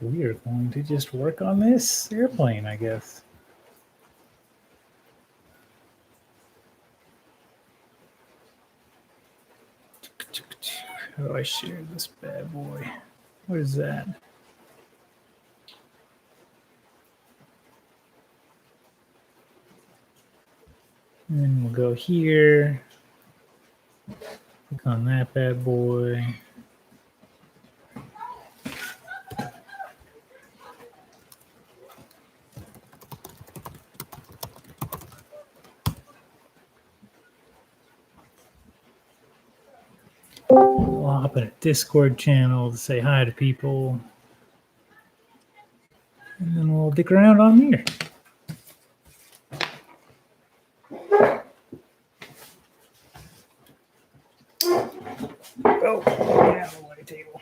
We are going to just work on this airplane, I guess. How do I share this bad boy? What is that? And then we'll go here. Click on that bad boy. We'll hop in a Discord channel to say hi to people. And then we'll dick around on here. Oh, yeah, the light table.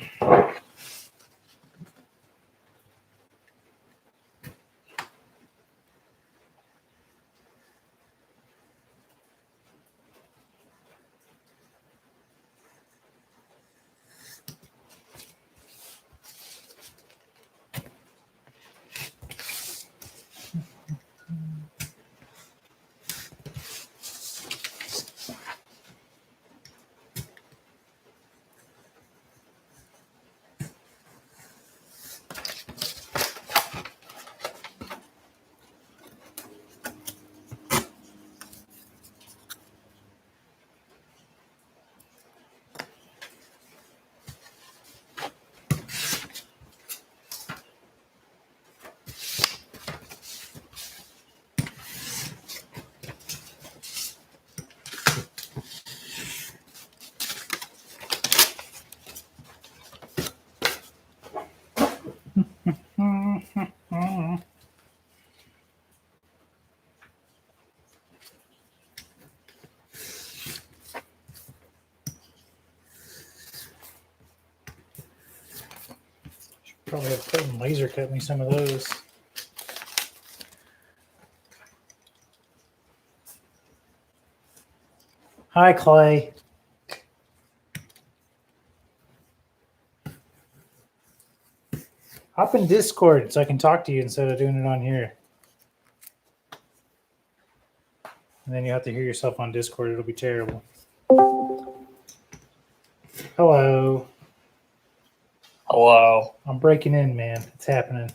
Probably have Clayton laser cut me some of those. Hi, Clay. Hop in Discord so I can talk to you instead of doing it on here. And then you have to hear yourself on Discord. It'll be terrible. Hello. Hello. I'm breaking in, man. It's happening.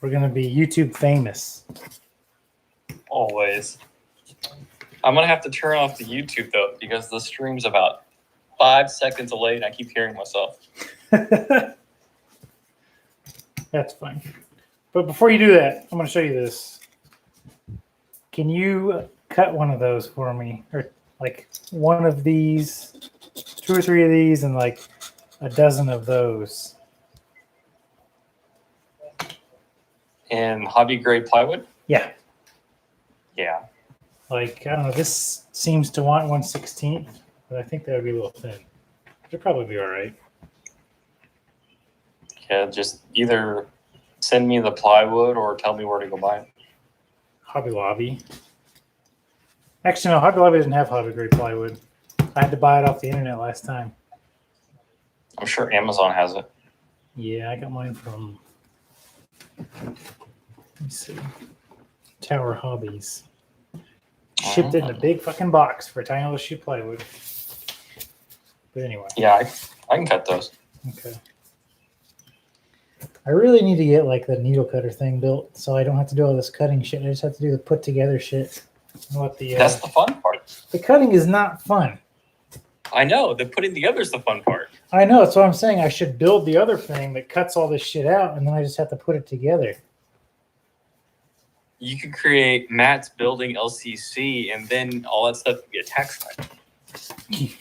We're going to be YouTube famous. Always. I'm going to have to turn off the YouTube, though, because the stream's about 5 seconds late and I keep hearing myself. That's fine. But before you do that, I'm going to show you this. Can you cut one of those for me? Or like one of these, 2 or 3 of these, and like a dozen of those. In hobby grade plywood? Yeah. Yeah. Like, I don't know, this seems to want 1/16, but I think that would be a little thin. It'd probably be all right. Yeah, just either send me the plywood or tell me where to go buy it. Hobby Lobby. Actually, no, Hobby Lobby doesn't have hobby grade plywood. I had to buy it off the internet last time. I'm sure Amazon has it. Yeah, I got mine from, let me see, Tower Hobbies. Shipped it in a big fucking box for a tiny little sheet plywood. But anyway. Yeah, I can cut those. Okay. I really need to get like the needle cutter thing built so I don't have to do all this cutting shit. I just have to do the put together shit. What the That's the fun part. The cutting is not fun. I know. The putting together is the fun part. I know. That's what I'm saying. I should build the other thing that cuts all this shit out, and then I just have to put it together. You could create Matt's building LCC, and then all that stuff would be a tax write.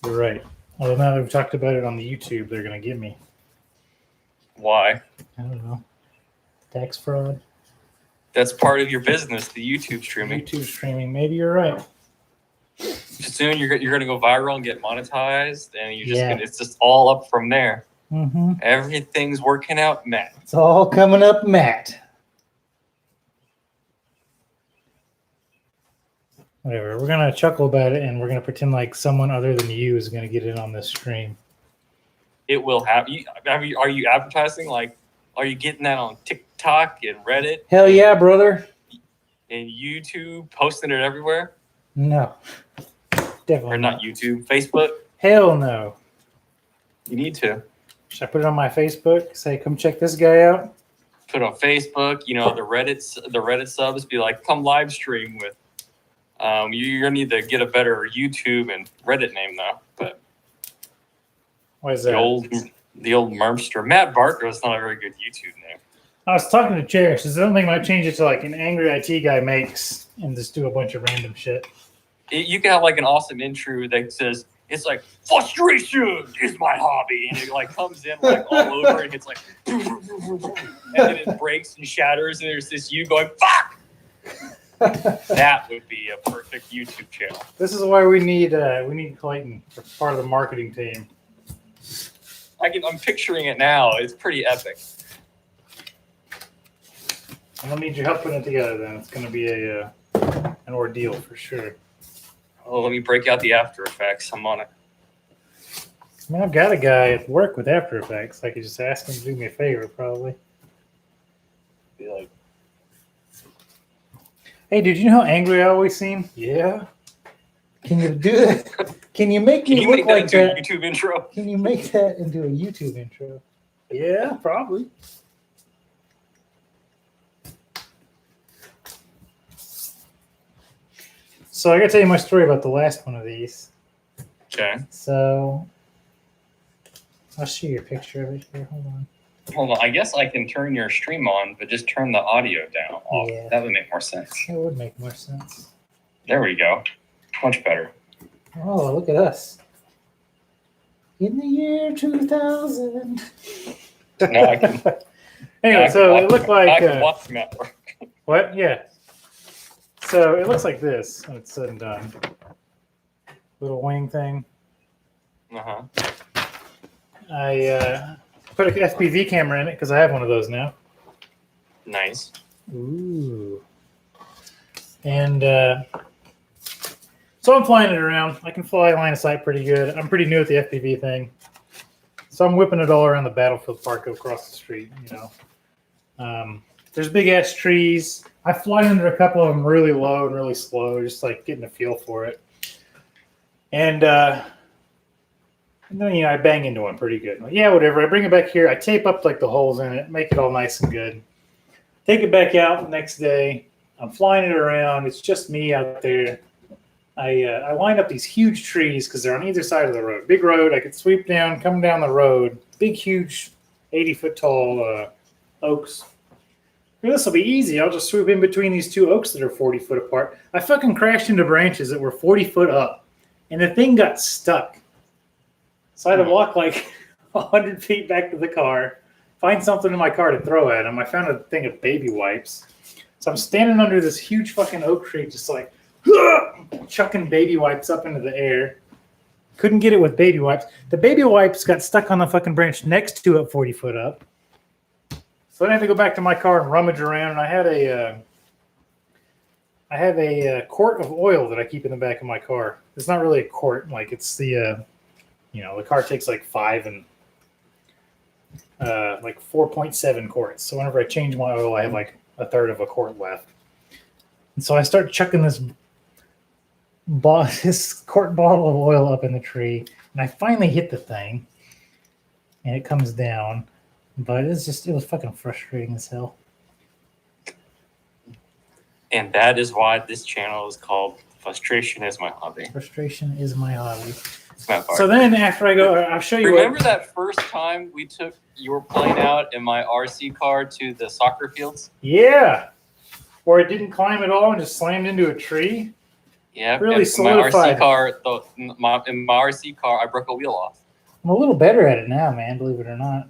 You're right. Although now that we've talked about it on the YouTube, they're going to give me. Why? I don't know. Tax fraud. That's part of your business, the YouTube streaming. YouTube streaming. Maybe you're right. Soon you're going to go viral and get monetized, and you just it's just all up from there. Mm-hmm. Everything's working out, Matt. It's all coming up, Matt. Whatever. We're going to chuckle about it, and we're going to pretend like someone other than you is going to get in on this stream. it will have you. Are you advertising? Like, are you getting that on TikTok and Reddit? Hell yeah, brother. And YouTube, posting it everywhere? No. Definitely Or not YouTube, Facebook? Hell no. You need to. Should I put it on my Facebook? Say, come check this guy out? Put it on Facebook, the Reddit subs be like, come live stream with. You're gonna need to get a better YouTube and Reddit name though. But What is the that? old Mermster, Matt Barker is not a very good YouTube name. I was talking to Cherish. Is the only thing I might change it to like an angry IT guy makes and just do a bunch of random shit. You can have like an awesome intro that says it's like frustration is my hobby, and it like comes in like all over, and it's like, and then it breaks and shatters, and there's this you going fuck. That would be a perfect YouTube channel. This is why we need Clayton for part of the marketing team. I'm picturing it now. It's pretty epic. I'm gonna need your help putting it together. Then it's gonna be an ordeal for sure. Oh, let me break out the After Effects. I'm on it. I mean, I've got a guy at work with After Effects. I could just ask him to do me a favor, probably. Be like, Hey, dude, you know how angry I always seem? Yeah. Can you do that? Can you make can me you look make that like into that? a YouTube intro? Can you make that into a YouTube intro? Yeah, probably. So I gotta tell you my story about the last one of these. Okay. So I'll show you a picture of it here. Hold on. Hold on. I guess I can turn your stream on, but just turn the audio down off. Yeah. That would make more sense. It would make more sense. There we go. Much better. Oh, look at us. In the year 2000. Now I can. Anyway, so it looked I like can watch them at work. what? Yeah. So it looks like this when it's said and done. Little wing thing. Uh-huh. I put an FPV camera in it because I have one of those now. Nice. Ooh. And so I'm flying it around. I can fly line of sight pretty good. I'm pretty new at the FPV thing. So I'm whipping it all around the battlefield park across the street, There's big ass trees. I fly under a couple of them really low and really slow, just like getting a feel for it. And then, I bang into one pretty good. Like, yeah, whatever. I bring it back here. I tape up like the holes in it, make it all nice and good. Take it back out the next day. I'm flying it around. It's just me out there. I line up these huge trees because they're on either side of the road. Big road. I could sweep down, come down the road. Big, huge, 80-foot tall oaks. This will be easy. I'll just swoop in between these two oaks that are 40 foot apart. I fucking crashed into branches that were 40 foot up, and the thing got stuck. So I had to walk like 100 feet back to the car, find something in my car to throw at him. I found a thing of baby wipes. So I'm standing under this huge fucking oak tree, just like chucking baby wipes up into the air. Couldn't get it with baby wipes. The baby wipes got stuck on the fucking branch next to it 40 foot up. So then I had to go back to my car and rummage around, and I have a quart of oil that I keep in the back of my car. It's not really a quart, like it's the the car takes like 5 and like 4.7 quarts. So whenever I change my oil, I have like a third of a quart left. And so I start chucking this quart bottle of oil up in the tree, and I finally hit the thing, and it comes down. But it was fucking frustrating as hell. And that is why this channel is called Frustration is My Hobby. Frustration is my hobby. It's Matt Barker. So then after I go, I'll show you. Remember that first time we took your plane out in my RC car to the soccer fields? Yeah. Or it didn't climb at all and just slammed into a tree. Yeah. Really in my solidified. RC car, in my RC car, I broke a wheel off. I'm a little better at it now, man, believe it or not.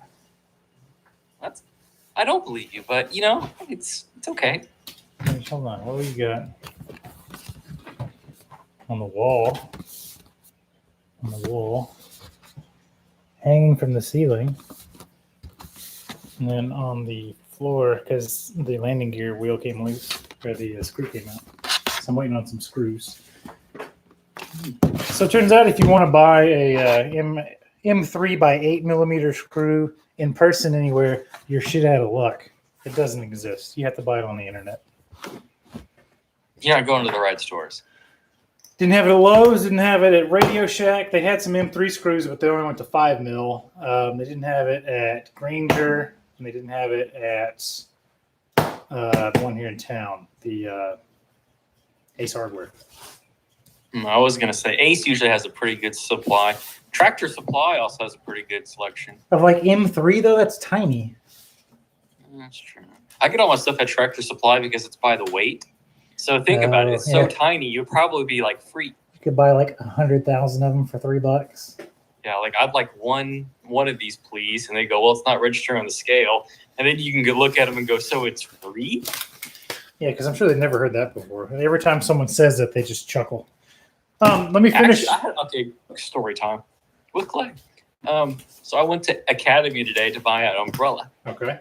I don't believe you, but it's okay. Hold on, what do you got? On the wall. Hanging from the ceiling. And then on the floor, because the landing gear wheel came loose, or the screw came out. So I'm waiting on some screws. So it turns out if you want to buy a M3 by 8mm screw in person anywhere, you're shit out of luck. It doesn't exist. You have to buy it on the internet. You're not going to the right stores. Didn't have it at Lowe's, didn't have it at Radio Shack. They had some M3 screws, but they only went to 5mm. They didn't have it at Granger, and they didn't have it at the one here in town, the Ace Hardware. I was going to say Ace usually has a pretty good supply. Tractor Supply also has a pretty good selection. Of like M3 though, that's tiny. That's true. I get all my stuff at Tractor Supply because it's by the weight. So think about it. It's so tiny, you'd probably be like free. You could buy like 100,000 of them for $3. Yeah, like I'd like one of these, please. And they go, well, it's not registering on the scale. And then you can go look at them and go, so it's free? Yeah, because I'm sure they've never heard that before. And every time someone says that, they just chuckle. Let me finish. Okay, story time with Clay. So I went to Academy today to buy an umbrella. Okay.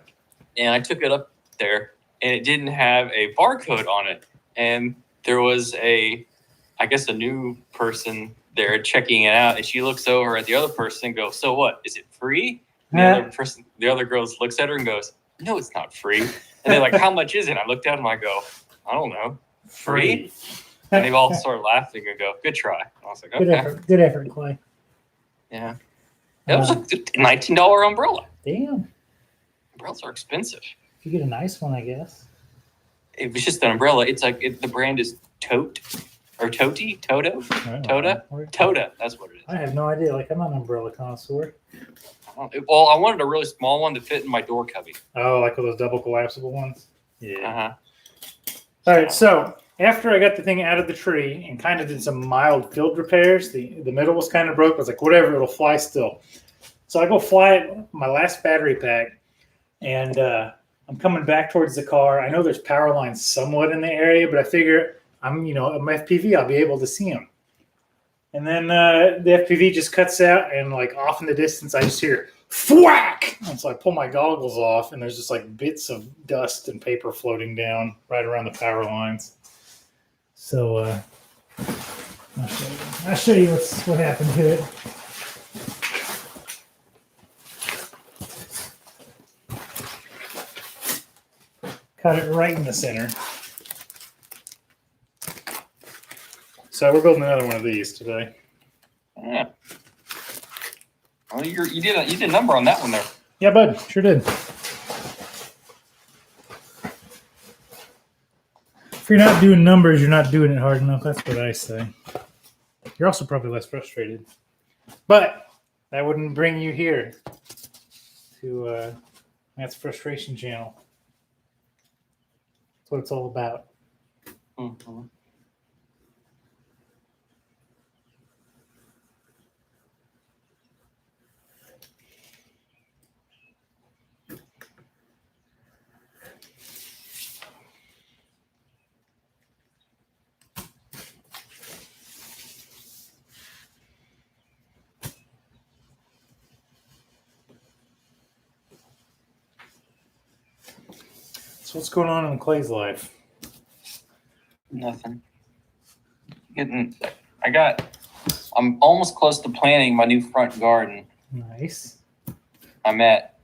And I took it up there, and it didn't have a barcode on it. And there was I guess a new person there checking it out. And she looks over at the other person and goes, so what? Is it free? And the other girl looks at her and goes, no, it's not free. And they're like, how much is it? I looked at them, I go, I don't know. Free? And they all started laughing and go, good try. And I was like, okay. Good effort, Clay. Yeah. It was a $19 umbrella. Damn. Umbrellas are expensive. If you get a nice one, I guess. It was just an umbrella. It's like the brand is Tote or Toti, Toto, Toda. That's what it is. I have no idea. Like, I'm not an umbrella connoisseur. Well, I wanted a really small one to fit in my door cubby. Oh, like those double collapsible ones? Yeah. Uh-huh. All right, so after I got the thing out of the tree and kind of did some mild field repairs, the middle was kind of broke. I was like, whatever, it'll fly still. So I go fly it, my last battery pack, and I'm coming back towards the car. I know there's power lines somewhat in the area, but I figure I'm FPV, I'll be able to see them. And then the FPV just cuts out, and like off in the distance, I just hear thwack. And so I pull my goggles off, and there's just like bits of dust and paper floating down right around the power lines. So I'll show you what happened to it. Cut it right in the center. So we're building another one of these today. Yeah. Well, you did a number on that one there. Yeah, bud. Sure did. If you're not doing numbers, you're not doing it hard enough. That's what I say. You're also probably less frustrated. But that wouldn't bring you here to Matt's Frustration Channel. That's what it's all about. Mm-hmm. So what's going on in Clay's life? Nothing. I'm almost close to planting my new front garden. Nice. I'm at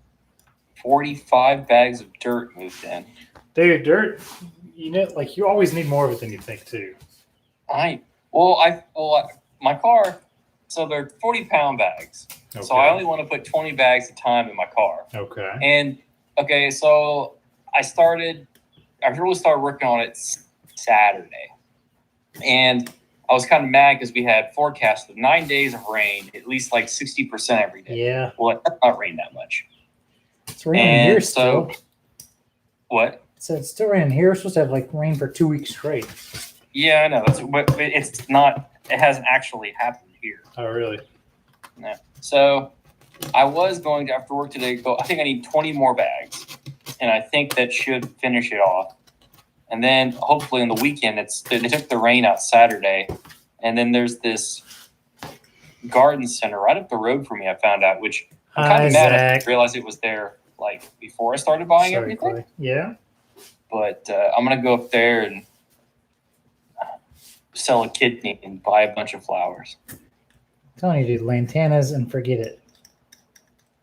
45 bags of dirt moved in. Dude, dirt, you always need more of it than you think too. My car, so they're 40-pound bags. Okay. So I only want to put 20 bags at a time in my car. Okay. And so I really started working on it Saturday. And I was kind of mad because we had forecast of 9 days of rain, at least like 60% every day. Yeah. Well, it's not rained that much. It's raining here still. What? So it's still raining here. We're supposed to have like rain for 2 weeks straight. Yeah, I know. But it's not. It hasn't actually happened here. Oh, really? No. So I was going to, after work today, I think I need 20 more bags. And I think that should finish it off. And then hopefully on the weekend, they took the rain out Saturday. And then there's this garden center right up the road from me, I found out, which I'm kind of mad at. I realized it was there like before I started buying everything. Clay. Yeah. But I'm going to go up there and sell a kidney and buy a bunch of flowers. I'm telling you, dude, lantanas and forget it.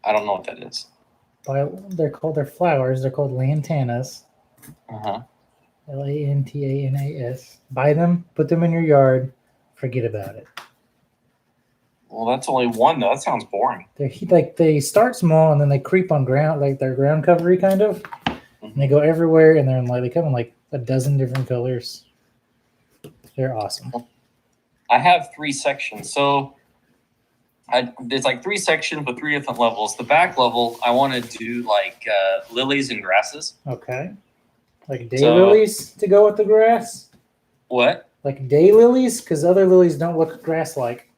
I don't know what that is. They're flowers. They're called lantanas. Uh-huh. Lantanas. Buy them, put them in your yard, forget about it. Well, that's only one though. That sounds boring. They start small and then they creep on ground, like they're ground covery kind of. And they go everywhere and they come in like a dozen different colors. They're awesome. I have 3 sections. So there's like 3 sections with 3 different levels. The back level, I want to do like lilies and grasses. Okay. Like daylilies to go with the grass? What? Like daylilies? Because other lilies don't look grass-like.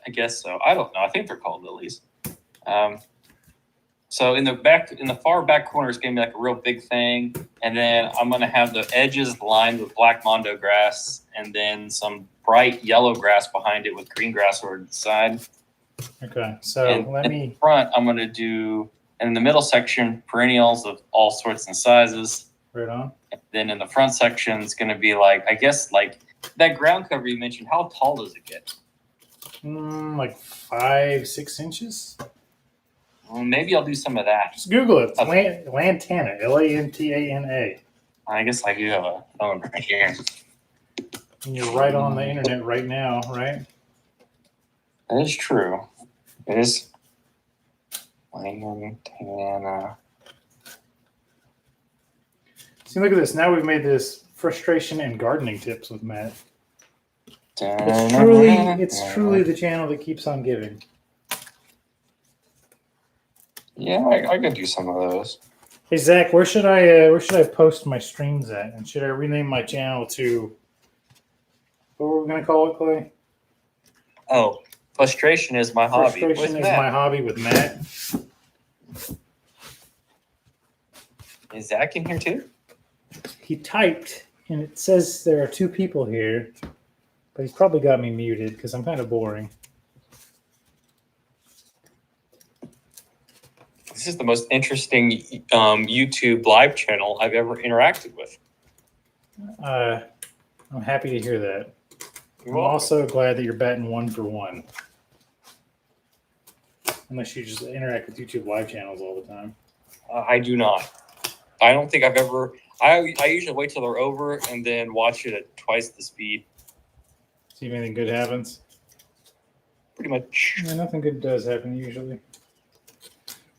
I guess so. I don't know. I think they're called lilies. So in the far back corner is going to be like a real big thing. And then I'm going to have the edges lined with black mondo grass and then some bright yellow grass behind it with green grass over the side. Okay. So in the front, I'm going to do, in the middle section, perennials of all sorts and sizes. Right on. And then in the front section, it's going to be like, I guess, like that ground cover you mentioned. How tall does it get? Like 5-6 inches. Well, maybe I'll do some of that. Just Google it. Lantana. Lantana. I guess I do have a phone right here. And you're right on the internet right now, right? That is true. It is. Lantana. See, look at this. Now we've made this frustration and gardening tips with Matt. It's truly the channel that keeps on giving. Yeah, I could do some of those. Hey Zach, where should I post my streams at? And should I rename my channel to what were we gonna call it, Clay? Oh, frustration is my hobby. Frustration is my hobby with Matt. Is Zach in here too? He typed, and it says there are 2 people here, but he's probably got me muted because I'm kind of boring. This is the most interesting YouTube live channel I've ever interacted with. I'm happy to hear that. I'm Well, also glad that you're batting 1 for 1. Unless you just interact with YouTube live channels all the time. I do not. I don't think I've ever. I usually wait till they're over and then watch it at twice the speed. See if anything good happens. Pretty much. Yeah, nothing good does happen usually.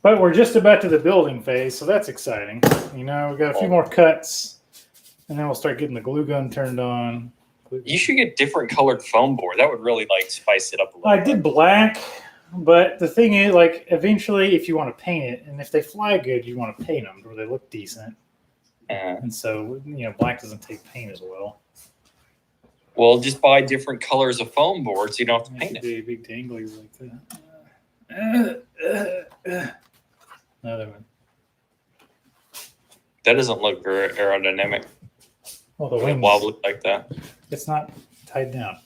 But we're just about to the building phase, so that's exciting. You know, we've got a few more cuts, and then we'll start getting the glue gun turned on. You should get different colored foam board. That would really like spice it up a little. I did black, but the thing is, like, eventually, if you want to paint it, and if they fly good, you want to paint them where they look decent. And so, you know, black doesn't take paint as well. Well, just buy different colors of foam board so you don't have to paint it. Big danglies like that. Another one. That doesn't look very aerodynamic. Well, the wings. Wobbly like that. It's not tied down.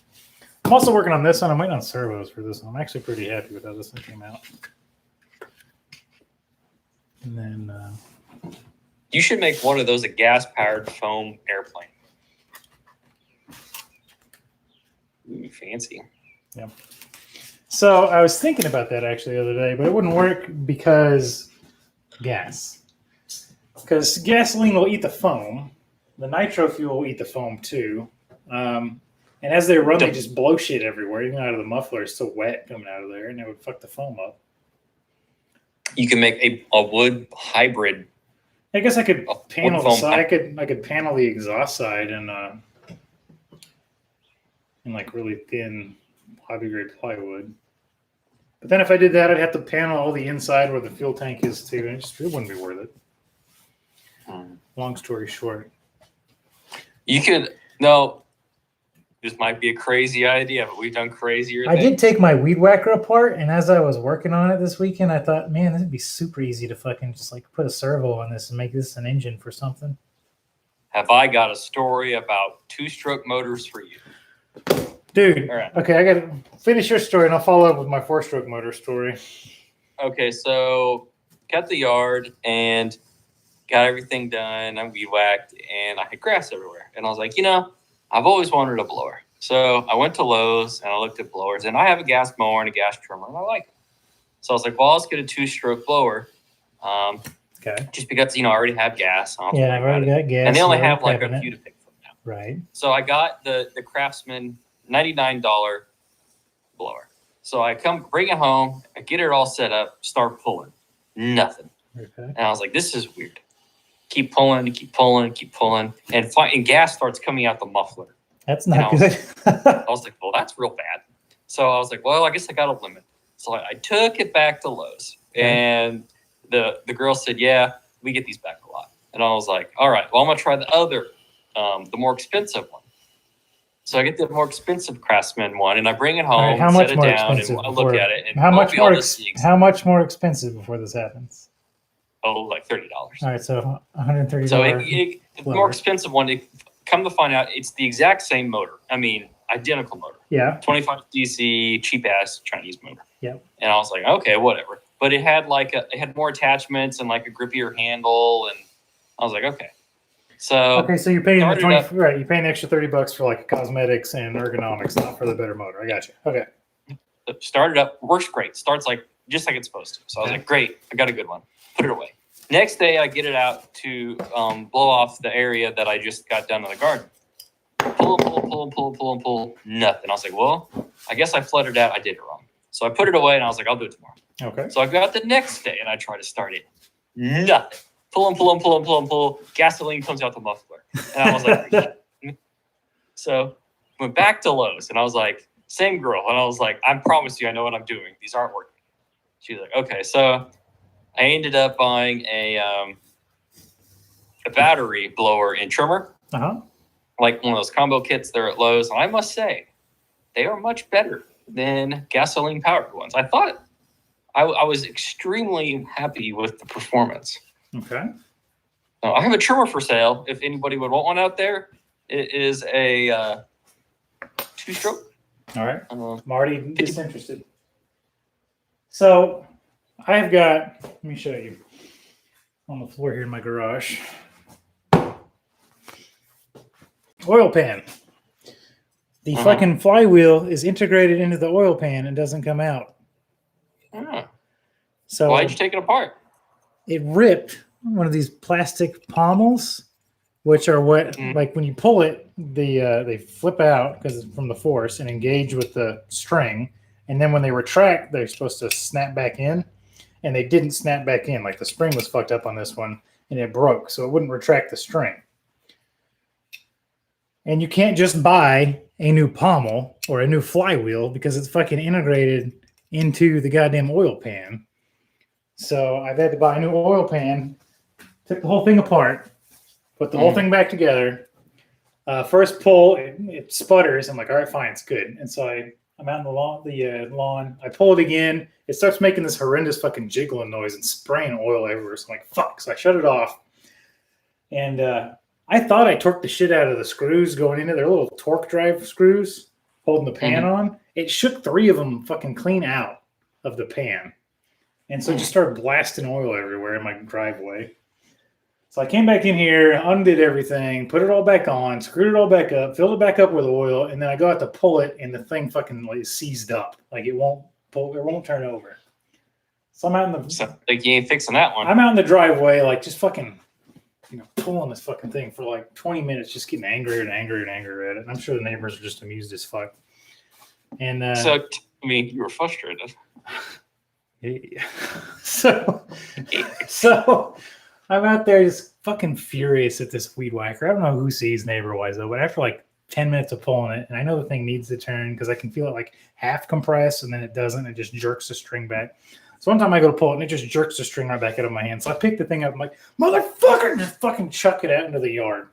I'm also working on this one. I'm waiting on servos for this one. I'm actually pretty happy with how this one came out. And then You should make one of those a gas-powered foam airplane. Ooh, fancy. yeah. So I was thinking about that actually the other day, but it wouldn't work because gas. Because gasoline will eat the foam. The nitro fuel will eat the foam too. And as they run, they just blow shit everywhere. Even out of the muffler, it's still wet coming out of there, and it would fuck the foam up. You can make a wood hybrid. I guess I could panel the foam side. I could panel the exhaust side and in like really thin hobby grade plywood. But then if I did that, I'd have to panel all the inside where the fuel tank is too, and it wouldn't be worth it. Long story short. You could, no, this might be a crazy idea, but we've done crazier I things. did take my weed whacker apart, and as I was working on it this weekend, I thought, man, this would be super easy to fucking just like put a servo on this and make this an engine for something. Have I got a story about 2-stroke motors for you? Dude, All right. Okay, I got to finish your story, and I'll follow up with my 4-stroke motor story. Okay, so cut the yard and got everything done. I weed whacked and I had grass everywhere. And I was like, you know, I've always wanted a blower. So I went to Lowe's and I looked at blowers, and I have a gas mower and a gas trimmer, and I like it. So I was like, well, let's get a 2-stroke blower. Okay. Just because, I already have gas. I don't have to Yeah, worry I've about already it. got gas. And they only already have like prepping a it. few to pick from now. Right. So I got the Craftsman $99 blower. So I bring it home, I get it all set up, start pulling. Nothing. Okay. And I was like, this is weird. Keep pulling, and gas starts coming out the muffler. That's not And good. I was like, well, that's real bad. So I was like, well, I guess I got a limit. So I took it back to Lowe's, and the girl said, yeah, we get these back a lot. And I was like, all right, well, I'm gonna try the other, the more expensive one. So I get the more expensive Craftsman one, and I bring it home, All right, how set much it more down, expensive? and I look at it, and how much more? How much more expensive before this happens? like $30. All right, so $130. So the more expensive one, come to find out, it's the exact same motor. I mean, identical motor. Yeah. 25 DC, cheap ass Chinese motor. Yep. And I was like, okay, whatever. But it had it had more attachments and like a grippier handle, and I was like, okay. So so you're paying the started 20, up- right? You're paying the extra $30 for like cosmetics and ergonomics, not for the better motor. I got you. Okay. started up, works great. Starts just like it's supposed to. So I was like, great, I got a good one. Put it away. Next day, I get it out to blow off the area that I just got done in the garden. Pull. Nothing. I was like, well, I guess I flooded out. I did it wrong. So I put it away, and I was like, I'll do it tomorrow. Okay. So I go out the next day, and I try to start it. Nothing. Pull. Gasoline comes out the muffler. And I was like, so went back to Lowe's, and I was like, same girl. And I was like, I promise you, I know what I'm doing. These aren't working. She's like, okay. So I ended up buying a battery blower and trimmer, like one of those combo kits there at Lowe's. And I must say, they are much better than gasoline powered ones. I thought I was extremely happy with the performance. Okay. I have a trimmer for sale. If anybody would want one out there, it is a 2-stroke. All right. I'm already disinterested. So I've got, let me show you on the floor here in my garage. Oil pan. The fucking flywheel is integrated into the oil pan and doesn't come out. So why'd you take it apart? It ripped one of these plastic pommels, which are what, like when you pull it, they flip out because from the force and engage with the string. And then when they retract, they're supposed to snap back in. And they didn't snap back in. Like the spring was fucked up on this one and it broke. So it wouldn't retract the string. And you can't just buy a new pommel or a new flywheel because it's fucking integrated into the goddamn oil pan. So I've had to buy a new oil pan, took the whole thing apart, put the whole thing back together. First pull, it sputters. I'm like, all right, fine, it's good. And so I'm out in the lawn. I pull it again. It starts making this horrendous fucking jiggling noise and spraying oil everywhere. So I'm like, fuck. So I shut it off. And I thought I torqued the shit out of the screws going into their little torque drive screws holding the pan on. It shook 3 of them fucking clean out of the pan. And so it just started blasting oil everywhere in my driveway. So I came back in here, undid everything, put it all back on, screwed it all back up, filled it back up with oil, and then I go out to pull it, and the thing fucking is seized up. Like it won't turn over. So I'm out in the like you ain't fixing that one. I'm out in the driveway, like just fucking, pulling this fucking thing for like 20 minutes, just getting angrier and angrier and angrier at it. And I'm sure the neighbors are just amused as fuck. And so you were frustrated. So I'm out there just fucking furious at this weed whacker. I don't know who sees neighbor-wise though, but after like 10 minutes of pulling it, and I know the thing needs to turn because I can feel it like half compress and then it doesn't. It just jerks the string back. So one time I go to pull it and it just jerks the string right back out of my hand. So I pick the thing up. I'm like, motherfucker, and just fucking chuck it out into the yard.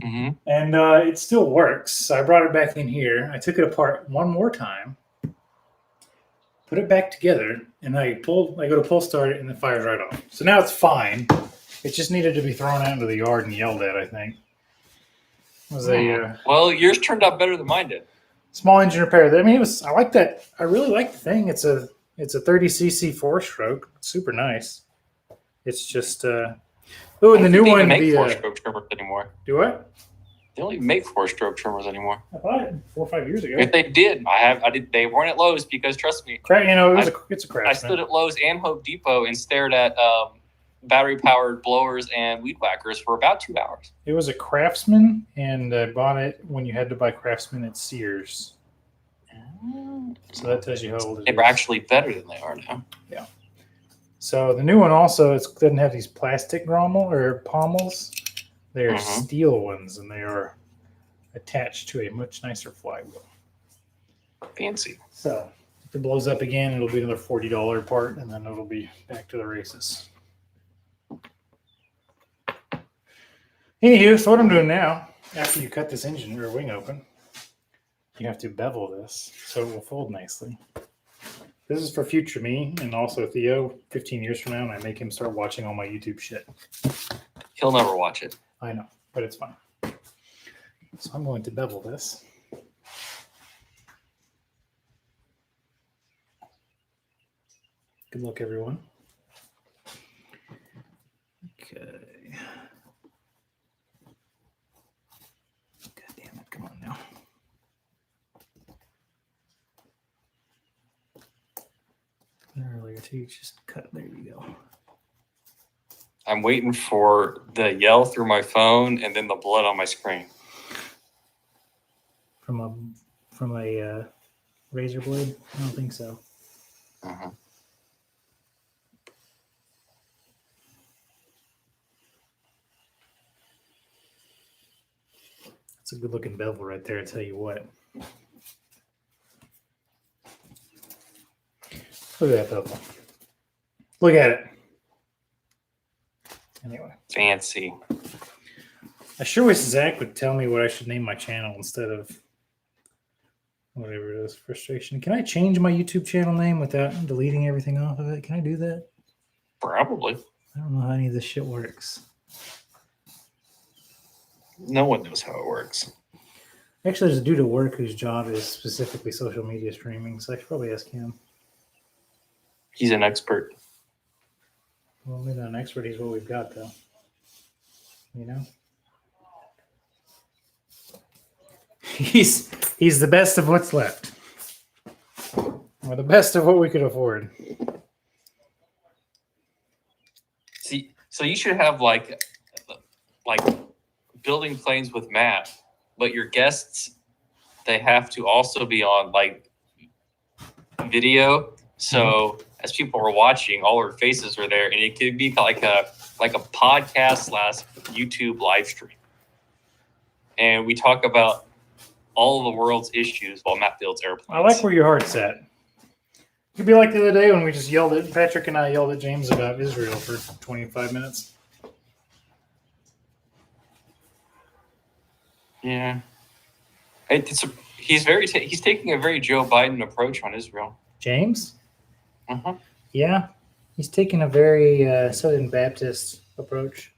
And it still works. So I brought it back in here. I took it apart one more time, put it back together, and I go to pull start it, and it fires right off. So now it's fine. It just needed to be thrown out into the yard and yelled at, I think. It was well, yours turned out better than mine did. Small engine repair. I mean, I like that. I really like the thing. It's a 30cc 4-stroke. It's super nice. It's just and the new one, make 4-stroke trimmers anymore. Do what? They don't even make 4-stroke trimmers anymore. I bought it 4 or 5 years ago. If they did, I did. They weren't at Lowe's because trust me, It's a I Craftsman. stood at Lowe's and Home Depot and stared at battery-powered blowers and weed whackers for about 2 hours. It was a Craftsman, and I bought it when you had to buy Craftsman at Sears. So that tells you how old it is. They were actually better than they are now. So the new one also doesn't have these plastic pommels. They're Mhm. steel ones, and they are attached to a much nicer flywheel. Fancy. So if it blows up again, it'll be another $40 part, and then it'll be back to the races. Anywho, so what I'm doing now, after you cut this engine or wing open, you have to bevel this so it will fold nicely. This is for future me and also Theo 15 years from now, and I make him start watching all my YouTube shit. He'll never watch it. I know, but it's fine. So I'm going to bevel this. Good luck, everyone. Okay. God damn it, come on now. Earlier too, just cut. There you go. I'm waiting for the yell through my phone and then the blood on my screen. From a razor blade? I don't think so. Uh-huh. It's a good looking bevel right there, I tell you what. Look at that bevel. Look at it. Anyway. Fancy. I sure wish Zach would tell me what I should name my channel instead of whatever it is. Frustration. Can I change my YouTube channel name without deleting everything off of it? Can I do that? Probably. I don't know how any of this shit works. No one knows how it works. Actually, there's a dude at work whose job is specifically social media streaming, so I should probably ask him. He's an expert. Well, maybe not an expert. He's what we've got, though. You know? He's the best of what's left. Or the best of what we could afford. See, so you should have like building planes with Matt, but your guests, they have to also be on like video. So as people are watching, all our faces are there, and it could be like a podcast / YouTube live stream. And we talk about all of the world's issues while Matt builds airplanes. I like where your heart's at. It could be like the other day when we just Patrick and I yelled at James about Israel for 25 minutes. Yeah. He's taking a very Joe Biden approach on Israel. James? Uh-huh. Yeah. He's taking a very Southern Baptist approach.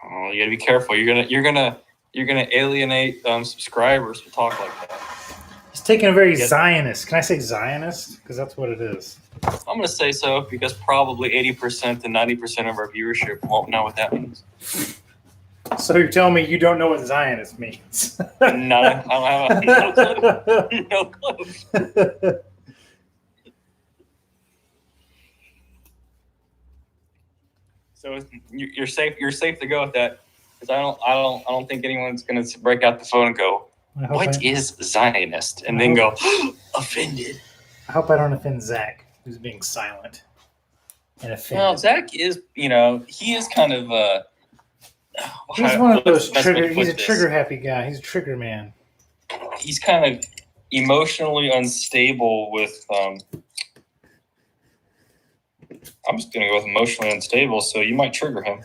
Oh, you gotta be careful. You're gonna alienate subscribers to talk like that. He's taking a very Zionist. Can I say Zionist? Because that's what it is. I'm gonna say so because probably 80% to 90% of our viewership won't know what that means. So you're telling me you don't know what Zionist means? No, I don't have no clue. So you're safe. You're safe to go with that because I don't think anyone's gonna break out the phone and go, "What is Zionist?" and then go offended. I hope I don't offend Zach, who's being silent and offended. Well, Zach is, he is kind of he's one of those trigger. He's a trigger happy guy. He's a trigger man. He's kind of emotionally unstable with. I'm just gonna go with emotionally unstable, so you might trigger him.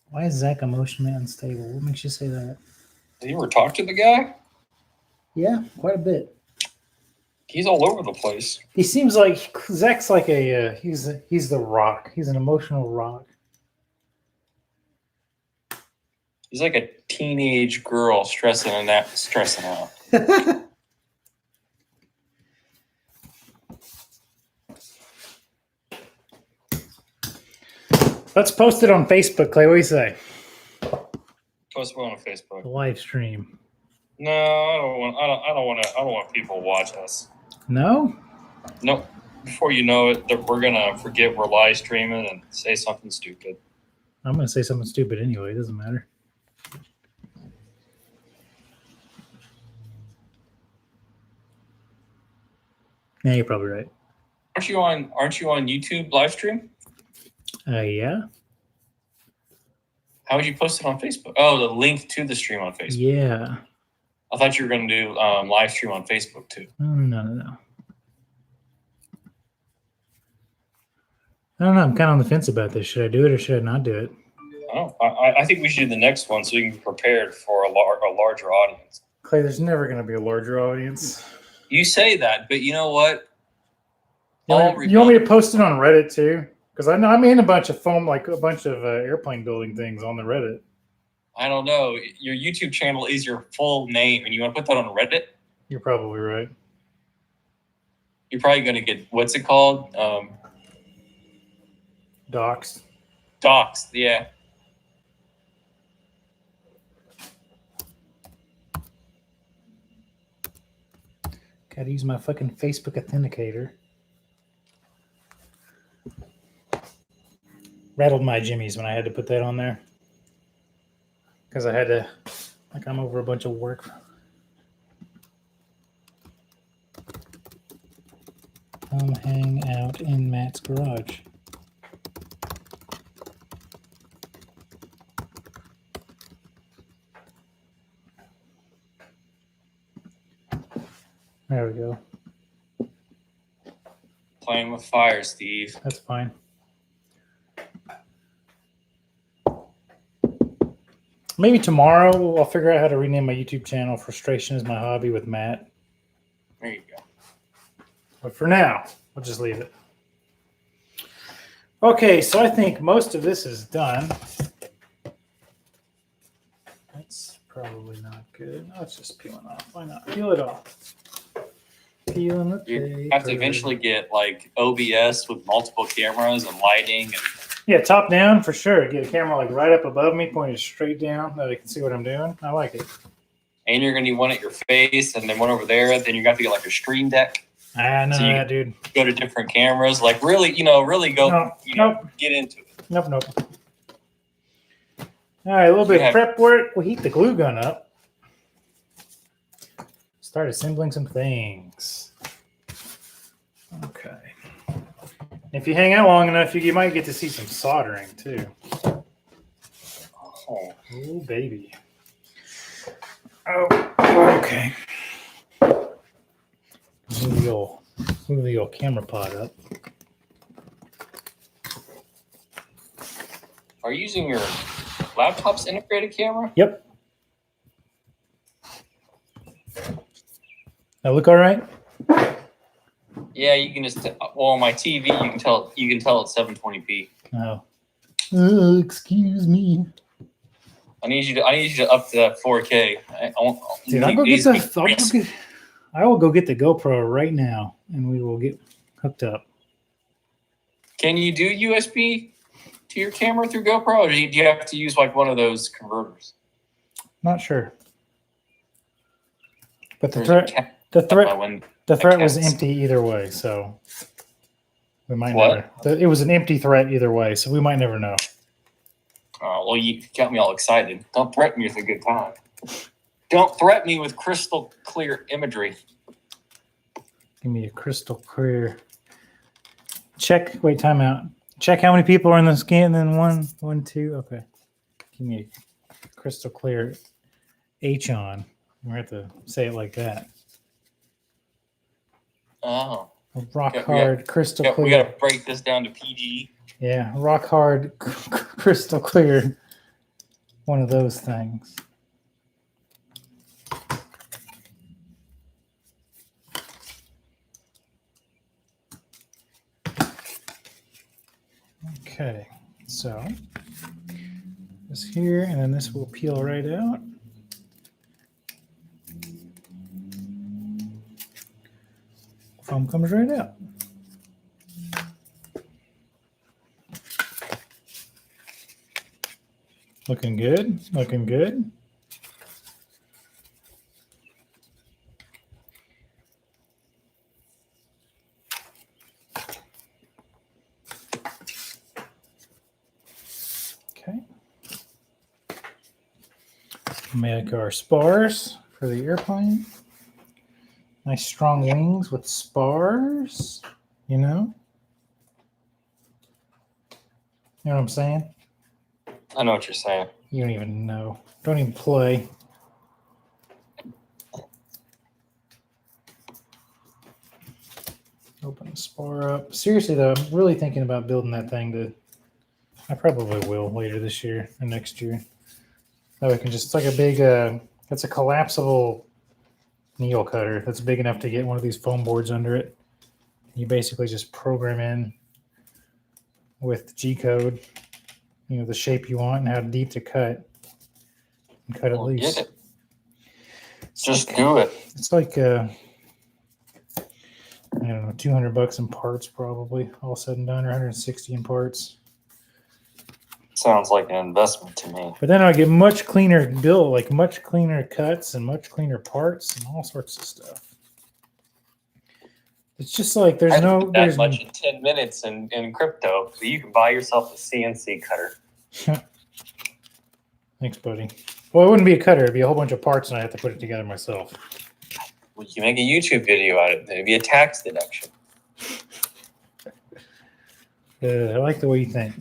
Why is Zach emotionally unstable? What makes you say that? Have you ever talked to the guy? Yeah, quite a bit. He's all over the place. He seems like Zach's like he's the rock. He's an emotional rock. He's like a teenage girl stressing out. Let's post it on Facebook, Clay. What do you say? post one on Facebook. The live stream. No, I don't want. I don't want people to watch us. No? No. Before you know it, we're gonna forget we're live streaming and say something stupid. I'm going to say something stupid anyway. It doesn't matter. Yeah, you're probably right. Aren't you on YouTube live stream? Yeah. How would you post it on Facebook? Oh, the link to the stream on Facebook. Yeah. I thought you were going to do live stream on Facebook too. No. I don't know. I'm kind of on the fence about this. Should I do it or should I not do it? Oh, I think we should do the next one so we can be prepared for a larger audience. Clay, there's never going to be a larger audience. You say that, but you know what? You want me to post it on Reddit too? Because I know I'm in a bunch of airplane building things on the Reddit. I don't know. Your YouTube channel is your full name, and you want to put that on Reddit? You're probably right. You're probably going to get, what's it called? Docs. Docs, yeah. Gotta use my fucking Facebook authenticator. Rattled my jimmies when I had to put that on there. Because I had to, like, I'm over a bunch of work. Come hang out in Matt's garage. There we go. Playing with fire, Steve. That's fine. Maybe tomorrow I'll figure out how to rename my YouTube channel Frustration is My Hobby with Matt. There you go. But for now, we'll just leave it. Okay, so I think most of this is done. That's probably not good. No, it's just peeling off. Why not? Peel it off. Peeling the paper. You have to eventually get like OBS with multiple cameras and lighting. And yeah, top down for sure. Get a camera like right up above me, pointed straight down, that I can see what I'm doing. I like it. And you're going to need one at your face and then one over there. Then you're going to have to get like a stream deck. I know So you- that, dude. Go to different cameras. Like really, really go, get into it. Nope. All right, a little bit of Yeah. prep work. We'll heat the glue gun up. Start assembling some things. Okay. If you hang out long enough, you might get to see some soldering too. Oh. Oh, baby. Oh, okay. Move the old camera pod up. Are you using your laptop's integrated camera? Yep. That look all right? Yeah, you can just on my TV you can tell it's 720p. No. Excuse me. I need you to up to that 4K. Dude, I will go get the GoPro right now and we will get hooked up. Can you do USB to your camera through GoPro, or do you have to use like one of those converters? Not sure. But Or is it ca- the up my threat window? the threat was cats. empty either way, so we might What? never. It was an empty threat either way, so we might never know. Oh, well, you got me all excited. Don't threaten me with a good time. Don't threaten me with crystal clear imagery. Give me a crystal clear. Check. Wait, time out. Check how many people are in the scan. Then one, two. Okay. Give me a crystal clear H on. We have to say it like that. Oh, Rock Yeah, hard crystal we clear. got to break this down to PG. Yeah, rock hard crystal clear. One of those things. Okay, so this here, and then this will peel right out. Foam comes right out. Looking good. Looking good. Okay. Make our spars for the airplane. Nice strong wings with spars, you know? You know what I'm saying? I know what you're saying. You don't even know. Don't even play. Open the spar up. Seriously, though, I'm really thinking about building that thing to. I probably will later this year or next year. That way I can just. It's like a big. It's a collapsible needle cutter that's big enough to get one of these foam boards under it. You basically just program in with G code, you know, the shape you want and how deep to cut. And cut it Well, loose. get it. Just do it. It's like I don't know, $200 in parts probably, all said and done, or 160 in parts. Sounds like an investment to me. But then I get much cleaner build, like much cleaner cuts and much cleaner parts and all sorts of stuff. It's just like there's I no did there's that much in 10 minutes in crypto, so you can buy yourself a CNC cutter. Thanks, buddy. Well, it wouldn't be a cutter; it'd be a whole bunch of parts, and I have to put it together myself. Well, you make a YouTube video out of it. It'd be a tax deduction. I like the way you think.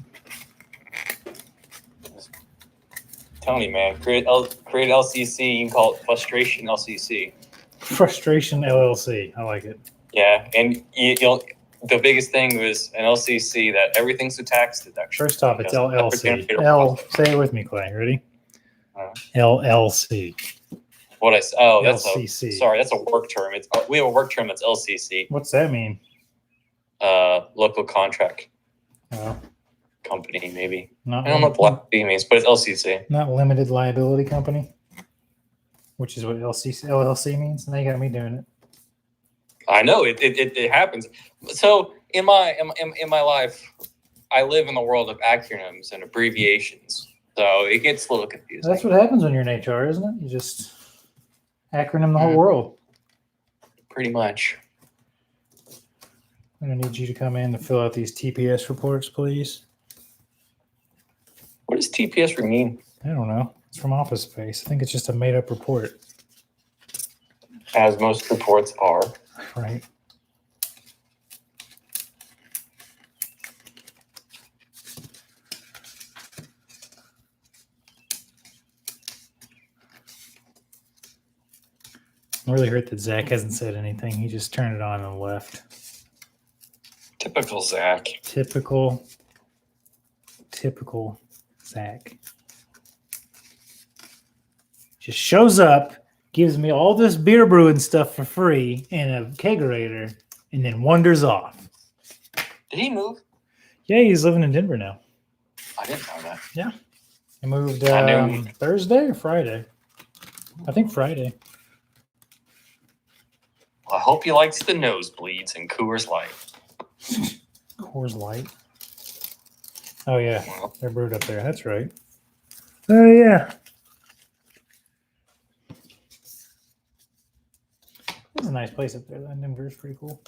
Tell me, man. Create LCC. You can call it Frustration LCC. Frustration LLC. I like it. Yeah, and you'll. The biggest thing was an LCC that everything's a tax deduction. First off, it's Because LLC. opportunity to L. profit. Say it with me, Clay. Ready? Uh, LLC. What I oh that's LCC. sorry, that's a work term. It's we have a work term that's LCC. What's that mean? Local contract Oh, company maybe. not I don't know what LCC means, but it's LCC. not limited liability company, which is what LLC means. Now you got me doing it. I know it happens. So in my life, I live in the world of acronyms and abbreviations. So it gets a little confusing. That's what happens when you're in HR, isn't it? You just acronym the whole Mhm. world. Pretty much. I'm gonna need you to come in to fill out these TPS reports, please. What does TPS mean? I don't know. It's from Office Space. I think it's just a made-up report, As most reports are. right? I'm really hurt that Zach hasn't said anything. He just turned it on and left. Typical Zach. Typical Zach. Just shows up, gives me all this beer brewing stuff for free and a kegerator, and then wanders off. Did he move? Yeah, he's living in Denver now. I didn't know that. He moved I knew. Thursday or Friday? I think Friday. Well, I hope he likes the nosebleeds and Coors Light. Coors Light. Oh, yeah. Well, They're brewed up there. That's right. Oh, yeah. It's a nice place up there. That Denver is pretty cool.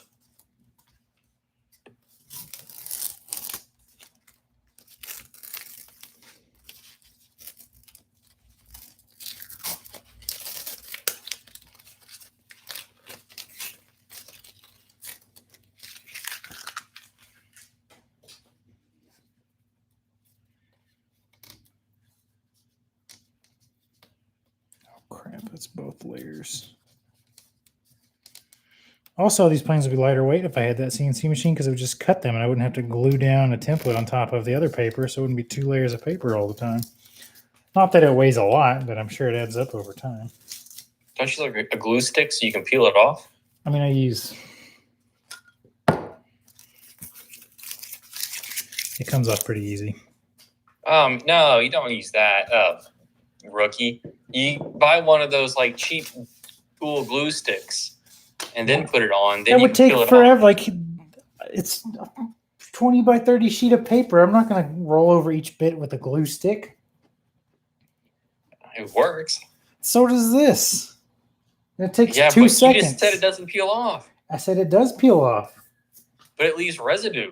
Oh, crap. That's both layers. Also, these planes would be lighter weight if I had that CNC machine because it would just cut them and I wouldn't have to glue down a template on top of the other paper, so it wouldn't be 2 layers of paper all the time. Not that it weighs a lot, but I'm sure it adds up over time. don't you like a glue stick so you can peel it off? I mean, I use... It comes off pretty easy. No, you don't use that, rookie. You buy one of those like cheap, cool glue sticks, and then put it on. Then That you would can take peel it forever. off. Like, it's a 20 by 30 sheet of paper. I'm not going to roll over each bit with a glue stick. It works. So does this. It takes Yeah, 2 but seconds. you just said it doesn't peel off. I said it does peel off. But it leaves residue.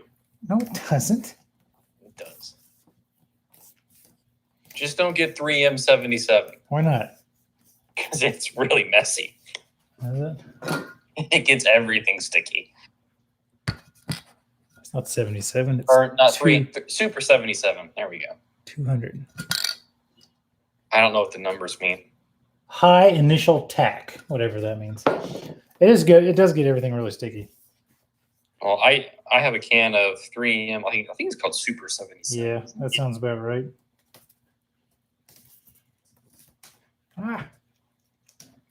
No, it doesn't. It does. Just don't get 3M77 Why not? because it's really messy. Is it? It gets everything sticky. It's not 77. It's Or not Super 77. There we go. 200. I don't know what the numbers mean. High initial tack, whatever that means. It is good. It does get everything really sticky. Well, I have a can of 3M. I think it's called Super 77. Yeah, that sounds about right.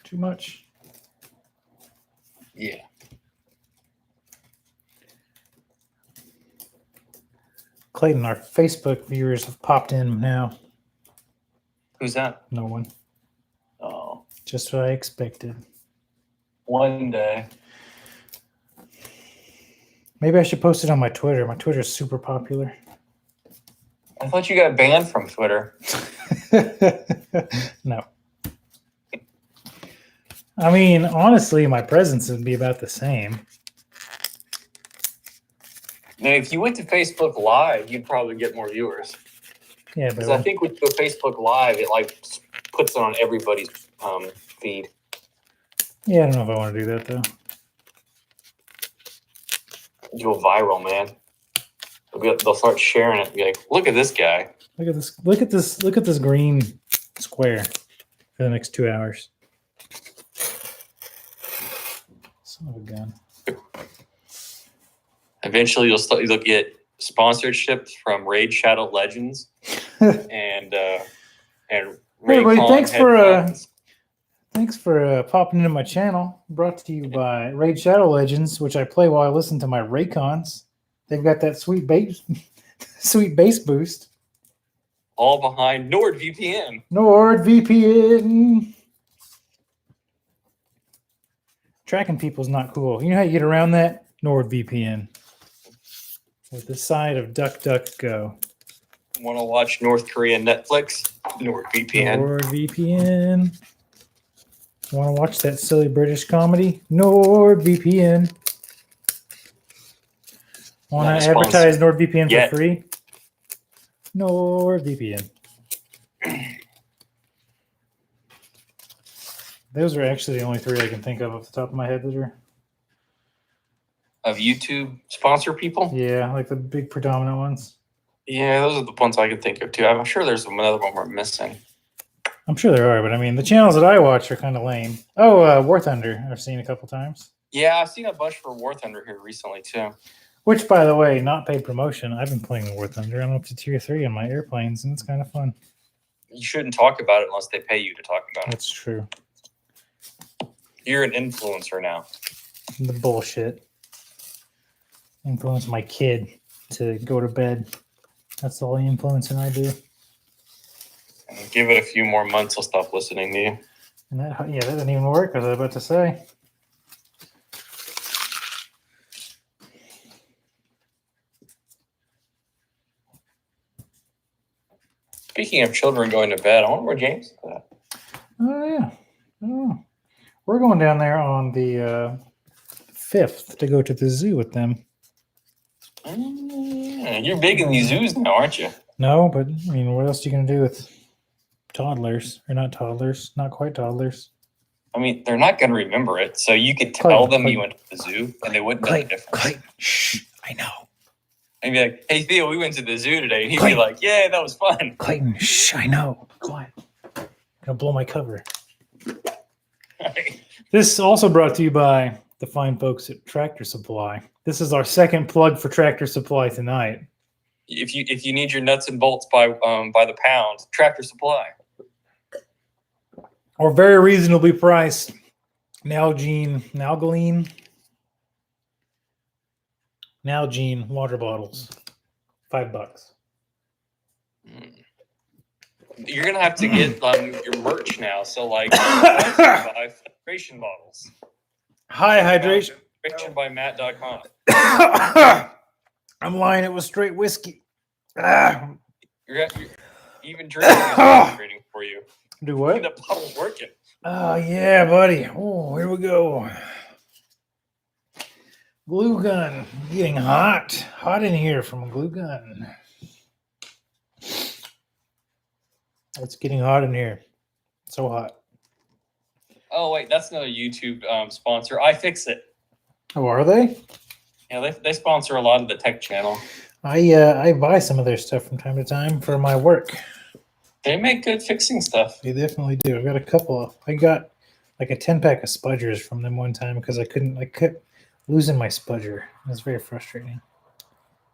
Too much. Yeah. Clayton, our Facebook viewers have popped in now. Who's that? No one. Oh, Just what I expected. one day. Maybe I should post it on my Twitter. My Twitter is super popular. I thought you got banned from Twitter. No. I mean, honestly, my presence would be about the same. Now, if you went to Facebook Live, you'd probably get more viewers. Yeah, Because I but think with the Facebook Live, it like puts it on everybody's feed. yeah, I don't know if I want to do that though. You go viral, man. They'll start sharing it. Be like, look at this guy. Look at this! Look at this! Look at this green square for the next 2 hours. Son of a gun. Eventually, you'll get sponsorships from Raid Shadow Legends and everybody, Raycon thanks for popping into my channel. Brought to you by Raid Shadow Legends, which I play while I listen to my Raycons. They've got that sweet bass boost. all behind NordVPN. NordVPN. Tracking people is not cool. You know how you get around that? NordVPN. With the side of DuckDuckGo. Want to watch North Korean Netflix? NordVPN. NordVPN. Want to watch that silly British comedy? NordVPN. Want to advertise NordVPN for free? NordVPN. Those are actually the only 3 I can think of off the top of my head that are. Of YouTube sponsor people? Yeah, like the big predominant ones. Yeah, those are the ones I can think of too. I'm sure there's another one we're missing. I'm sure there are, but I mean, the channels that I watch are kind of lame. Oh, War Thunder, I've seen a couple times. Yeah, I've seen a bunch for War Thunder here recently too. Which, by the way, not paid promotion. I've been playing War Thunder. I'm up to tier 3 on my airplanes, and it's kind of fun. You shouldn't talk about it unless they pay you to talk about it. That's true. You're an influencer now. The bullshit. Influence my kid to go to bed. That's the only influencing I do. Give it a few more months, I'll stop listening to you. And that didn't even work, as I was about to say. Speaking of children going to bed, I wonder where James is at. Oh, yeah. Oh. We're going down there on the 5th to go to the zoo with them. You're big in these zoos now, aren't you? No, but I mean, what else are you going to do with toddlers? Or not toddlers, not quite toddlers. I mean, they're not going to remember it, so you could tell them you went to the zoo, and they wouldn't know the difference. Shh, I know. And be like, hey, Theo, we went to the zoo today. And he'd be like, yeah, that was fun. Clayton, shh, I know. Quiet. I'm going to blow my cover. This is also brought to you by the fine folks at Tractor Supply. This is our second plug for Tractor Supply tonight. If you need your nuts and bolts by the pound, Tractor Supply. Or very reasonably priced Nalgene water bottles. $5. You're gonna have to get your merch now. So like, buy hydration bottles. High hydration. Hydrationbymatt.com. I'm lying. It was straight whiskey. You're even drinking is hydrating for you. Do The what? bottle's working. Oh yeah, buddy. Oh, here we go. Glue gun getting hot in here from a glue gun. It's getting hot in here. So hot. Oh wait, that's another YouTube sponsor. iFixit. Oh, are they? Yeah, they sponsor a lot of the tech channel. I buy some of their stuff from time to time for my work. They make good fixing stuff. They definitely do. I've got a couple. I got like a 10-pack of spudgers from them one time because I kept losing my spudger. It was very frustrating.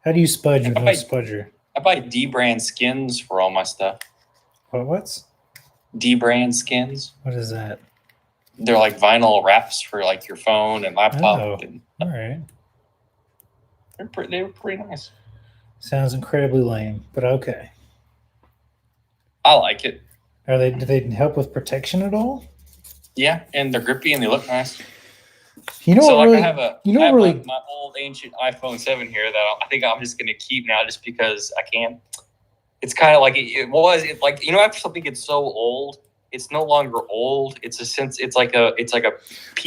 How do you spudge with no spudger? I buy D brand skins for all my stuff. What's? D brand skins. What is that? They're like vinyl wraps for like your phone and laptop. Oh, And all right. they were pretty nice. Sounds incredibly lame, but okay. I like it. Do they help with protection at all? Yeah, and they're grippy and they look nice. You know So what like really? I have my old ancient iPhone 7 here that I think I'm just gonna keep now just because I can. It's kind of like like after something gets so old, it's no longer old. It's a sense. It's like a piece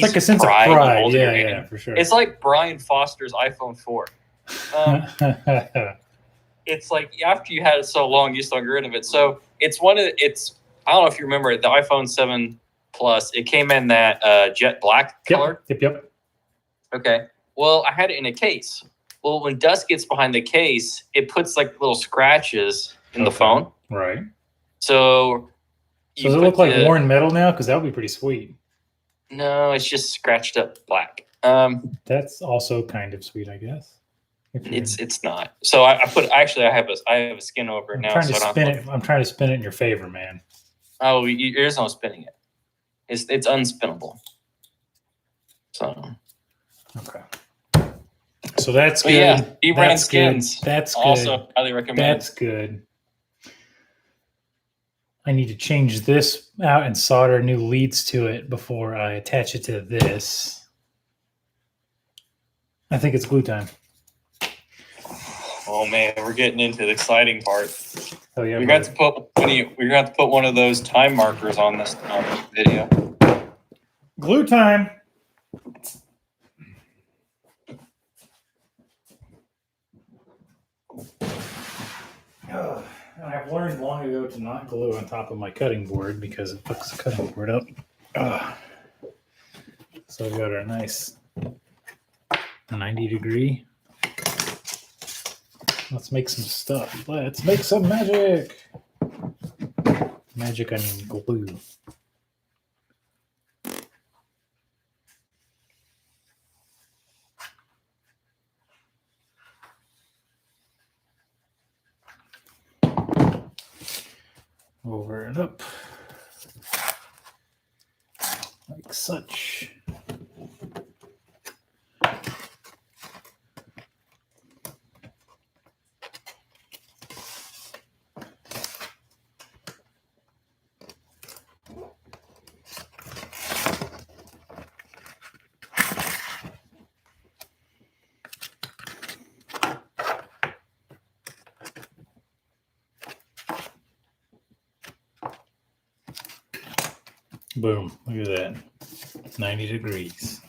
Like a sense of pride. pride. Yeah, for sure. It's like Brian Foster's iPhone 4. It's like after you had it so long, you just don't get rid of it. So it's I don't know if you remember the iPhone 7 Plus. It came in that jet black color. Yep. Okay. Well, I had it in a case. Well, when dust gets behind the case, it puts like little scratches in the phone. Right. So does it look like worn metal now? Because that would be pretty sweet. No, it's just scratched up black. That's also kind of sweet, I guess. It's not. So I have a skin over it now. I'm trying to spin it in your favor, man. Oh, there's no spinning it. It's unspinnable. So okay. So that's good. Yeah, E-brand skins. That's good. Also highly recommend. That's good. I need to change this out and solder new leads to it before I attach it to this. I think it's glue time. Oh man, we're getting into the exciting part. Oh yeah. We're going to have to put one of those time markers on this video. Glue time. I've learned long ago to not glue on top of my cutting board because it fucks the cutting board up. So we've got our nice 90-degree. Let's make some stuff. Let's make some magic. Magic, I mean glue. Over and up. Like such. Boom. Look at that. 90 degrees.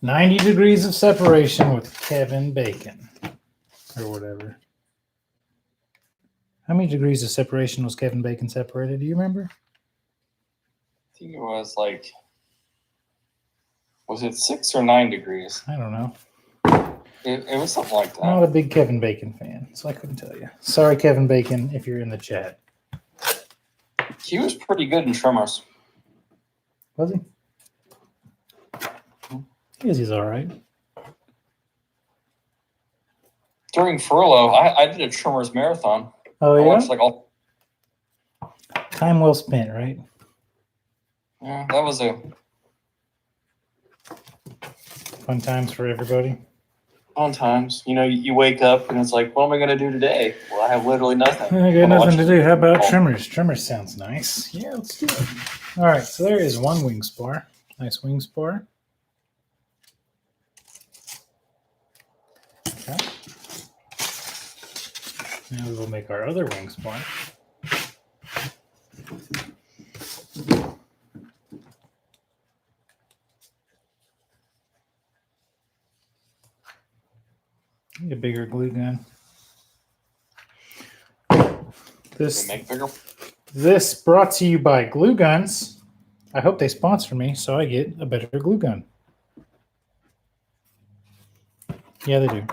90 degrees of separation with Kevin Bacon. Or whatever. How many degrees of separation was Kevin Bacon separated? Do you remember? I think it was was it 6 or 9 degrees? I don't know. It was something like that. I'm not a big Kevin Bacon fan, so I couldn't tell you. Sorry, Kevin Bacon, if you're in the chat. He was pretty good in trimmers. Was he? He's all right. During furlough, I did a trimmers marathon. Oh, yeah? I watched all. Time well spent, right? Yeah, that was fun times for everybody. Fun times. You wake up and it's like, what am I going to do today? Well, I have literally nothing. I got nothing to do. How about trimmers? Trimmers sounds nice. Yeah, let's do it. All right, so there is one wing spar. Nice wing spar. Okay. Now we will make our other wing spline. Need a bigger glue gun. Make bigger. This brought to you by Glue Guns. I hope they sponsor me so I get a better glue gun. Yeah, they do.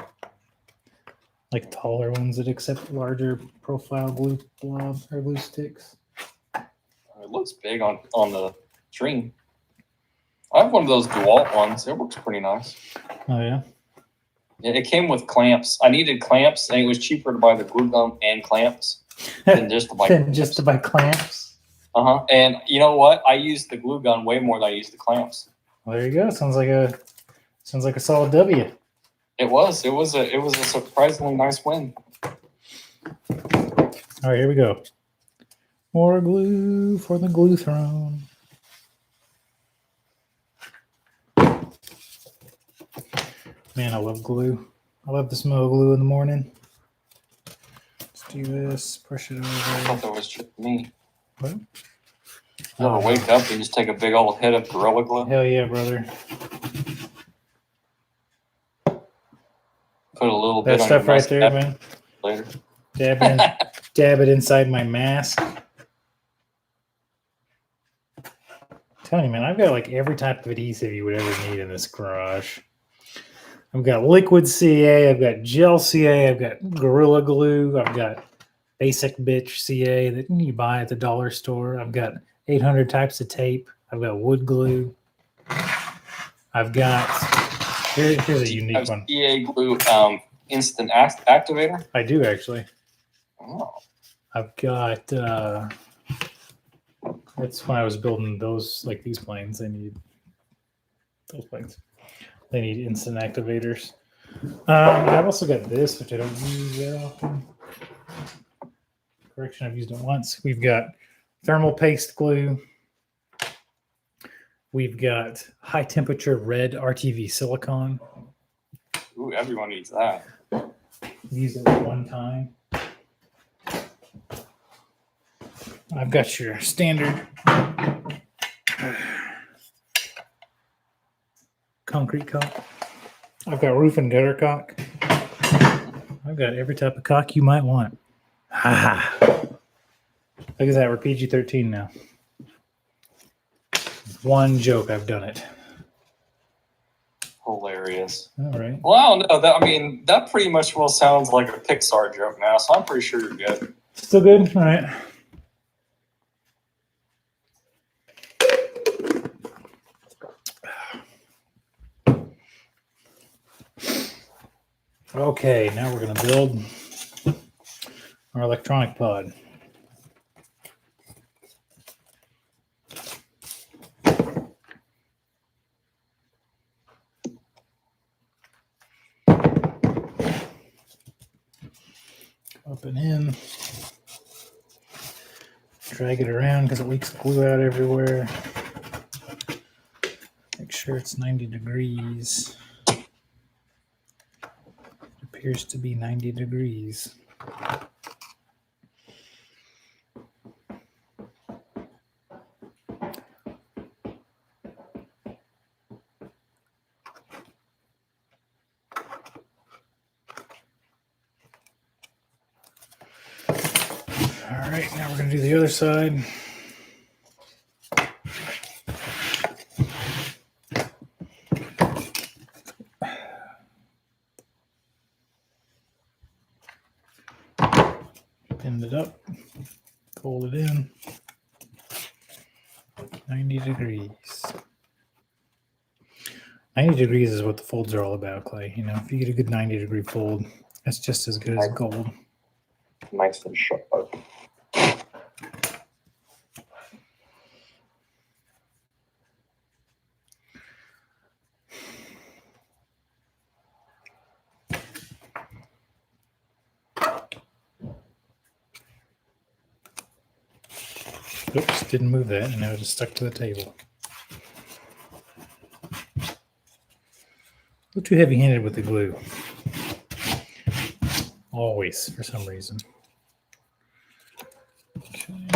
Like taller ones that accept larger profile glue blob or glue sticks. It looks big on the string. I have one of those DeWalt ones. It works pretty nice. Oh yeah. It came with clamps. I needed clamps, and it was cheaper to buy the glue gun and clamps than just to buy clamps. And you know what? I used the glue gun way more than I used the clamps. Well, there you go. Sounds like a solid W. It was a surprisingly nice win. All right, here we go. More glue for the glue throne. Man, I love glue. I love the smell of glue in the morning. Let's do this. Push it I over. thought that was just me. What? You ever wake up and just take a big old head of Gorilla Glue? Hell yeah, brother. Put a little That bit on stuff your right there, mustache man. later. Dab it inside my mask. I'm telling you, man, I've got like every type of adhesive you would ever need in this garage. I've got liquid CA, I've got gel CA, I've got Gorilla Glue, I've got basic bitch CA that you buy at the dollar store. I've got 800 types of tape. I've got wood glue. I've got here's a unique one. CA Glue instant activator. I do actually. Oh. I've got that's when I was building those, like these planes. They need those planes. They need instant activators. I've also got this, which I don't use that often. Correction, I've used it once. We've got thermal paste glue. We've got high temperature red RTV silicone. Ooh, everyone needs that. Use it one time. I've got your standard concrete caulk. I've got roof and gutter caulk. I've got every type of caulk you might want. Ha ha. Look at that. We're PG-13 now. One joke, I've done it. Hilarious. All right. Well, no, that pretty much well sounds like a Pixar joke now, so I'm pretty sure you're good. Still good? All right. Okay, now we're going to build our electronic pod. Up and in. Drag it around because it leaks glue out everywhere. Make sure it's 90 degrees. It appears to be 90 degrees. All right, now we're going to do the other side. Bend it up, fold it in, 90 degrees. 90 degrees is what the folds are all about, Clay. You know, if you get a good 90 degree fold, that's just as good as gold. Nice and sharp. Oops, didn't move that, and now it just stuck to the table. A little too heavy-handed with the glue. Always, for some reason. Okay.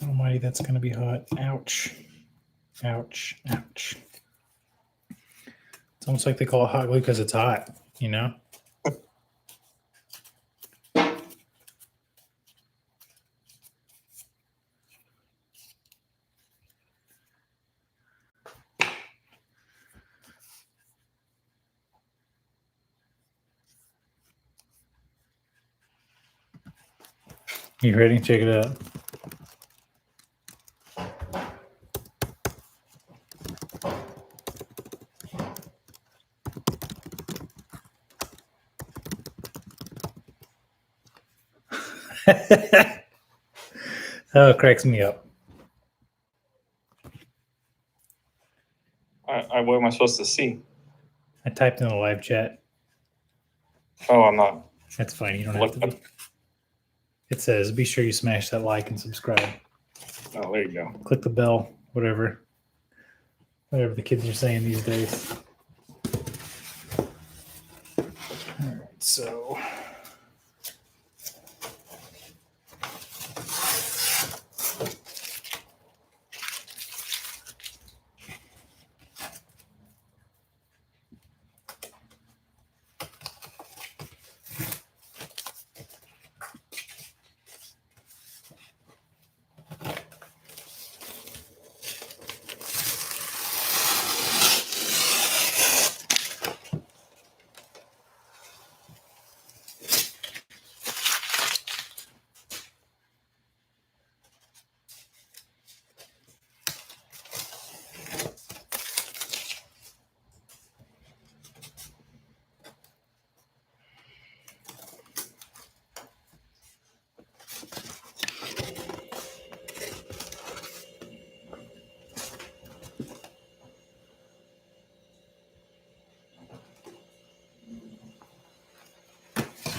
Almighty, that's going to be hot. Ouch. Ouch. Ouch. It's almost like they call it hot glue because it's hot, you know? You ready? Check it out. Oh, it cracks me up. What am I supposed to see? I typed in a live chat. Oh, I'm not. That's fine. You don't have to be. It says, be sure you smash that like and subscribe. Oh, there you go. Click the bell, whatever the kids are saying these days. All right, so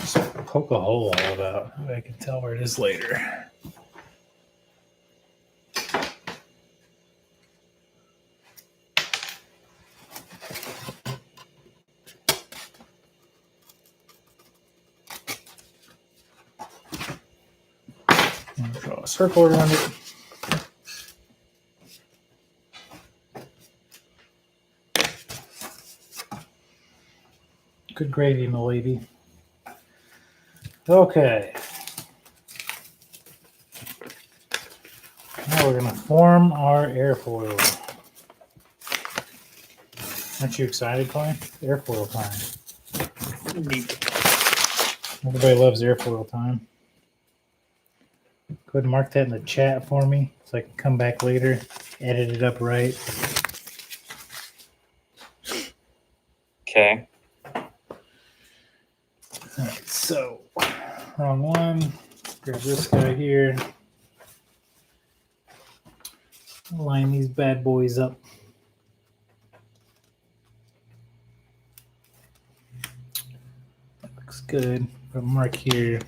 just poke a hole all about. I can tell where it is later. And draw a circle around it. Good gravy, my lady. Okay. Now we're going to form our airfoil. Aren't you excited, Clay? Airfoil time. Everybody loves airfoil time. Go ahead and mark that in the chat for me so I can come back later, edit it up right. Okay. Alright, so, wrong one. Grab this guy here. Line these bad boys up. That looks good. Put a mark here.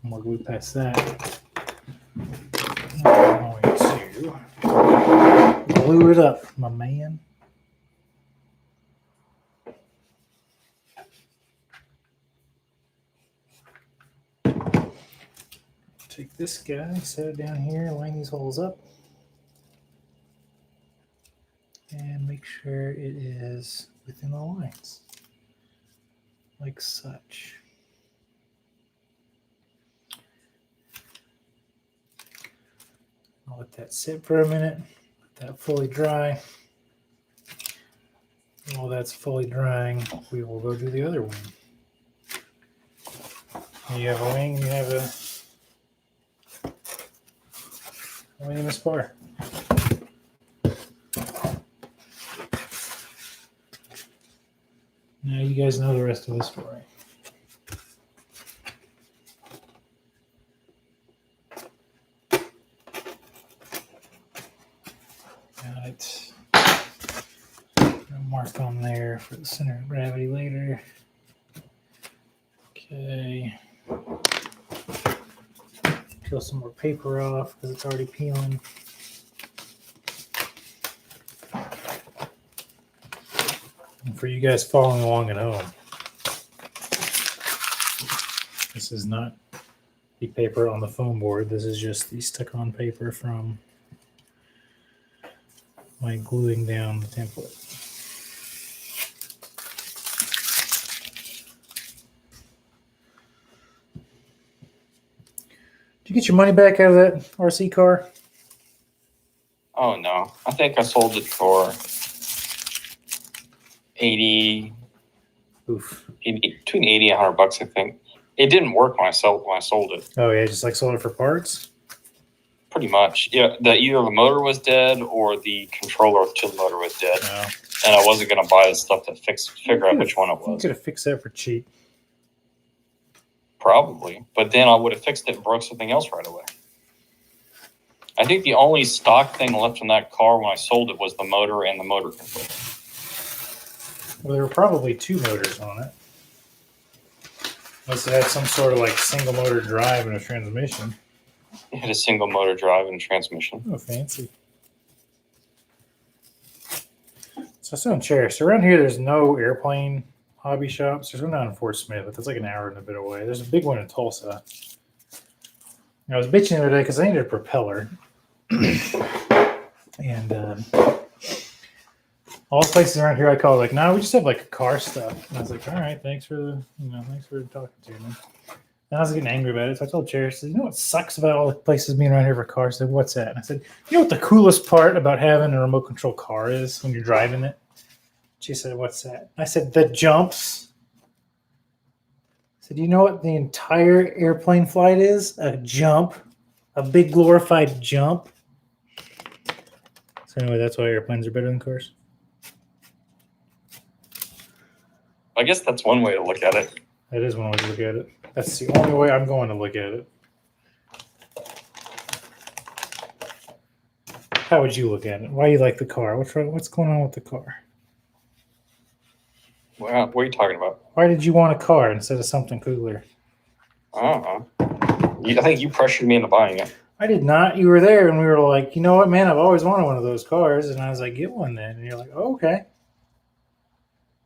More glue past that. I'm going to glue it up, my man. Take this guy, set it down here, line these holes up, and make sure it is within the lines, like such. I'll let that sit for a minute, let that fully dry. While that's fully drying, we will go do the other wing. You have a wing, you have a aluminum spar. Now you guys know the rest of the story. Got it. mark on there for the center of gravity later. Okay. Peel some more paper off because it's already peeling. And for you guys following along at home, this is not the paper on the foam board. This is just the stuck-on paper from my gluing down the template. Did you get your money back out of that RC car? Oh no, I think I sold it for 80, Oof. between 80 and 100 bucks. I think it didn't work when I sold it. Oh yeah, just like sold it for parts. Pretty much, yeah. Either the motor was dead or the controller to the motor was dead, No. and I wasn't gonna buy the stuff to figure out which one it You was. could have fixed that for cheap. Probably, but then I would have fixed it and broke something else right away. I think the only stock thing left in that car when I sold it was the motor and the motor controller. Well, there were probably two motors on it. Unless it had some sort of like single motor drive and a transmission. It had a single motor drive and transmission. Oh, fancy. So I sit on chairs. So around here, there's no airplane hobby shops. There's one down in Fort Smith, but that's like an hour and a bit away. There's a big one in Tulsa. I was bitching the other day because I needed a propeller. And all the places around here I called, like, no, we just have like car stuff. And I was like, all right, thanks for talking to me. And I was getting angry about it. So I told Cherry, I said, you know what sucks about all the places being around here for cars? She said, what's that? And I said, you know what the coolest part about having a remote control car is when you're driving it? She said, what's that? I said, the jumps. I said, you know what the entire airplane flight is? A jump. A big glorified jump. So anyway, that's why airplanes are better than cars. I guess that's one way to look at it. That is one way to look at it. That's the only way I'm going to look at it. How would you look at it? Why do you like the car? What's going on with the car? Well, what are you talking about? Why did you want a car instead of something cooler? I don't know. I think you pressured me into buying it. I did not. You were there and we were like, you know what, man, I've always wanted one of those cars. And I was like, get one then. And you're like, oh, okay.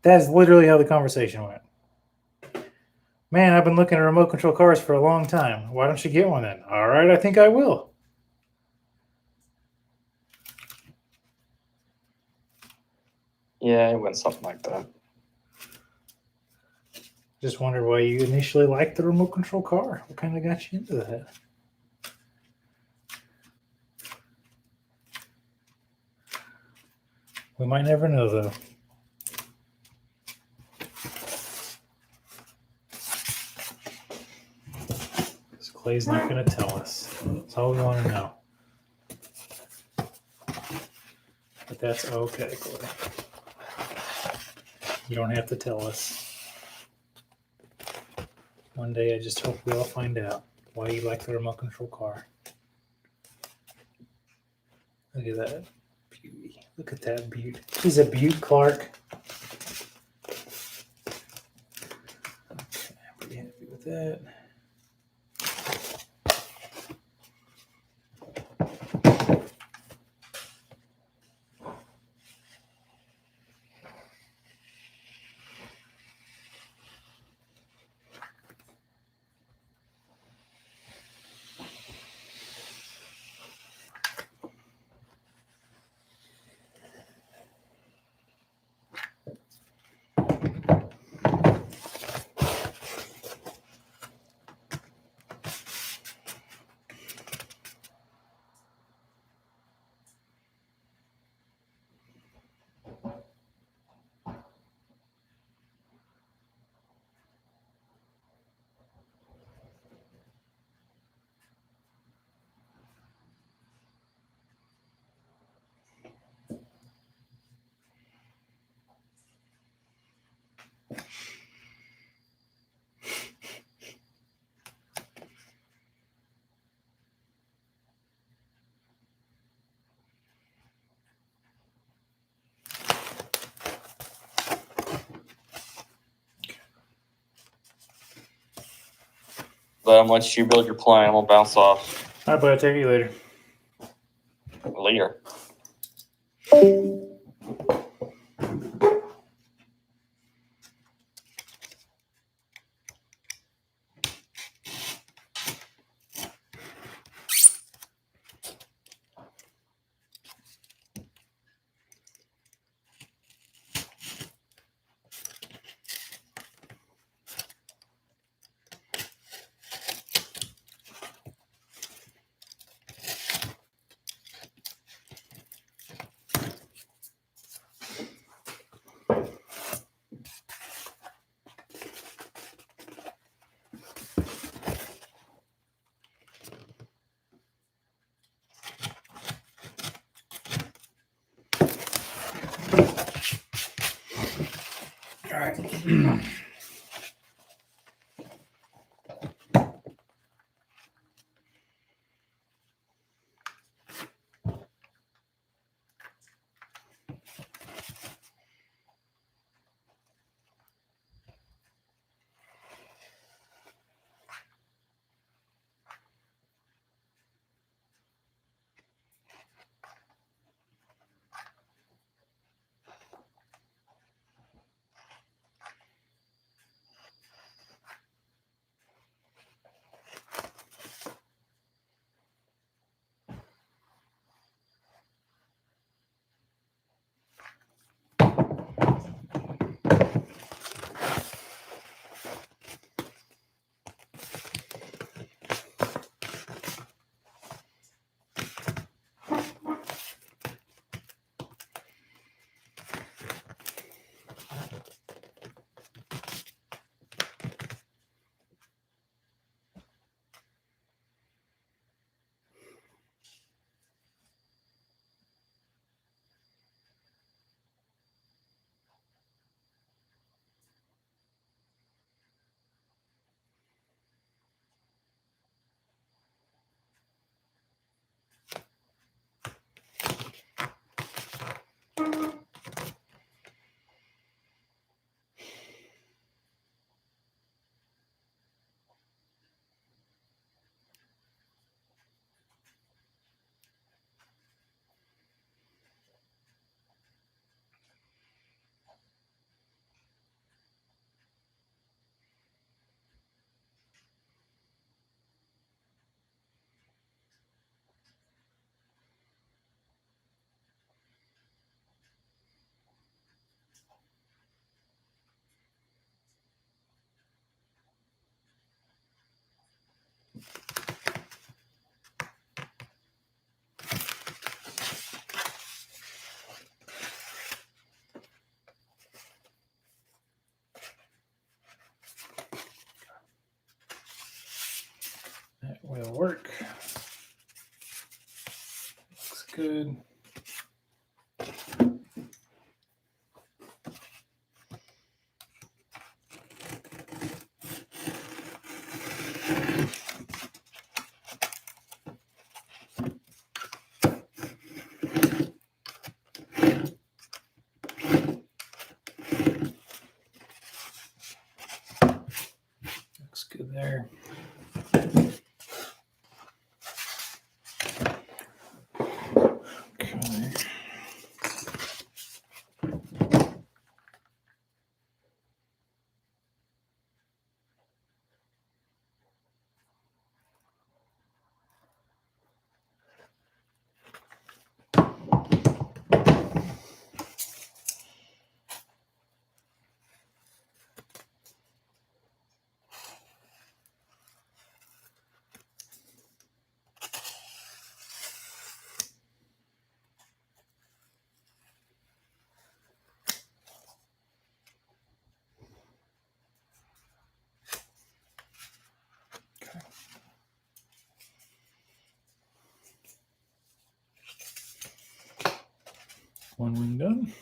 That's literally how the conversation went. Man, I've been looking at remote control cars for a long time. Why don't you get one then? All right, I think I will. Yeah, it went something like that. Just wondered why you initially liked the remote control car. What kind of got you into that? We might never know, though. Because Clay's not going to tell us. That's all we want to know. But that's okay, Clay. You don't have to tell us. One day, I just hope we all find out why you like the remote control car. Look at that beauty. Look at that beauty. He's a beaut, Clark. Okay, I'm pretty happy with that. But I'm gonna let you build your plane. I'm gonna bounce off All right, but I'll take you later. later. All right. That will work. Looks good. Looks good there. Okay. One wing done.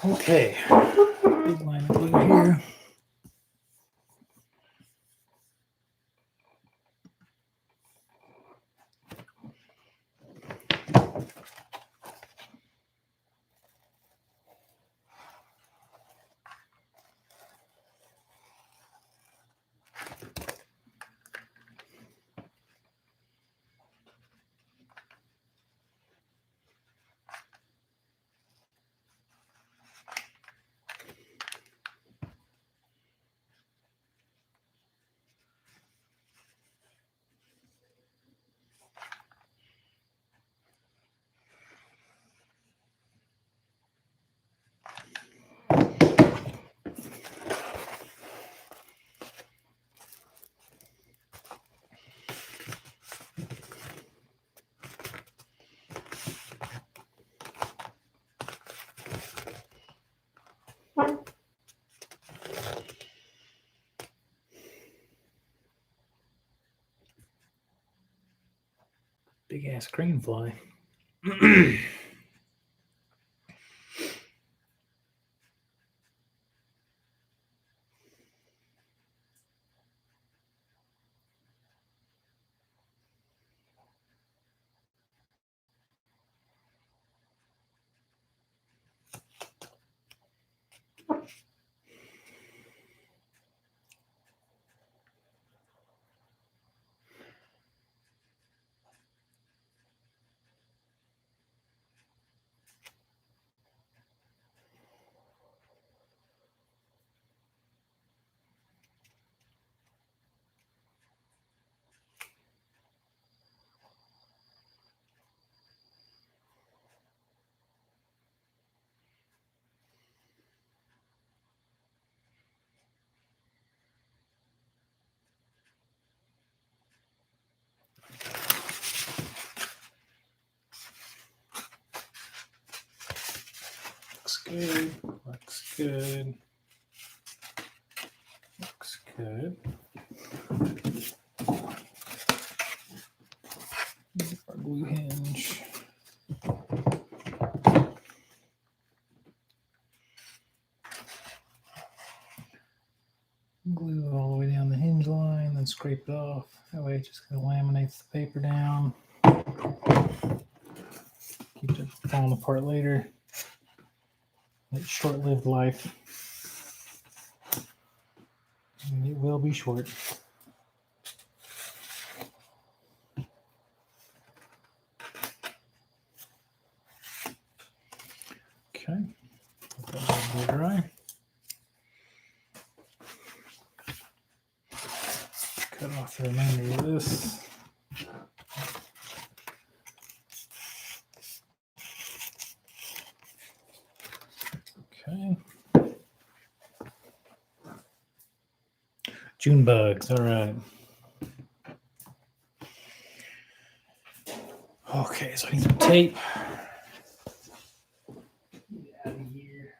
Okay. Big line of glue here. Big ass crane fly. Looks good. Looks good. Looks good. Our glue hinge. Glue all the way down the hinge line, then scrape it off. That way it just kind of laminates the paper down. Keep it from falling apart later. It's short-lived life. And it will be short. Okay. Let that glue dry. Cut off the remainder of this. Okay. June bugs. All right. Okay, so I need some tape. Get out of here.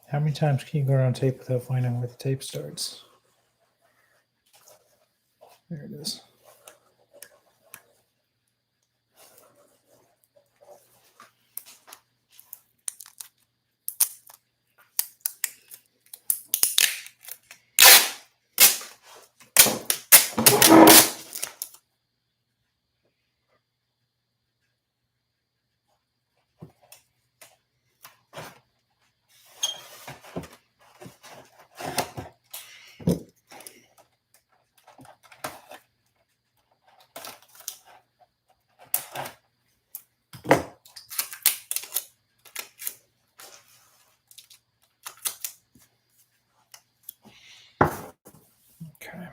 How many times can you go around tape without finding where the tape starts? There it is. Okay.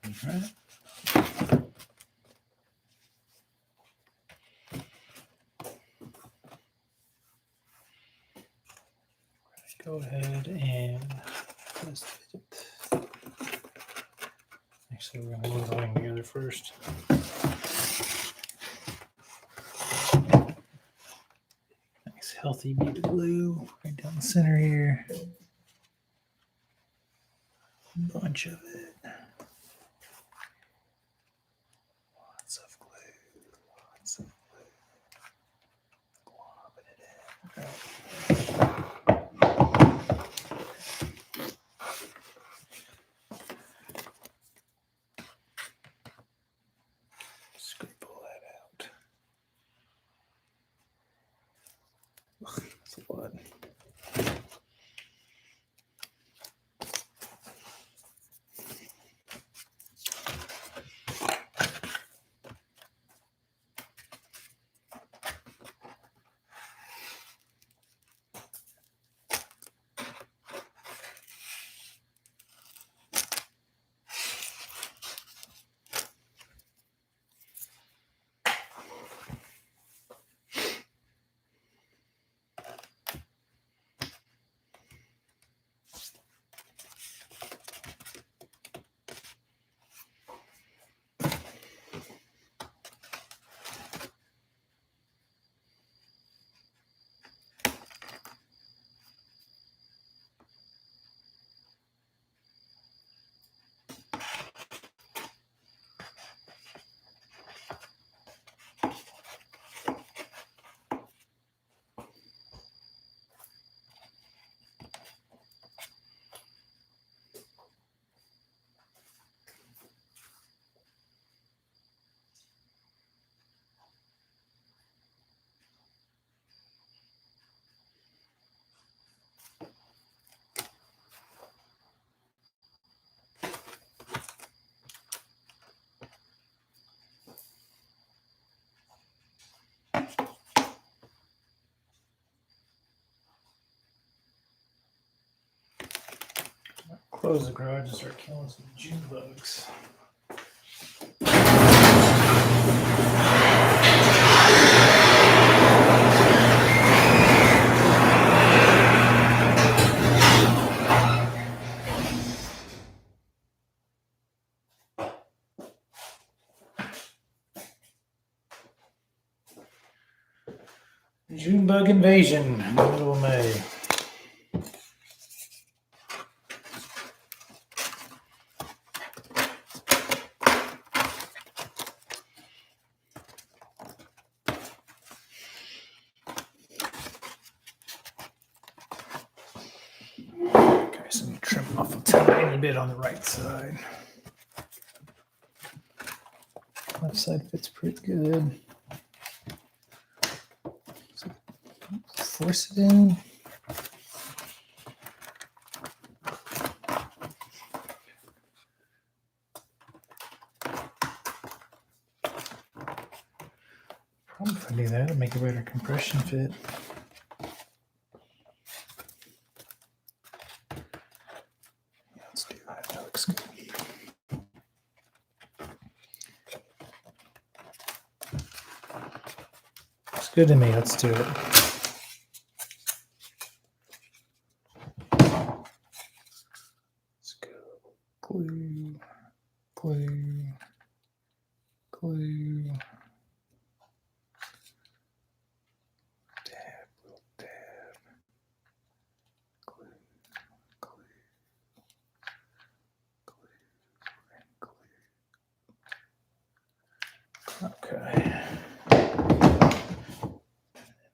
All right. Go ahead and just fit it. Actually, we're going to glue it all together first. Nice healthy bead of glue right down the center here. A bunch of it. Lots of glue. Lots of glue. Globbing it in. Okay. Scrape all that out. Ugh, that's a lot. Close the garage and start killing some June bugs. bug invasion in the middle of May. Okay, so I'm gonna trim off a tiny bit on the right side. Left side fits pretty good. So force it in. Probably if I do that, it'll make a better compression fit. Yeah, let's do that. That looks good. Looks good to me. Let's do it. Let's go. Glue, glue, glue. Dab, little dab. Glue, glue, glue, and glue. Okay.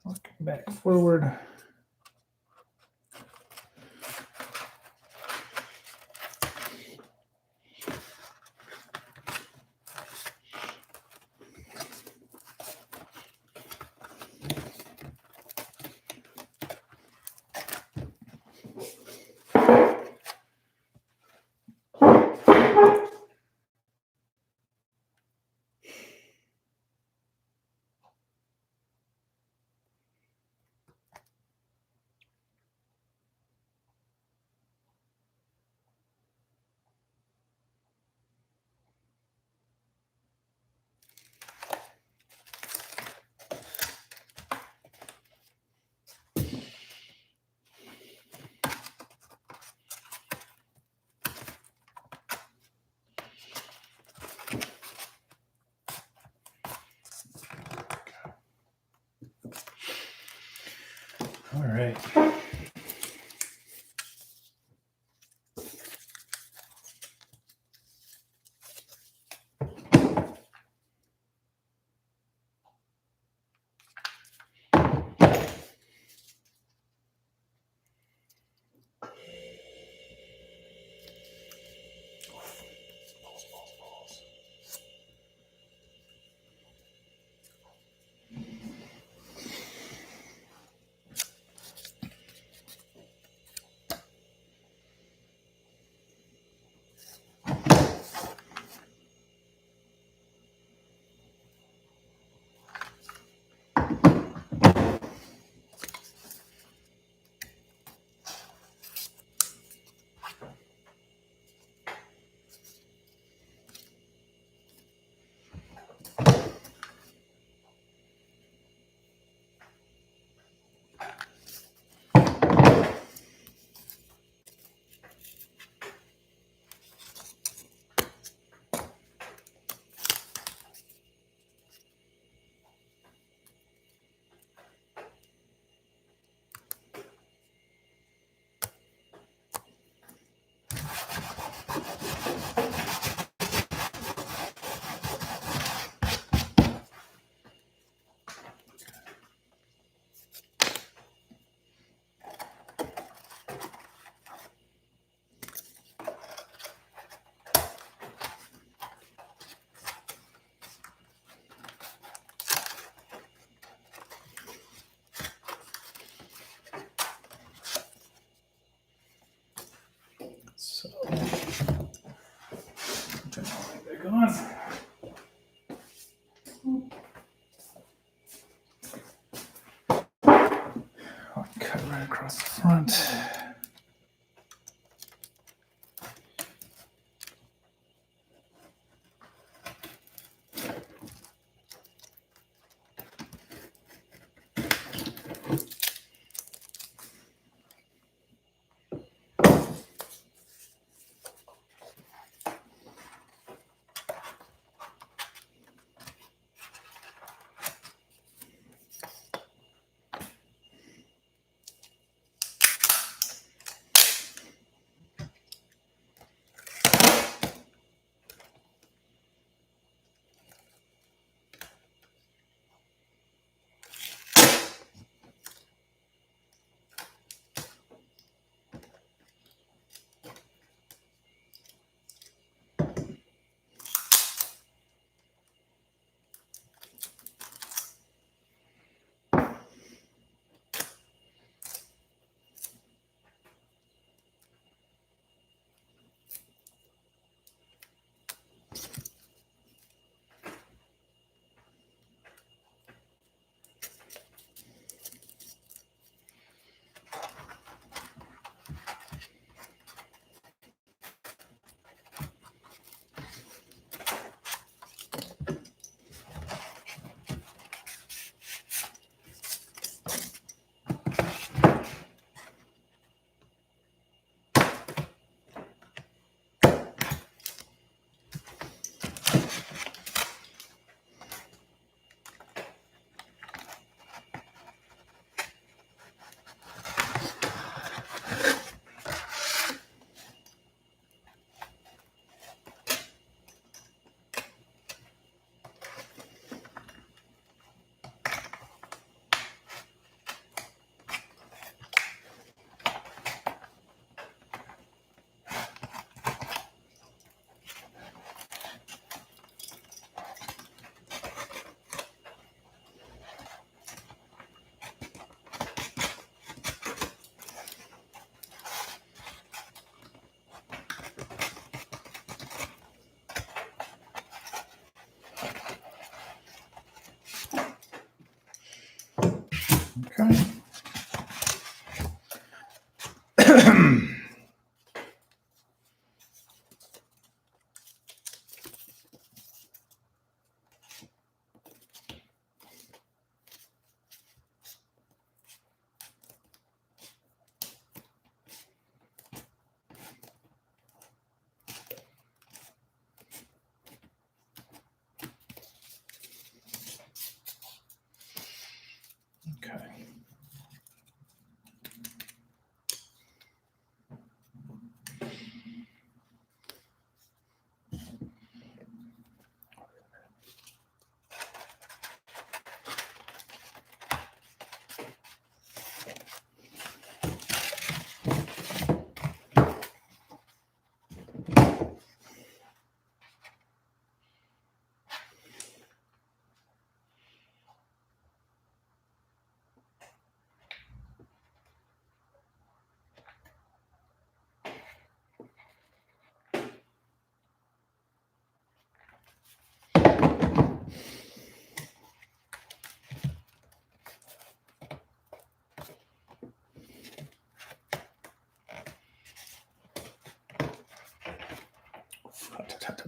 Looking back forward. All right. So, turn all the way back on. I'll cut right across the front. Okay. Okay.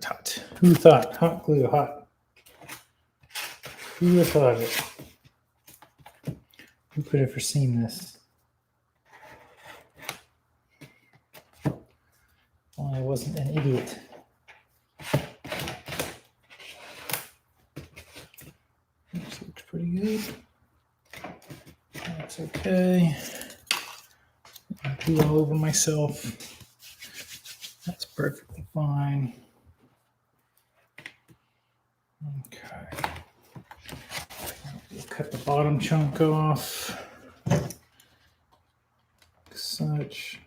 Hot. Who thought? Hot glue, hot. Who would have thought it? Who could have foreseen this? Well, I wasn't an idiot. This looks pretty good. That's okay. I pee all over myself. That's perfectly fine. Okay. We'll cut the bottom chunk off. Like such.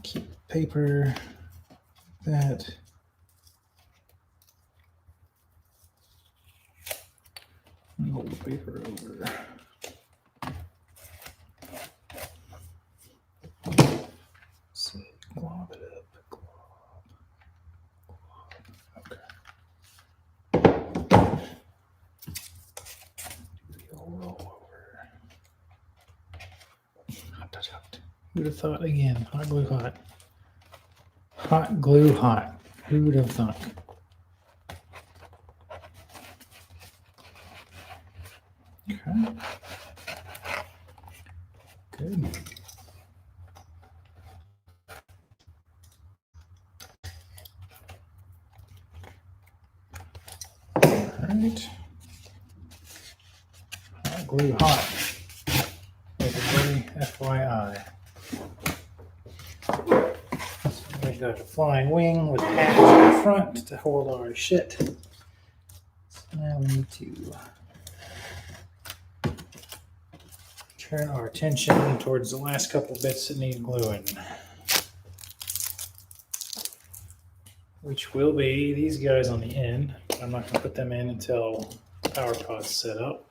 Keep the paper. That. Hold the paper over. So glob it up. Okay. Roll over. Hot. Who'd have thought again? Hot glue hot. Hot glue hot. Who would have thought? Okay. Good. All right. Hot glue hot. Everybody, FYI. We got a flying wing with hatch in the front to hold our shit. So now we need to turn our attention towards the last couple bits that need gluing, which will be these guys on the end. I'm not going to put them in until power pod's set up,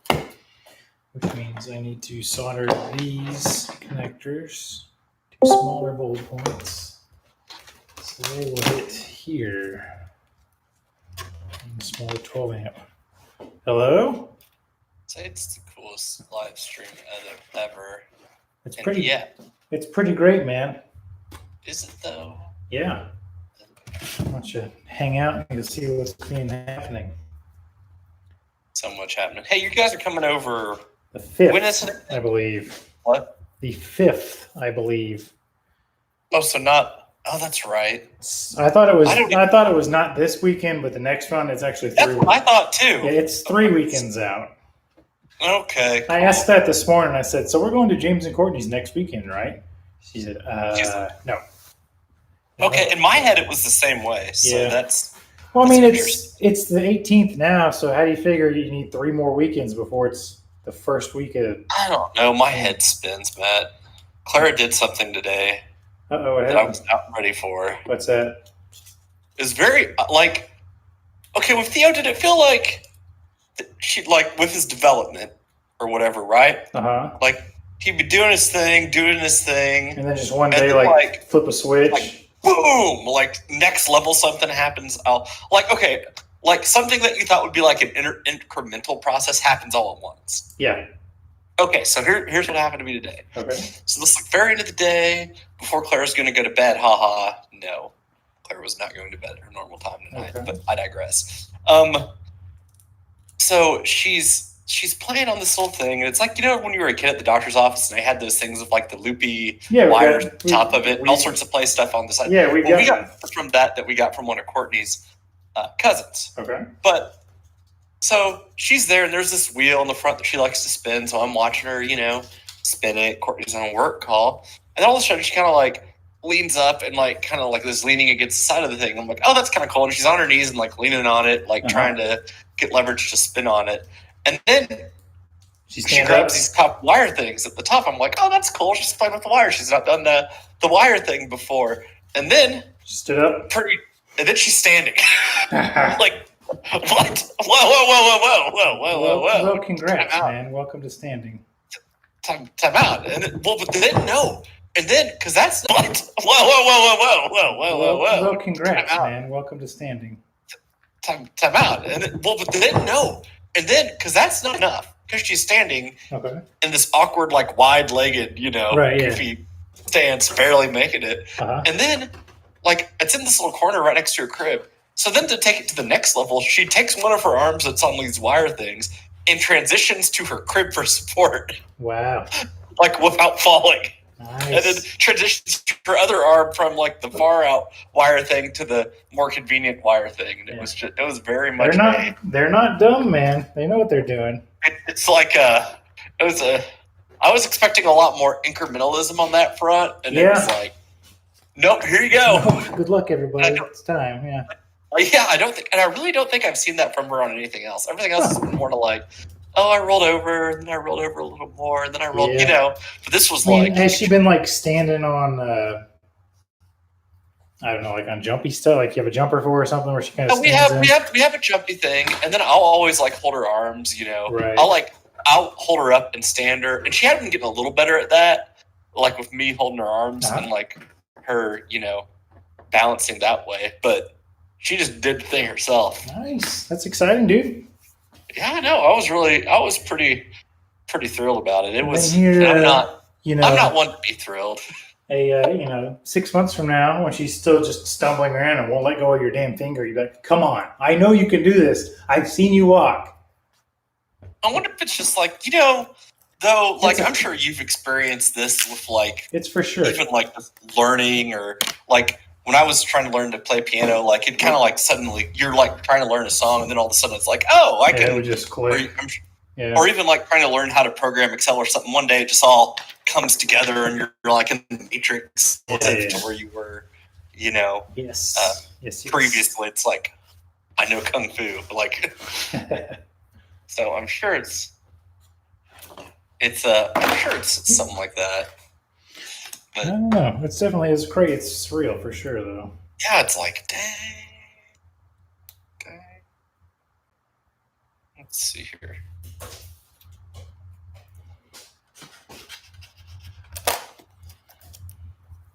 which means I need to solder these connectors to smaller bolt points. So they will hit here. And smaller 12 amp. Hello? Say it's the coolest live stream ever. It's And pretty. yeah, It's pretty great, man. is it though? Yeah. I want you to hang out and see what's being happening. So much happening. Hey, you guys are coming over. The 5th, When is it? I believe. What? The 5th, I believe. Oh, so not. Oh, that's right. I thought it was. I I thought it was not this weekend, but the next one is actually That's 3 what I thought too. Yeah, it's 3 weekends out. Okay. I asked that this morning. I said, "So we're going to James and Courtney's next weekend, right?" She said, "No." Okay, in my head it was the same way. So Yeah. that's. Well, I mean, That's it's the 18th now, so how do you figure you need 3 more weekends before it's the first week of? I don't know. My head spins, Matt. Clara did something today Uh-oh, what that I happened? was not ready for. What's that? It was very like. Okay, with Theo, did it feel like she with his development or whatever, right? Uh-huh. Like he'd be doing his thing, And then just one And day, then, like like- flip a switch. like- boom, like next level something happens. I'll like, okay, like something that you thought would be like an incremental process happens all at once. Yeah. Okay, so here's what happened to me today. Okay. So this is the very end of the day, before Claire's going to go to bed. Haha. No, Claire was not going to bed at her normal time tonight, Okay. but I digress. So she's playing on this little thing, and it's like, you know, when you were a kid at the doctor's office, and they had those things with like the loopy wires on top of it, and all sorts of play stuff on the side. Yeah, we got from that we got from one of Courtney's cousins. Okay. But so she's there, and there's this wheel in the front that she likes to spin. So I'm watching her, you know, spin it. Courtney's on a work call, and then all of a sudden she kind of like leans up and like kind of like this leaning against the side of the thing. I'm like, oh, that's kind of cool. And she's on her knees and like leaning on it, like trying to get leverage to spin on it. And then she grabs these top wire things at the top. I'm like, oh, that's cool. She's playing with the wire. She's not done the wire thing before. And then She stood up. and then she's standing. Like, what? Whoa. Well, congrats, Time out. man. Welcome to standing. Time out. And then, but then no. And then, because that's not. Whoa. Well, congrats, Time out. man. Welcome to standing. Time out. And then, but then no. And then, because that's not enough. Because she's standing Okay. in this awkward, like wide-legged, you know, Right, yeah. goofy stance, barely making it. Uh-huh. And then, like, it's in this little corner right next to her crib. So then to take it to the next level, she takes one of her arms that's on these wire things and transitions to her crib for support, Wow. like without falling. Nice. And then transitions to her other arm from like the far out wire thing to the more convenient wire thing. And it was very much They're not dumb, man. They know what they're doing. it's like I was expecting a lot more incrementalism on that front, and it was like, nope, here you go. Good luck, everybody. It's time. Yeah. Yeah, I really don't think I've seen that from her on anything else. Everything else has been more to like, oh, I rolled over, and then I rolled over a little more, and then I rolled, you know. But this was like, has she been like standing on? I don't know, like on jumpy stuff. Like you have a jumper for her or something where she kind of. we have a jumpy thing, and then I'll always like hold her arms, you know. Right. I'll hold her up and stand her, and she had been getting a little better at that, like with me holding her arms and like her, you know, balancing that way, but. She just did the thing herself. Nice. That's exciting, dude. Yeah, I know. I was pretty thrilled about it. It was. Here, I'm not not one to be thrilled. 6 months from now, when she's still just stumbling around and won't let go of your damn finger, you're like, "Come on, I know you can do this. I've seen you walk." I wonder if it's just like, you know, though. Like I'm sure you've experienced this with like. It's for sure. Even like learning or like. When I was trying to learn to play piano, like it kind of like suddenly you're like trying to learn a song, and then all of a sudden it's like, oh, I can. It would just click. Or even like trying to learn how to program Excel or something. One day it just all comes together, and you're like in the matrix to where you were, you know. Yes. Previously, it's like I know kung fu, like. So I'm sure it's something like that. I don't know. It's definitely great. It's surreal for sure, though. Yeah, it's like, dang. Let's see here.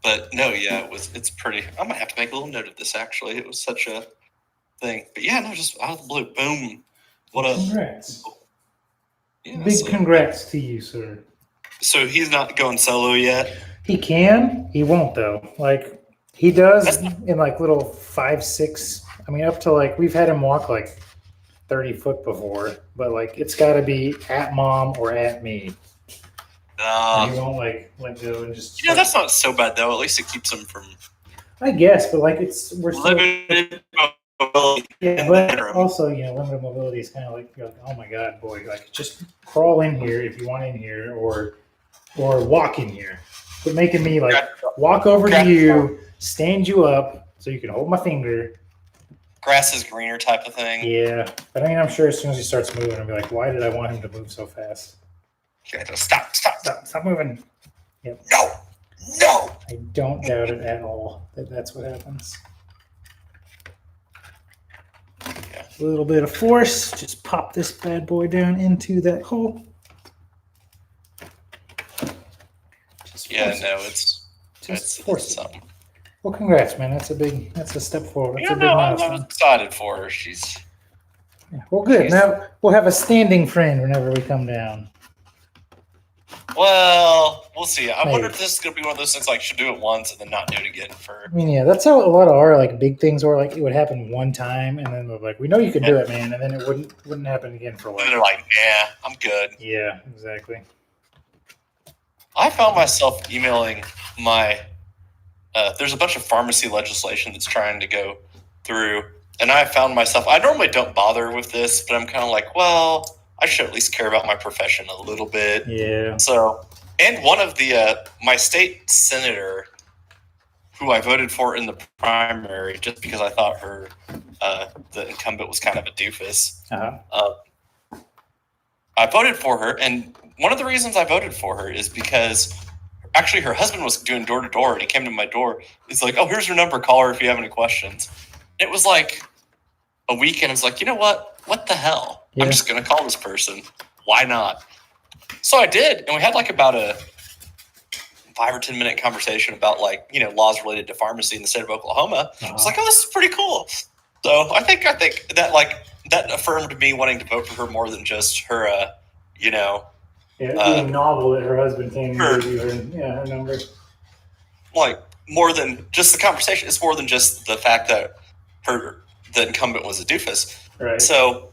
But no, yeah, it's pretty. I might have to make a little note of this. Actually, it was such a thing. But yeah, no, just out of the blue, boom. What a congrats! Yeah, Big congrats to you, sir. So he's not going solo yet. He can. He won't though. Like he does in like little 5, 6. I mean, up to like we've had him walk like 30 foot before, but like it's got to be at mom or at me. He won't like let go and just. You know, that's not so bad though. At least it keeps him from. I guess, but like we're still. Limited mobility. Yeah, but also, you know, limited mobility is kind of like, you're like, oh my god, boy, like just crawl in here if you want in here, or walk in here. But making me like walk over to you, stand you up so you can hold my finger. Grass is greener type of thing. Yeah, but I mean, I'm sure as soon as he starts moving, I'll be like, why did I want him to move so fast? Okay, stop moving. Yep. No. I don't doubt it at all that that's what happens. Yeah. A little bit of force, just pop this bad boy down into that hole. Yeah, no, it's force it. something. Well, congrats, man. That's a step forward. That's Yeah, a big no, I was milestone. excited for her. She's Yeah. Well, good. Jeez. Now we'll have a standing friend whenever we come down. well, we'll see. I wonder Maybe. if this is gonna be one of those things like should do it once and then not do it again for. I mean, yeah, that's how a lot of our like big things were. Like it would happen one time, and then we're like, we know you can do it, man, and then it wouldn't happen again for a And they're while. like, "Yeah, I'm good." Yeah, exactly. I found myself emailing my. There's a bunch of pharmacy legislation that's trying to go through, and I found myself. I normally don't bother with this, but I'm kind of like, well, I should at least care about my profession a little bit. Yeah. So, and one of the my state senator, who I voted for in the primary, just because I thought her the incumbent was kind of a doofus. Uh-huh. I voted for her, and one of the reasons I voted for her is because actually her husband was doing door to door, and he came to my door. He's like, "Oh, here's your number. Call her if you have any questions." It was like a weekend. I was like, you know what? What the hell? Yeah. I'm just gonna call this person. Why not? So I did, and we had like about a 5 or 10 minute conversation about like laws related to pharmacy in the state of Oklahoma. I was like, oh, this is pretty cool. So I think that like that affirmed me wanting to vote for her more than just her Yeah, being novel that her husband came Sure. and gave you her number. like more than just the conversation. It's more than just the fact that the incumbent was a doofus. Right. So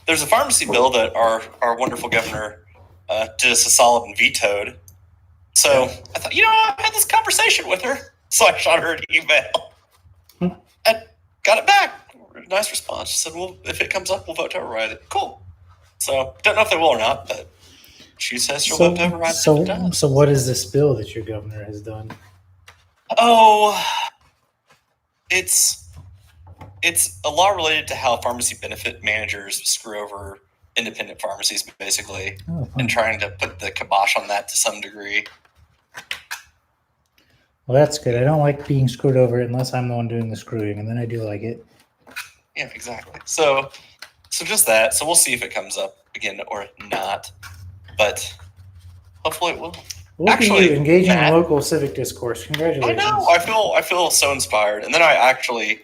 there's a pharmacy bill that our wonderful governor did us a solid and vetoed. So I thought, I had this conversation with her. So I shot her an email and got it back. Nice response. She said, well, if it comes up, we'll vote to override it. Cool. So don't know if they will or not, but she says she'll vote to override it if it does. So what is this bill that your governor has done? Oh, it's a law related to how pharmacy benefit managers screw over independent pharmacies, basically, Oh, fun. and trying to put the kibosh on that to some degree. Well, that's good. I don't like being screwed over unless I'm the one doing the screwing, and then I do like it. Yeah, exactly. So just that. So we'll see if it comes up again or not, but hopefully it will. Look at Actually, you engaging Matt- in local civic discourse. Congratulations. I know. I feel so inspired. And then I actually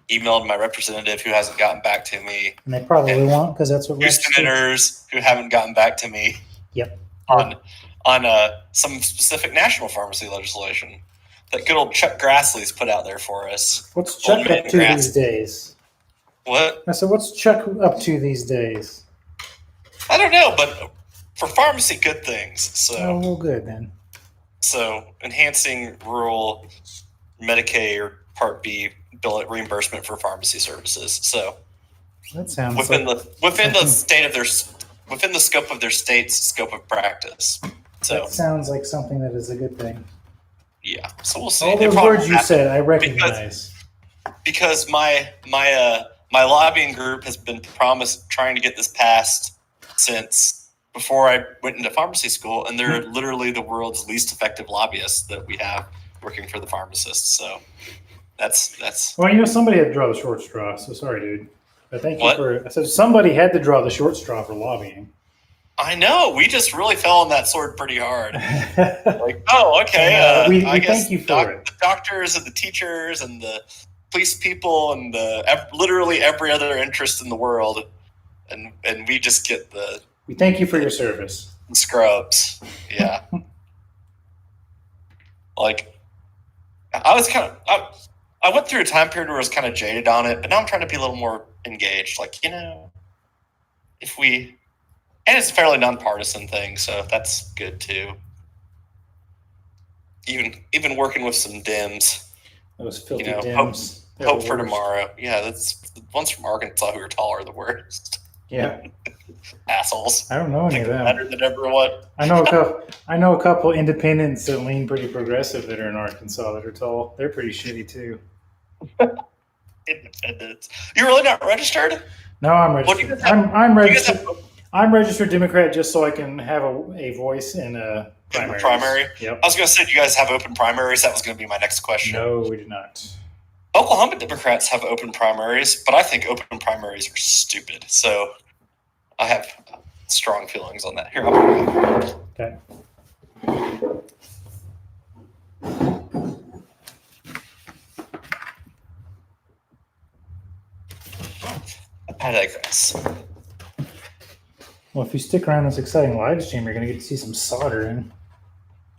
emailed my representative who hasn't gotten back to me. And they probably won't because that's what Two reps do. senators who haven't gotten back to me. Yep. On some specific national pharmacy legislation that good old Chuck Grassley's put out there for us. What's Chuck Old up man to grass. these days? What? I said, what's Chuck up to these days? I don't know, but for pharmacy, good things. Oh, well, good then. So enhancing rural Medicaid or Part B bill reimbursement for pharmacy services. So That sounds within like, the state of within the scope of their state's scope of practice. So that sounds like something that is a good thing. yeah, so we'll see. All It those probably words you won't said, I recognize. because my lobbying group has been trying to get this passed since before I went into pharmacy school, and they're literally the world's least effective lobbyists that we have working for the pharmacists. So that's Well, somebody had to draw the short straw, so sorry, dude. But thank you What? for. I said somebody had to draw the short straw for lobbying. I know we just really fell on that sword pretty hard. Like, oh, okay. We I guess thank you for it. the doctors and the teachers and the police people and literally every other interest in the world, and we just get the We thank you for your service. scrubs. Yeah. Like, I was I went through a time period where I was kind of jaded on it, but now I'm trying to be a little more engaged. Like, and it's a fairly nonpartisan thing, so that's good too. Even working with some Dems, Those filthy hope- Dems. They're hope the for worst. tomorrow. Yeah, that's the ones from Arkansas who are taller are the worst. Yeah, Assholes. I don't know any Think of they're them. better than everyone. I know a couple independents that lean pretty progressive that are in Arkansas that are tall. They're pretty shitty too. Independents. You're really not registered? No, I'm What do you registered. guys have- I'm You guys registered. have I'm registered Democrat just so I can have a voice in a primary. primary? Yep. I was going to say, do you guys have open primaries? That was going to be my next question. No, we do not. Oklahoma Democrats have open primaries, but I think open primaries are stupid. So I have strong feelings on that. Here, I'll put it back. Okay. I digress. Well, if you stick around this exciting live stream, you're going to get to see some soldering.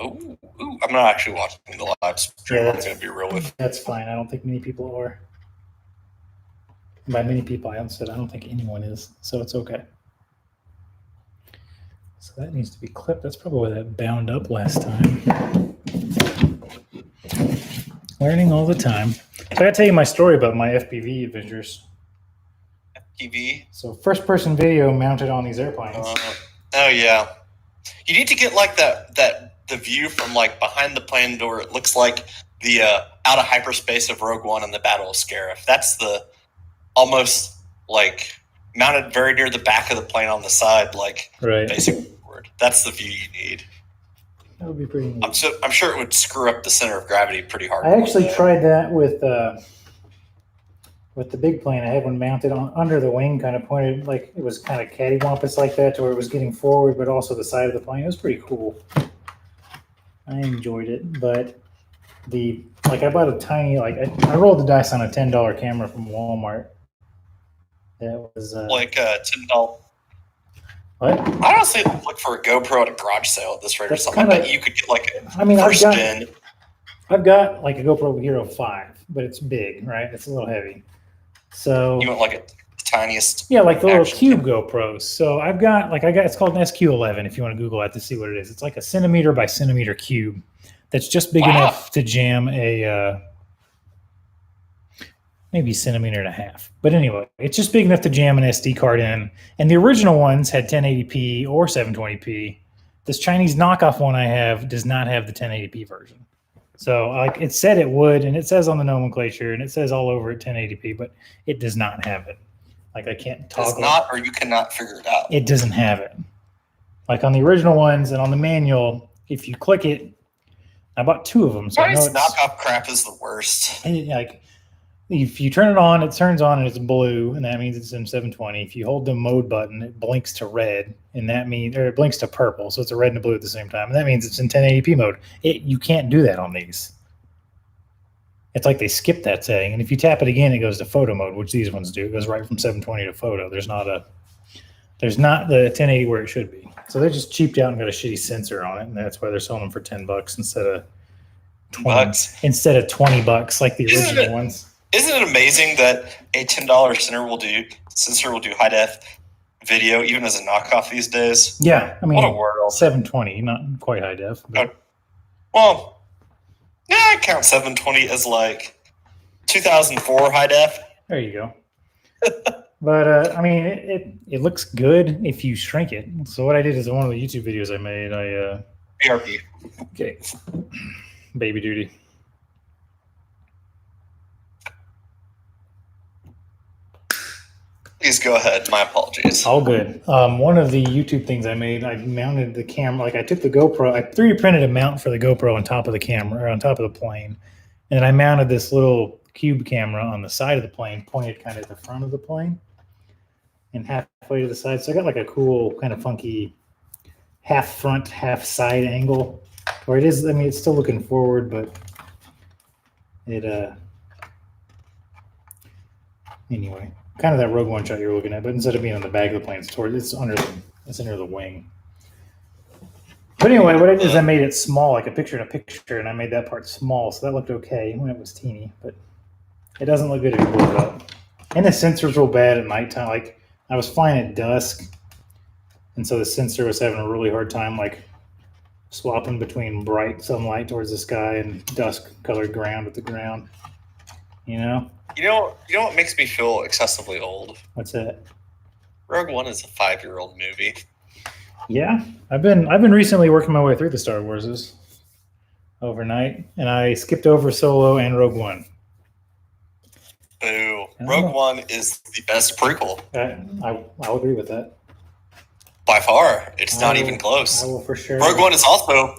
Ooh, I'm not actually watching the live stream. Yeah, I'm going to be real with you. That's fine. I don't think many people are. By many people, I said I don't think anyone is, so it's okay. So that needs to be clipped. That's probably where that bound up last time. Learning all the time. So I got to tell you my story about my FPV adventures. TV. So first-person video mounted on these airplanes. Oh yeah, you need to get like the view from like behind the plane door. It looks like the out of hyperspace of Rogue One and the Battle of Scarif. That's the almost like mounted very near the back of the plane on the side, like Right. facing forward. That's the view you need. That would be pretty neat. I'm sure it would screw up the center of gravity pretty hard. I actually tried that with the big plane. I had one mounted on under the wing, kind of pointed like it was kind of cattywampus like that, to where it was getting forward, but also the side of the plane. It was pretty cool. I enjoyed it, but I bought a tiny I rolled the dice on a $10 camera from Walmart. That was like $10. what? I honestly look for a GoPro at a garage sale at this rate or That's something. I kinda- bet you could get like a I mean, first gen. I've got like a GoPro Hero 5, but it's big, right? It's a little heavy. So You want like a tiniest. yeah, like the little action cube GoPros. So I got it's called an SQ11 if you want to Google that to see what it is. It's like a centimeter by centimeter cube that's just big Wow. enough to jam a maybe centimeter and a half. But anyway, it's just big enough to jam an SD card in. And the original ones had 1080p or 720p. This Chinese knockoff one I have does not have the 1080p version. So like it said it would, and it says on the nomenclature, and it says all over it 1080p, but it does not have it. Like I can't Does toggle. not, or you cannot figure it out. It doesn't have it. Like on the original ones and on the manual, if you click it, I bought 2 of them. So I know Chinese it's knockoff crap is the worst. like if you turn it on, it turns on and it's blue, and that means it's in 720. If you hold the mode button, it blinks to red, and that means, or it blinks to purple, so it's a red and a blue at the same time, and that means it's in 1080p mode. You can't do that on these. It's like they skipped that setting, and if you tap it again, it goes to photo mode, which these ones do. It goes right from 720 to photo. There's not the 1080 where it should be. So they just cheaped out and got a shitty sensor on it, and that's why they're selling them for $10 instead of Bucks. $20 like the Isn't original it- ones. Isn't it amazing that a $10 sensor will do high def video even as a knockoff these days? Yeah, I mean, What a world. 720, not quite high def. But Well, yeah, I count 720 as like 2004 high def. there you go. But I mean, it looks good if you shrink it. So what I did is in one of the YouTube videos I made, BRP. okay, baby duty. Please go ahead. My apologies. All good. One of the YouTube things I made, I mounted the camera. Like I took the GoPro, I 3D printed a mount for the GoPro on top of the camera, or on top of the plane, and then I mounted this little cube camera on the side of the plane, pointed kind of at the front of the plane, and halfway to the side. So I got like a cool, kind of funky, half front, half side angle, where it is. I mean, it's still looking forward, but it anyway. Kind of that Rogue One shot you were looking at, but instead of being on the back of the plane, it's under the wing. But anyway, what I did is I made it small, like a picture in a picture, and I made that part small, so that looked okay when it was teeny, but it doesn't look good if you blow it up. And the sensor's real bad at nighttime. Like I was flying at dusk, and so the sensor was having a really hard time, like swapping between bright sunlight towards the sky and dusk-colored ground at the ground. You know You know what makes me feel excessively old? what's that? Rogue One is a 5-year-old movie. Yeah, I've been recently working my way through the Star Warses overnight, and I skipped over Solo and Rogue One. Boo. Oh. Rogue One is the best prequel I'll agree with that. by far. It's not I even will- close. I will for sure. Rogue One is also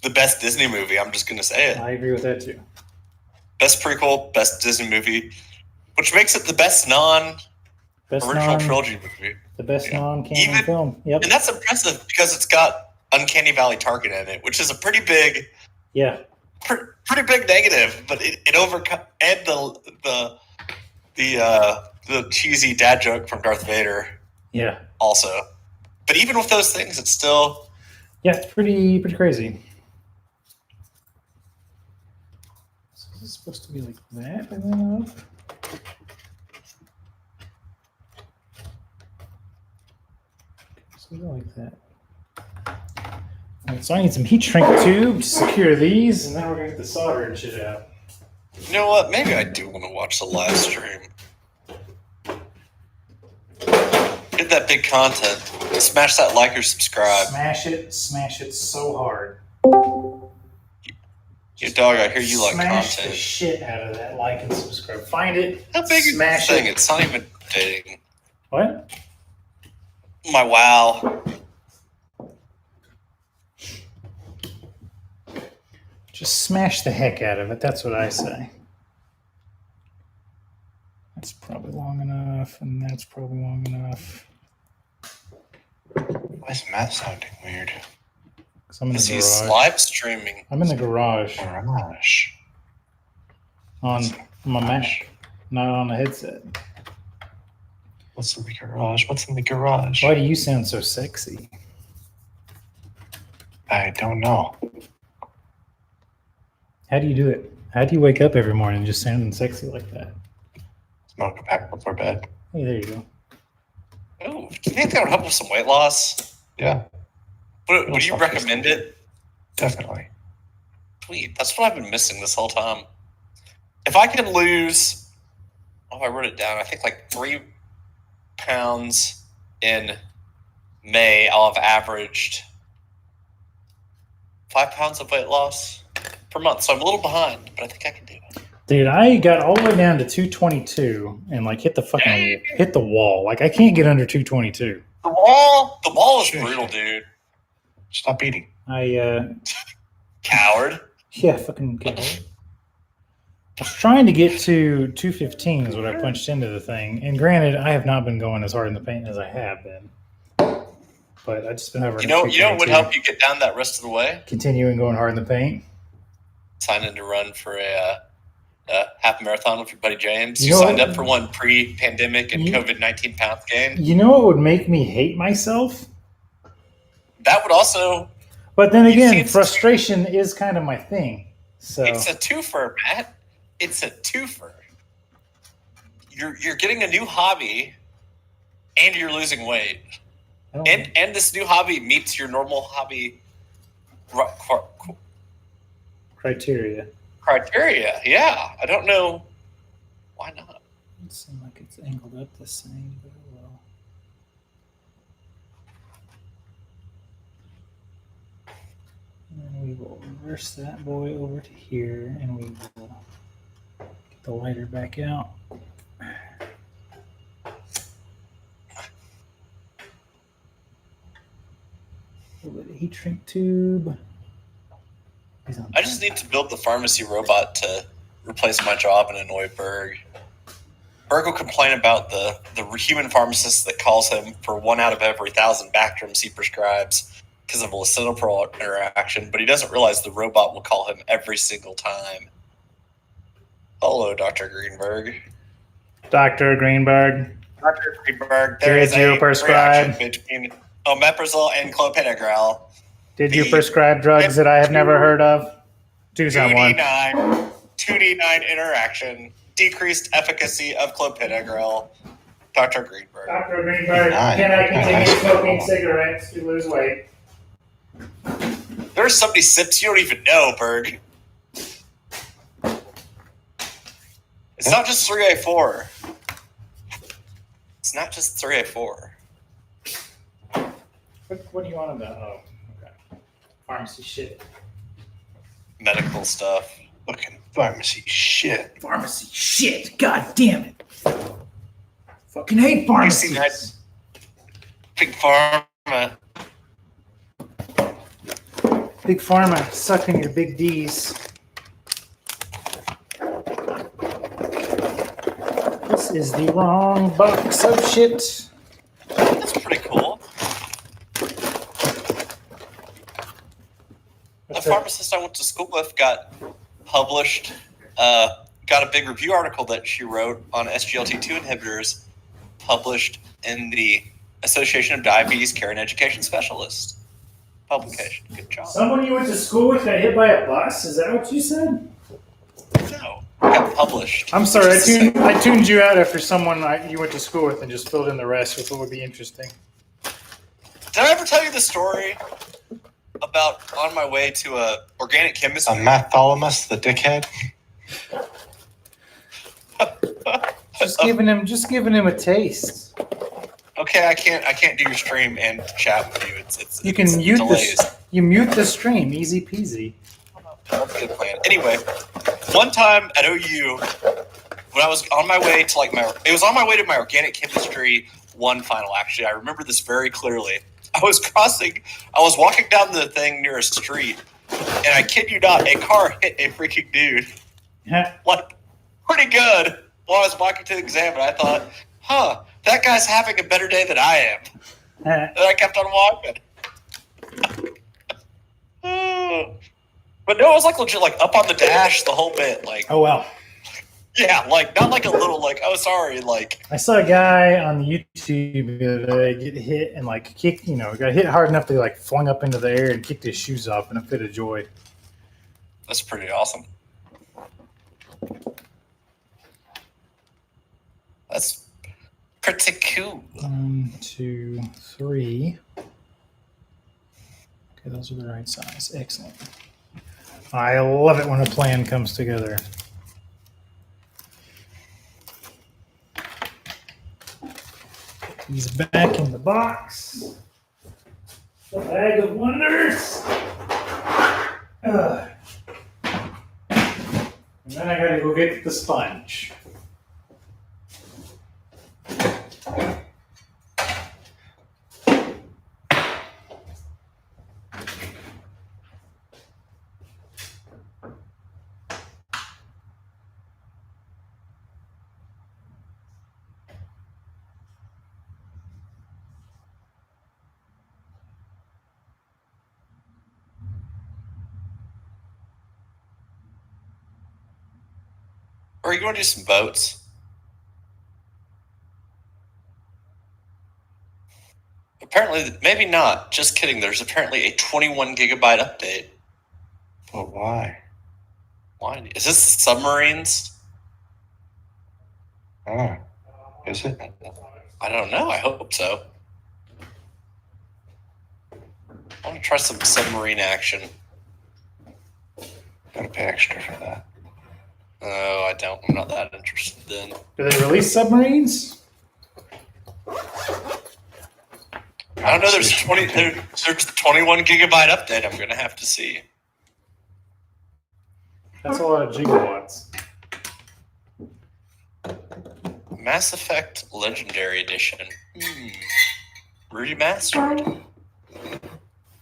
the best Disney movie. I'm just going to say it. I agree with that too. Best prequel, best Disney movie, which makes it the best Best non-original trilogy movie. the best Yeah. non-canon Even- film. Yep. And that's impressive because it's got Uncanny Valley Tarkin in it, which is a pretty big Yeah. pretty big negative, but it overcome and the cheesy dad joke from Darth Vader Yeah. also. But even with those things, it's still Yeah, it's pretty crazy. So is this supposed to be like that? I don't know. So like that. All right, so I need some heat shrink tube to secure these, and then we're gonna get the solder and shit out. you know what? Maybe I do want to watch the live stream. Get that big content. Smash that like or subscribe. Smash it so hard. Yeah, dog, I hear you like Smash the content. shit out of that like and subscribe. Find it. How big is this smash thing? it. It's not even dating. What? My wow. Just smash the heck out of it. That's what I say. That's probably long enough, and that's probably long enough. Why is Matt sounding weird? 'Cause I'm in Because the he's garage. live streaming. I'm in the garage Garage. on my Mac, not on a headset. What's in the garage? What's in the garage? Why do you sound so sexy? I don't know. How do you do it? How do you wake up every morning just sounding sexy like that? Smoke a pack before bed. Hey, there you go. Oh, do you think that would help with some weight loss? Yeah, Would you recommend it? definitely. Sweet. That's what I've been missing this whole time. If I could lose, I wrote it down. I think like 3 pounds in May, I'll have averaged 5 pounds of weight loss per month. So I'm a little behind, but I think I can do it. Dude, I got all the way down to 222 and like hit the wall. Like I can't get under 222. The wall is Sure. brutal, dude. Stop eating. Coward. Yeah, fucking good. I was trying to get to 215 is what I punched into the thing. And granted, I have not been going as hard in the paint as I have been. But I just been over. You know what would help you get down that rest of the way? Continuing going hard in the paint. Signing to run for a half marathon with your buddy James. You You know signed what? up for one pre-pandemic and COVID-19 pound gain. You know what would make me hate myself? That would also. But then You see, again, it's- frustration is kind of my thing. So It's a twofer, Matt. It's a twofer. You're getting a new hobby, and you're losing weight, I don't- and this new hobby meets your normal hobby criteria. criteria. Yeah, I don't know why not. It seems like it's angled up the same, but oh well. And then we will reverse that boy over to here, and we will get the lighter back out. A little bit of heat shrink tube. He's on I just need to build the pharmacy robot to replace my job and annoy Berg. Berg will complain about the human pharmacist that calls him for 1 out of every 1,000 Bactrums he prescribes because of a lisinopril interaction, but he doesn't realize the robot will call him every single time. Hello, Dr. Greenberg. Dr. Greenberg. Dr. Greenberg, there Did is you a prescribe- reaction between omeprazole and clopidogrel. Did you The- prescribe drugs that I have never heard of? Do someone. 2D9 interaction, decreased efficacy of clopidogrel. Dr. Greenberg. Dr. Greenberg, Nice. can I continue Nice. smoking cigarettes to lose weight? There's so many sips you don't even know, Berg. It's not just 3A4. It's not just 3A4. What do you want about? Oh, okay. Pharmacy shit. Medical stuff. Fucking pharmacy shit. Pharmacy shit. God damn it. Fucking hate You pharmacies. see that? Big Pharma. Big Pharma sucking your big D's. This is the wrong box of shit. That's pretty cool. The What's that? pharmacist I went to school with got published, got a big review article that she wrote on SGLT2 inhibitors published in the Association of Diabetes Care and Education Specialists publication. Good job. Someone you went to school with got hit by a bus? Is that what you said? No, it got published. I'm sorry, I tuned you out after someone you went to school with and just filled in the rest with what would be interesting. Did I ever tell you the story about on my way to a organic chemistry? Matholomus, the dickhead. Just giving him a taste. Okay, I can't do your stream and chat with you. It's You can it's mute delays. you mute the stream, easy peasy. That's a good plan. Anyway, one time at OU, when I was on my way to it was on my way to my organic chemistry 1 final. Actually, I remember this very clearly. I was walking down the thing near a street, and I kid you not, a car hit a freaking dude. Like, pretty good. While I was walking to the exam, and I thought, that guy's having a better day than I am. And I kept on walking. But no, it was like legit, like up on the dash the whole bit. Like, Oh wow. yeah, like not like a little, like, oh sorry, like. I saw a guy on the YouTube the other day get hit and like kicked, got hit hard enough to like flung up into the air and kicked his shoes off in a fit of joy. That's pretty awesome. That's pretty cool. 1, 2, 3. Okay, those are the right size. Excellent. I love it when a plan comes together. He's back in the box. The bag of wonders. Ugh. And then I gotta go get the sponge. Or you want to do some boats? Apparently, maybe not. Just kidding. There's apparently a 21 gigabyte update. But why? Why? Is this submarines? Oh, is it? I don't know. I hope so. I want to try some submarine action. Gotta pay extra for that. No, I don't. I'm not that interested then. Do they release submarines? I don't know. There's 21 gigabyte update. I'm gonna have to see. That's a lot of gigawatts. Mass Effect Legendary Edition. Remastered.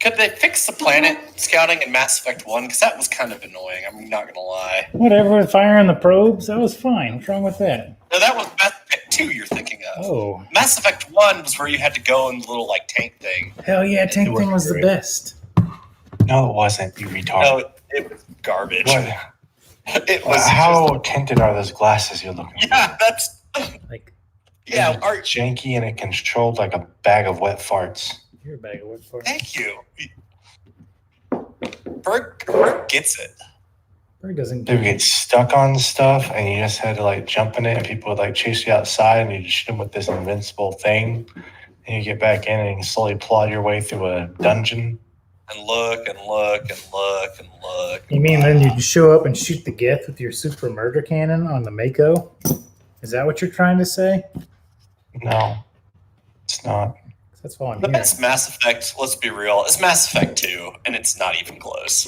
Could they fix the planet scouting in Mass Effect 1? Because that was kind of annoying. I'm not going to lie. Whatever, with firing the probes, that was fine. What's wrong with that? No, that was Mass Effect 2 you're thinking of. Oh, Mass Effect 1 was where you had to go in the little, like, tank thing. hell yeah, tank It thing was the great. best. No, it wasn't, you retard. No, it was garbage. What? It was How tinted are those glasses you're looking at? Yeah, that's... Like, Yeah, It's are, janky and it controlled like a bag of wet farts. you're a bag of wood for it. thank you. Berg gets it. Bird doesn't They would get stuck on stuff and you just had to like jump in it and people would like chase you outside and you just shoot them with this invincible thing. And you get back in and you slowly plod your way through a dungeon. And look and look and look and look. You mean then you show up and shoot the Geth with your super murder cannon on the Mako? Is that what you're trying to say? No, it's not. That's all I'm But hearing. it's Mass Effect, let's be real. It's Mass Effect 2, and it's not even close.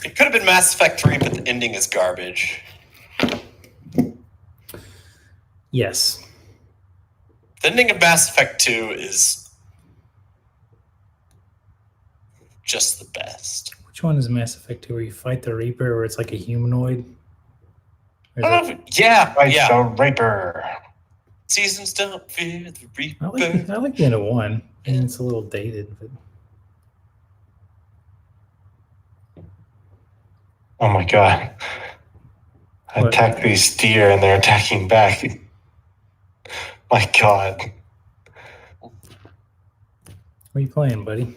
It could have been Mass Effect 3, but the ending is garbage. Yes. The ending of Mass Effect 2 is just the best. Which one is Mass Effect 2 where you fight the Reaper where it's like a humanoid? Or is I don't that- know if, yeah, Right, yeah. the Raper. Seasons don't fear the Reaper. I like the end of one. And it's a little dated, but Oh my god. I What? attack these deer and they're attacking back. My god. What are you playing, buddy?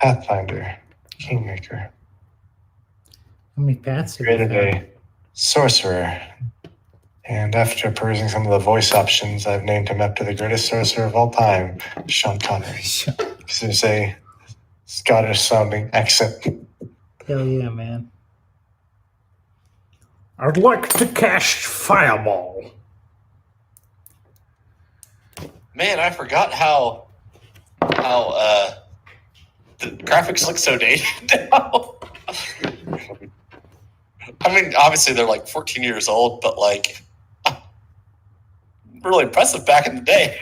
Pathfinder. Kingmaker. How many paths have you Created found? a sorcerer. And after perusing some of the voice options, I've named him after the greatest sorcerer of all time, Sean Connery. Because there's a Scottish sounding accent. Hell yeah, man. I'd like to cast Fireball. Man, I forgot how the graphics look so dated now. I mean, obviously they're like 14 years old, but like really impressive back in the day.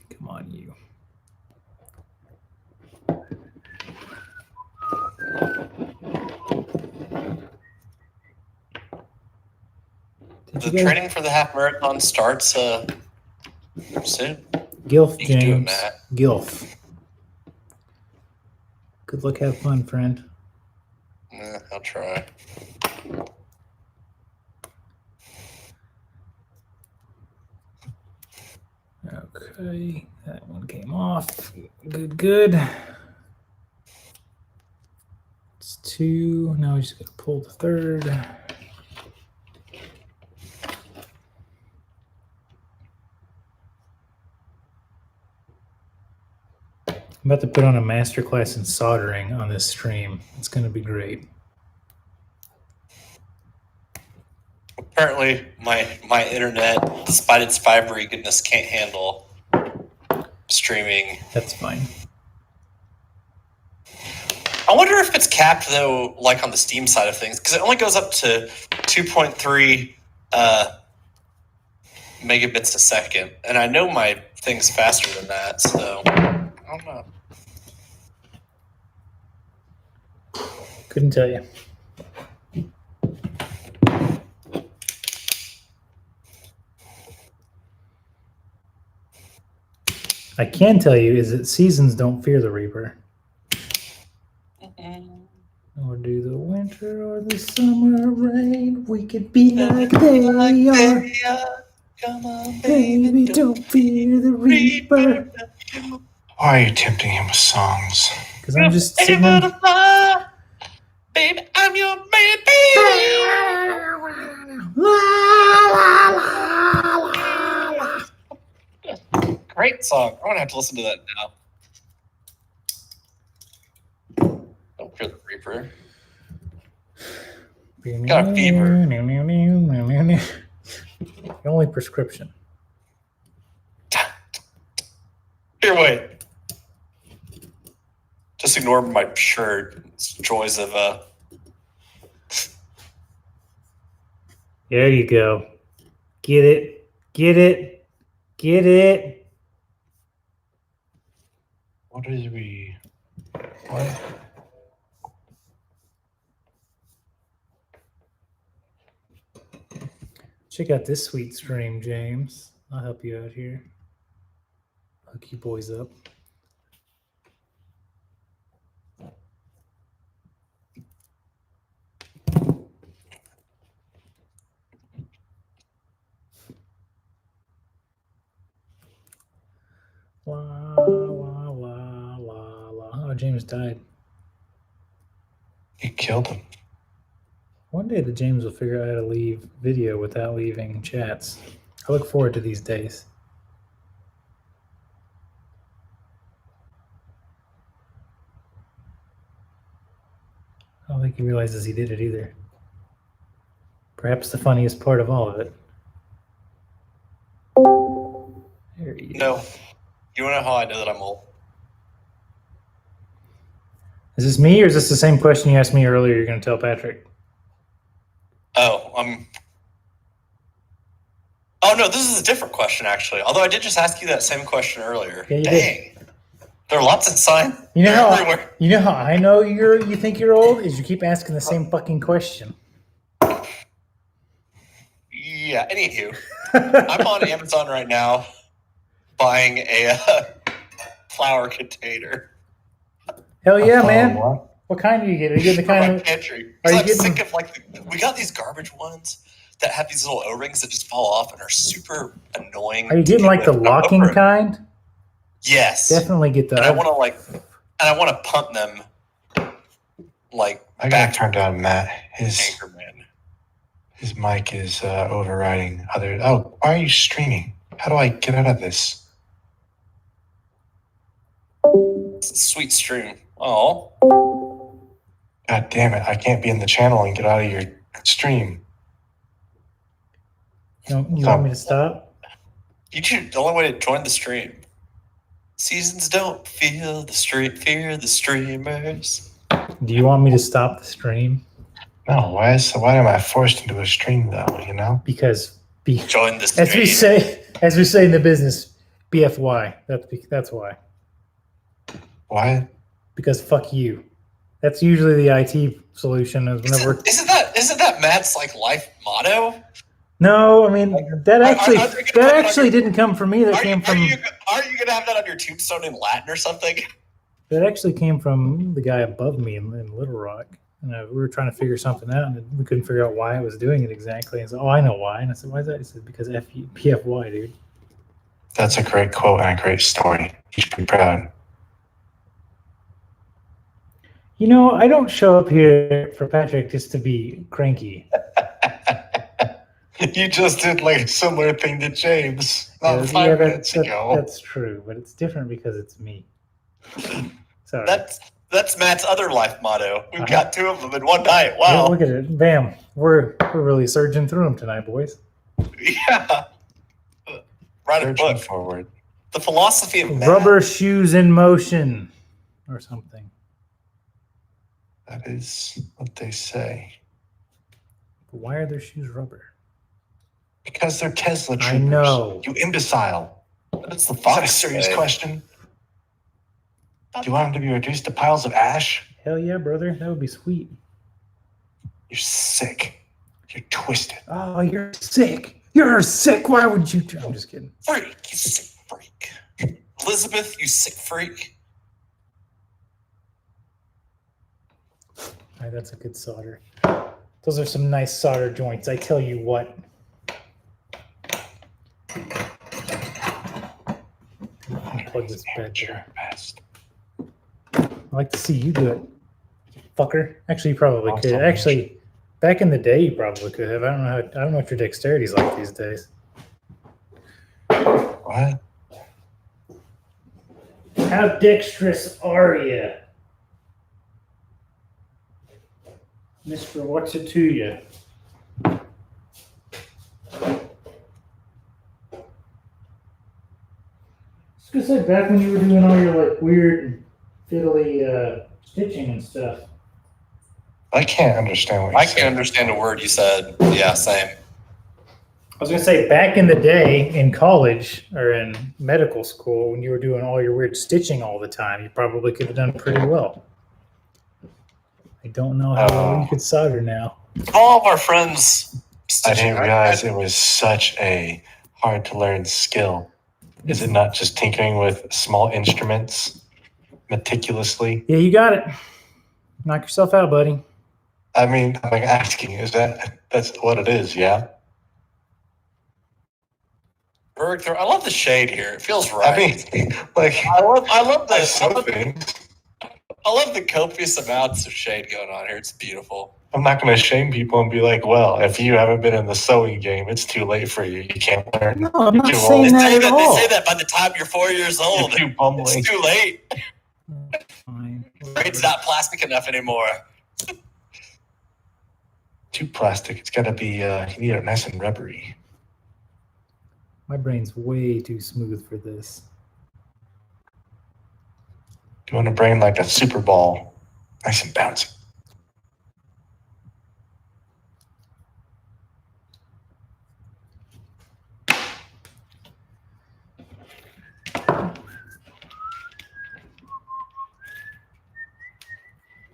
Come on, you. Did The you guys- training for the half marathon starts soon. Gilf, You can do it, James. Matt. Gilf. Good luck, have fun, friend. I'll try. Okay, that one came off. Good, good. It's 2. Now we just gotta pull the third. I'm about to put on a masterclass in soldering on this stream. It's going to be great. Apparently, my internet, despite its fibery goodness, can't handle streaming. That's fine. I wonder if it's capped though, like on the Steam side of things, because it only goes up to 2.3 megabits a second, and I know my thing's faster than that, so I don't know. Couldn't tell you. I can tell you is that seasons don't fear the Reaper. Or do the winter or the summer rain. We could be like they are. Come on, Baby, don't fear the Reaper. Why are you tempting him with songs? Because I'm just Hey, singing. butterfly, baby, I'm your baby. Great song. I'm gonna have to listen to that now. Don't fear the Reaper. Got a fever. The only prescription. Here, wait. Just ignore my shirt. It's joys of There you go. Get it. Get it. Get it. What is we? What? Check out this sweet stream, James. I'll help you out here. Hook you boys up. La la la la la. Oh, James died. You killed him. One day the James will figure out how to leave video without leaving chats. I look forward to these days. I don't think he realizes he did it either. Perhaps the funniest part of all of it. There he is. no. You wanna know how I know that I'm old? Is this me or is this the same question you asked me earlier you're going to tell Patrick? Oh, oh no, this is a different question actually. Although I did just ask you that same question earlier. Yeah, you Dang. There are lots of signs. You know how everywhere. you know how I know you think you're old is you keep asking the same fucking question. Yeah, anywho. I'm on Amazon right now buying a flour container Hell yeah, Oh, man. what? What kind do you get? Are you getting the for my kind of? pantry. Are Because you I'm getting- sick of like we got these garbage ones that have these little O-rings that just fall off and are super annoying. Are you to getting get like the rid of. locking Open. kind? Yes. Definitely get And I that. want to pump them like I gotta back turn down Matt. His Anchorman. his mic is overriding other. Oh, why are you streaming? How do I get out of this? It's a sweet stream. Oh, God damn it! I can't be in the channel and get out of your stream. You want me to stop? YouTube, the only way to join the stream. Seasons don't feel the stream, fear the streamers. Do you want me to stop the stream? No, why am I forced into a stream though? You know? Because Join the stream. as we say in the business, BFY. That's why. Why? Because fuck you. That's usually the IT solution. Is whenever. Isn't that Matt's like life motto? No, I mean that actually Are they gonna put it on your- didn't come from me. That Are you, came from are you gonna have that on your tombstone in Latin or something? that actually came from the guy above me in Little Rock. And we were trying to figure something out, and we couldn't figure out why it was doing it exactly. And so, oh, I know why. And I said, why is that? He said, because PFY, dude. That's a great quote and a great story. You should be proud. You know, I don't show up here for Patrick just to be cranky. You just did like a similar thing to James not 5 minutes ago. That's true, but it's different because it's me. Sorry. That's Matt's other life motto. We've Uh-huh. got two of them in one night. Yeah, Wow. look at it. Bam. We're really surging through them tonight, boys. Yeah. Write a Surging book. forward. The philosophy of Matt. Rubber shoes in motion or something. That is what they say. But why are their shoes rubber? Because they're Tesla troopers. I know. You imbecile. That's the Is that a Fox serious way. question? Do you want them to be reduced to piles of ash? Hell yeah, brother. That would be sweet. You're sick. You're twisted. Oh, you're sick. You're sick. Why would you? I'm just kidding. Freak, you sick freak. Elizabeth, you sick freak. All right, that's a good solder. Those are some nice solder joints. I tell you what. Plug this back Amateur there. best. I'd like to see you do it, fucker. Actually, you probably could. Awesome. Actually, back in the day, you probably could have. I don't know what your dexterity's like these days. What? How dexterous are you, Mister? What's it to you? I was gonna say, back when you were doing all your like weird fiddly stitching and stuff. I can't understand what you're I saying. can't understand a word you said. Yeah, same. I was gonna say, back in the day in college or in medical school, when you were doing all your weird stitching all the time, you probably could have done pretty well. I don't know how well you could solder now. All of our friends. I didn't realize it was such a hard to learn skill. Is it not just tinkering with small instruments meticulously? Yeah, you got it. Knock yourself out, buddy. I mean, I'm like asking, that's what it is, yeah? Berg, I love the shade here. It feels right. I mean, like, I love I saw things. I love the copious amounts of shade going on here. It's beautiful. I'm not going to shame people and be like, well, if you haven't been in the sewing game, it's too late for you. You can't learn. No, I'm not Too old. saying They that say at that, all. they say that by the time you're 4 years You're old. too bumbling, It's too late. Fine. It's not plastic enough anymore. too plastic. It's got to be, you need it nice and rubbery. My brain's way too smooth for this. You want a brain like a super ball, nice and bouncy.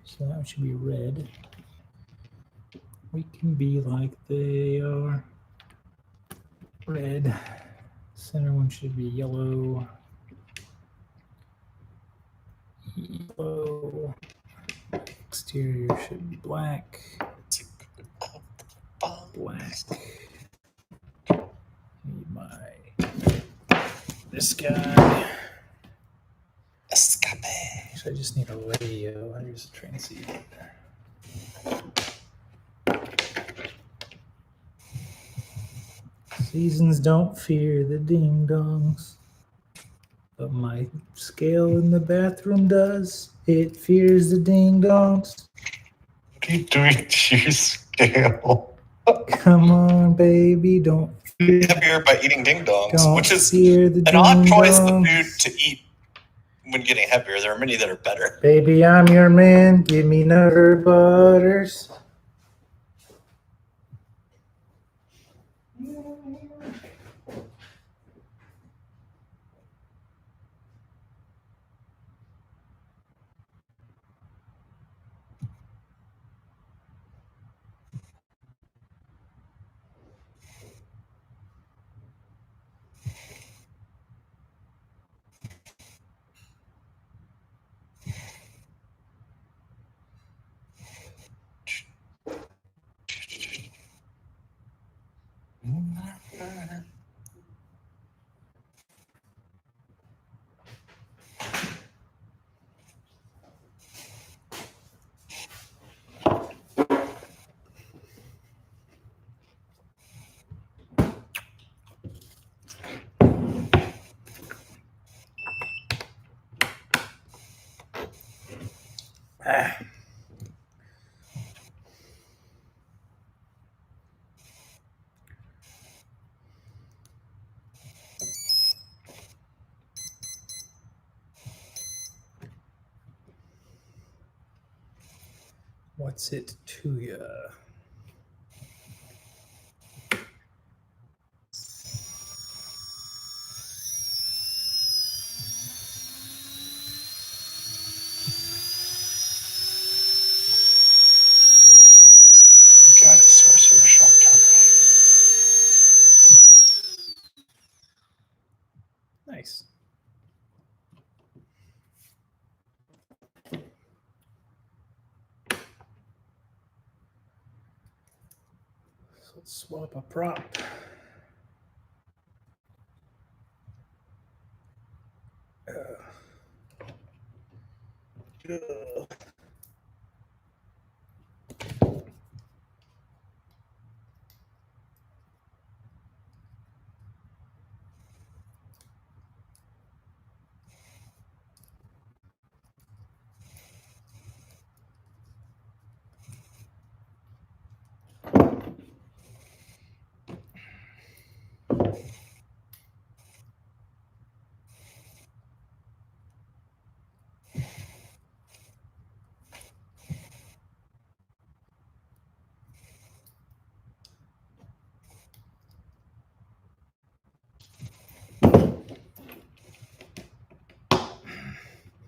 So that should be red. We can be like they are. Red. Center one should be yellow. Yellow. Exterior should be black. Black. Need my this guy. Escape. Actually, I just need a radio. Here's a transceiver. Seasons don't fear the ding dongs, but my scale in the bathroom does. It fears the ding dongs. What are you doing to your scale? Come on, baby, don't Heavier by eating ding dongs, don't which is fear the an odd ding choice of dongs. food to eat when getting heavier. There are many that are better. Baby, I'm your man. Give me Nutter Butters. What's it to ya? Got it, Sorcerer Shock Counter. Nice. So let's swap a prop.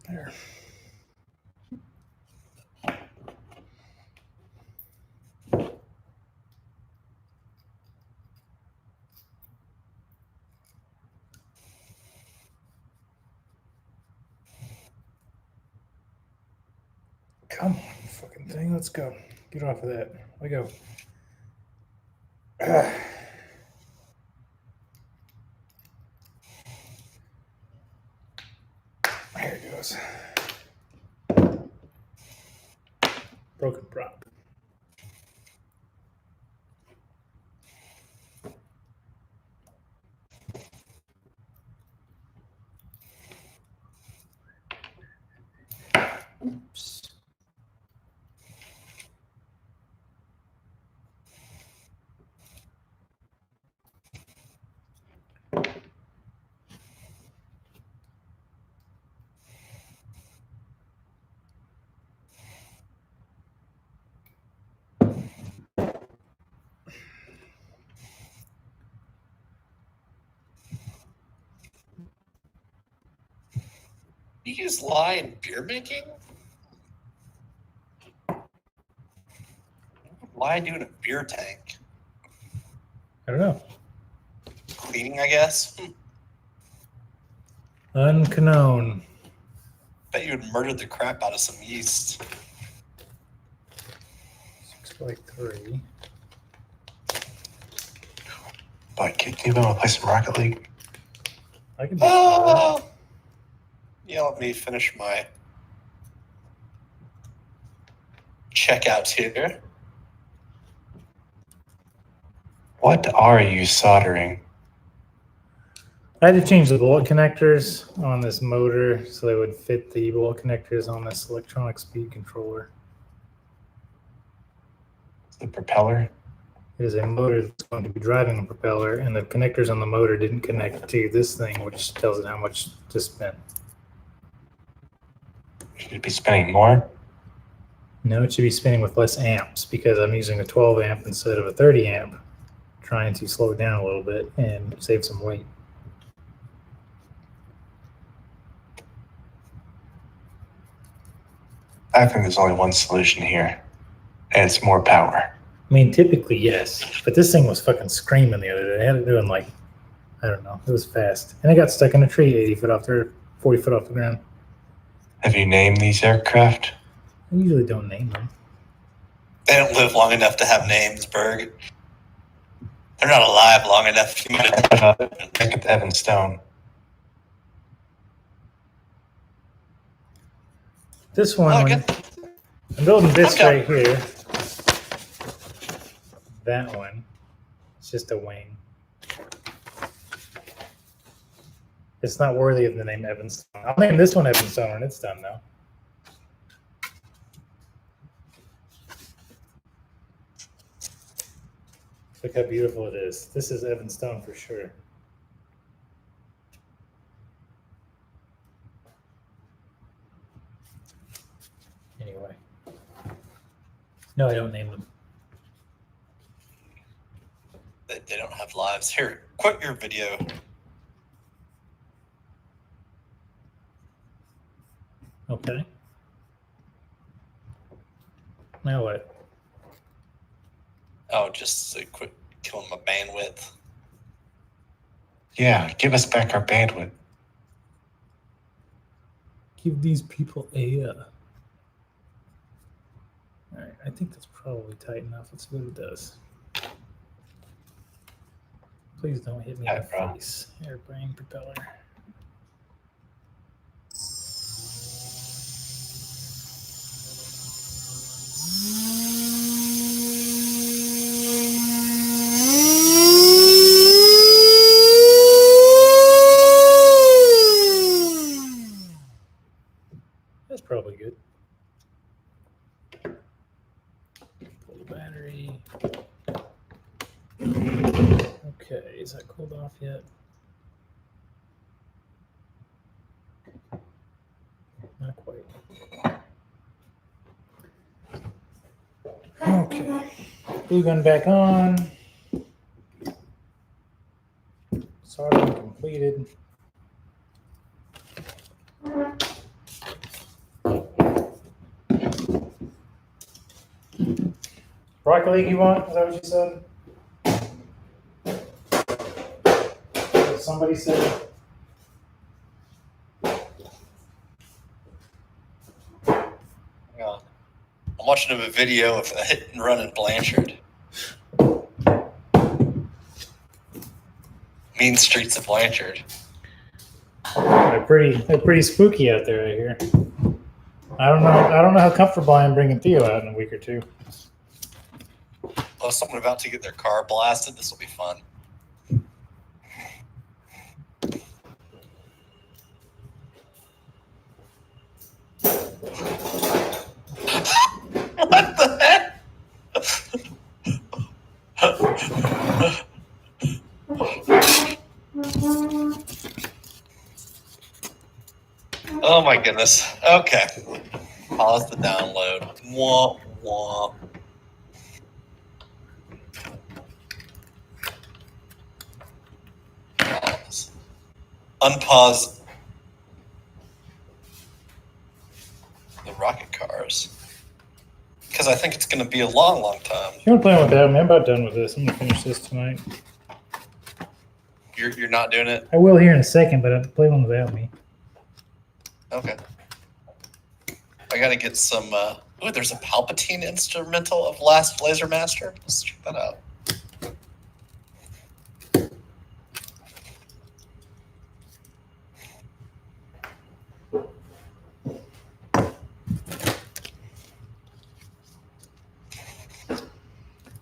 There. Come on, fucking thing. Let's go. Get off of that. Let go. There it goes. Broken prop. Oops. You use lye in beer making? Lye do in a beer tank? I don't know. Cleaning, I guess. Unknown. Bet you would murder the crap out of some yeast. 6x3. Boy, can you want to play some Rocket League? I can do that. Yeah, let me finish my checkouts here. What are you soldering? I had to change the bullet connectors on this motor so they would fit the bullet connectors on this electronic speed controller. The propeller? It is a motor that's going to be driving a propeller, and the connectors on the motor didn't connect to this thing, which tells it how much to spin. Should it be spinning more? No, it should be spinning with less amps because I'm using a 12 amp instead of a 30 amp, trying to slow it down a little bit and save some weight. I think there's only one solution here, and it's more power. I mean, typically, yes, but this thing was fucking screaming the other day. I had it doing like, I don't know, it was fast. And I got stuck in a tree 80 foot off the, 40 foot off the ground. Have you named these aircraft? I usually don't name them. They don't live long enough to have names, Berg. They're not alive long enough. Look at Evan Stone. This one, Oh, when- I'm building this Okay. right here. That one, it's just a wing. It's not worthy of the name Evanstone. I'll name this one Evanstone when it's done, though. Look how beautiful it is. This is Evanstone for sure. Anyway. No, I don't name them. They don't have lives. Here, quit your video. Okay. Now what? Oh, just to quit killing my bandwidth. Yeah, give us back our bandwidth. Give these people a. All right, I think that's probably tight enough. Let's see what it does. Please don't hit me in the Alright, bro. face, airplane propeller. That's probably good. Pull the battery. Okay, is that cooled off yet? Not quite. Okay. Glue gun back on. Soldering completed. Rocket League you want? Is that what you said? Somebody said. Hang on. I'm watching a video of a hit and run in Blanchard. Mean Streets of Blanchard. They're pretty spooky out there, I hear. I don't know how comfortable I am bringing Theo out in a week or two. Oh, someone about to get their car blasted. This will be fun. What the heck? Oh my goodness. Okay. Pause the download. Wah, wah. Pause. Unpause the rocket cars. Because I think it's going to be a long, long time. You want to play with that? I'm about done with this. I'm gonna finish this tonight. You're not doing it? I will here in a second, but play one without me. Okay. I gotta get some. Ooh, there's a Palpatine instrumental of Last Laser Master. Let's check that out.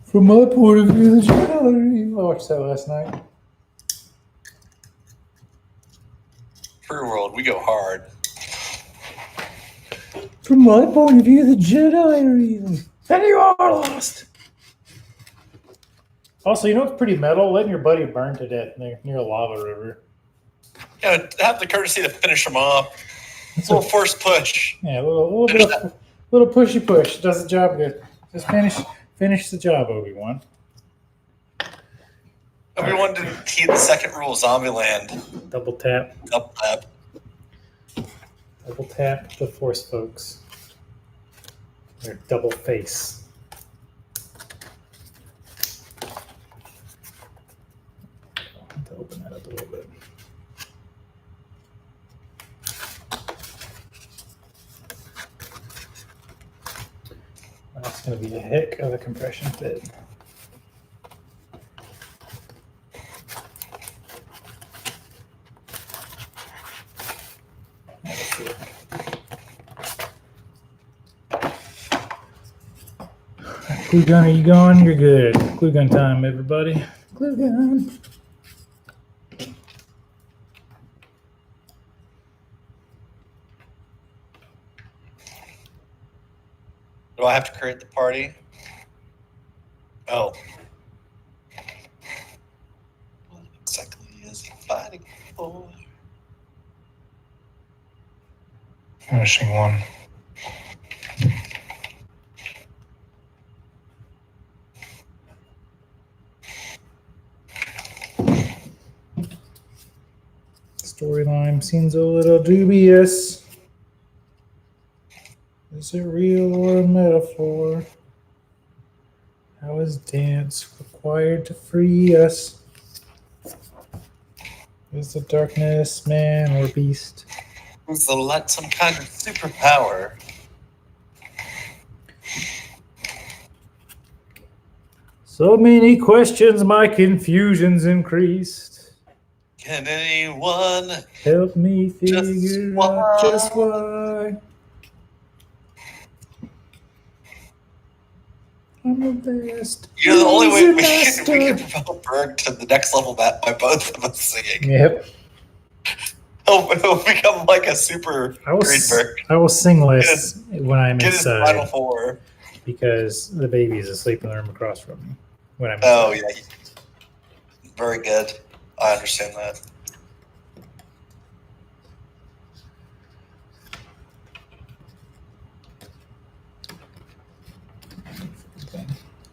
From my point of view, the Jedi. I watched that last night. Free World, we go hard. From my point of view, the Jedi are evil. And you are lost. Also, you know what's pretty metal? Letting your buddy burn to death near a lava river. You know, have the courtesy to finish them off. It's a little forced push. Yeah, a little pushy push. Does the job good. Just finish the job, Obi-Wan. Everyone didn't heed the second rule of Zombieland. Double tap. Up, up. Double tap the Force folks. Their double face. I'll have to open that up a little bit. That's going to be a heck of a compression fit. Glue gun, are you going? You're good. Glue gun time, everybody. Glue gun. Do I have to create the party? Oh. What exactly is he fighting for? Finishing one. Storyline seems a little dubious. Is it real or a metaphor? How is dance required to free us? Is the darkness man or beast? Is the light some kind of superpower? So many questions, my confusion's increased. Can anyone Help me Just figure why? out just why. I'm the best. You're the only way we Master. can propel Berg to the next level by both of us singing. Yep. He'll become like a super Greenberg. I will sing less when I'm Get his Final inside Four. because the baby is asleep in the room across from me. When I'm Oh, inside. yeah. Very good. I understand that.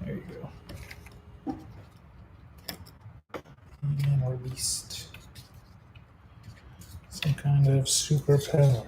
There you go. And or beast. Some kind of superpower.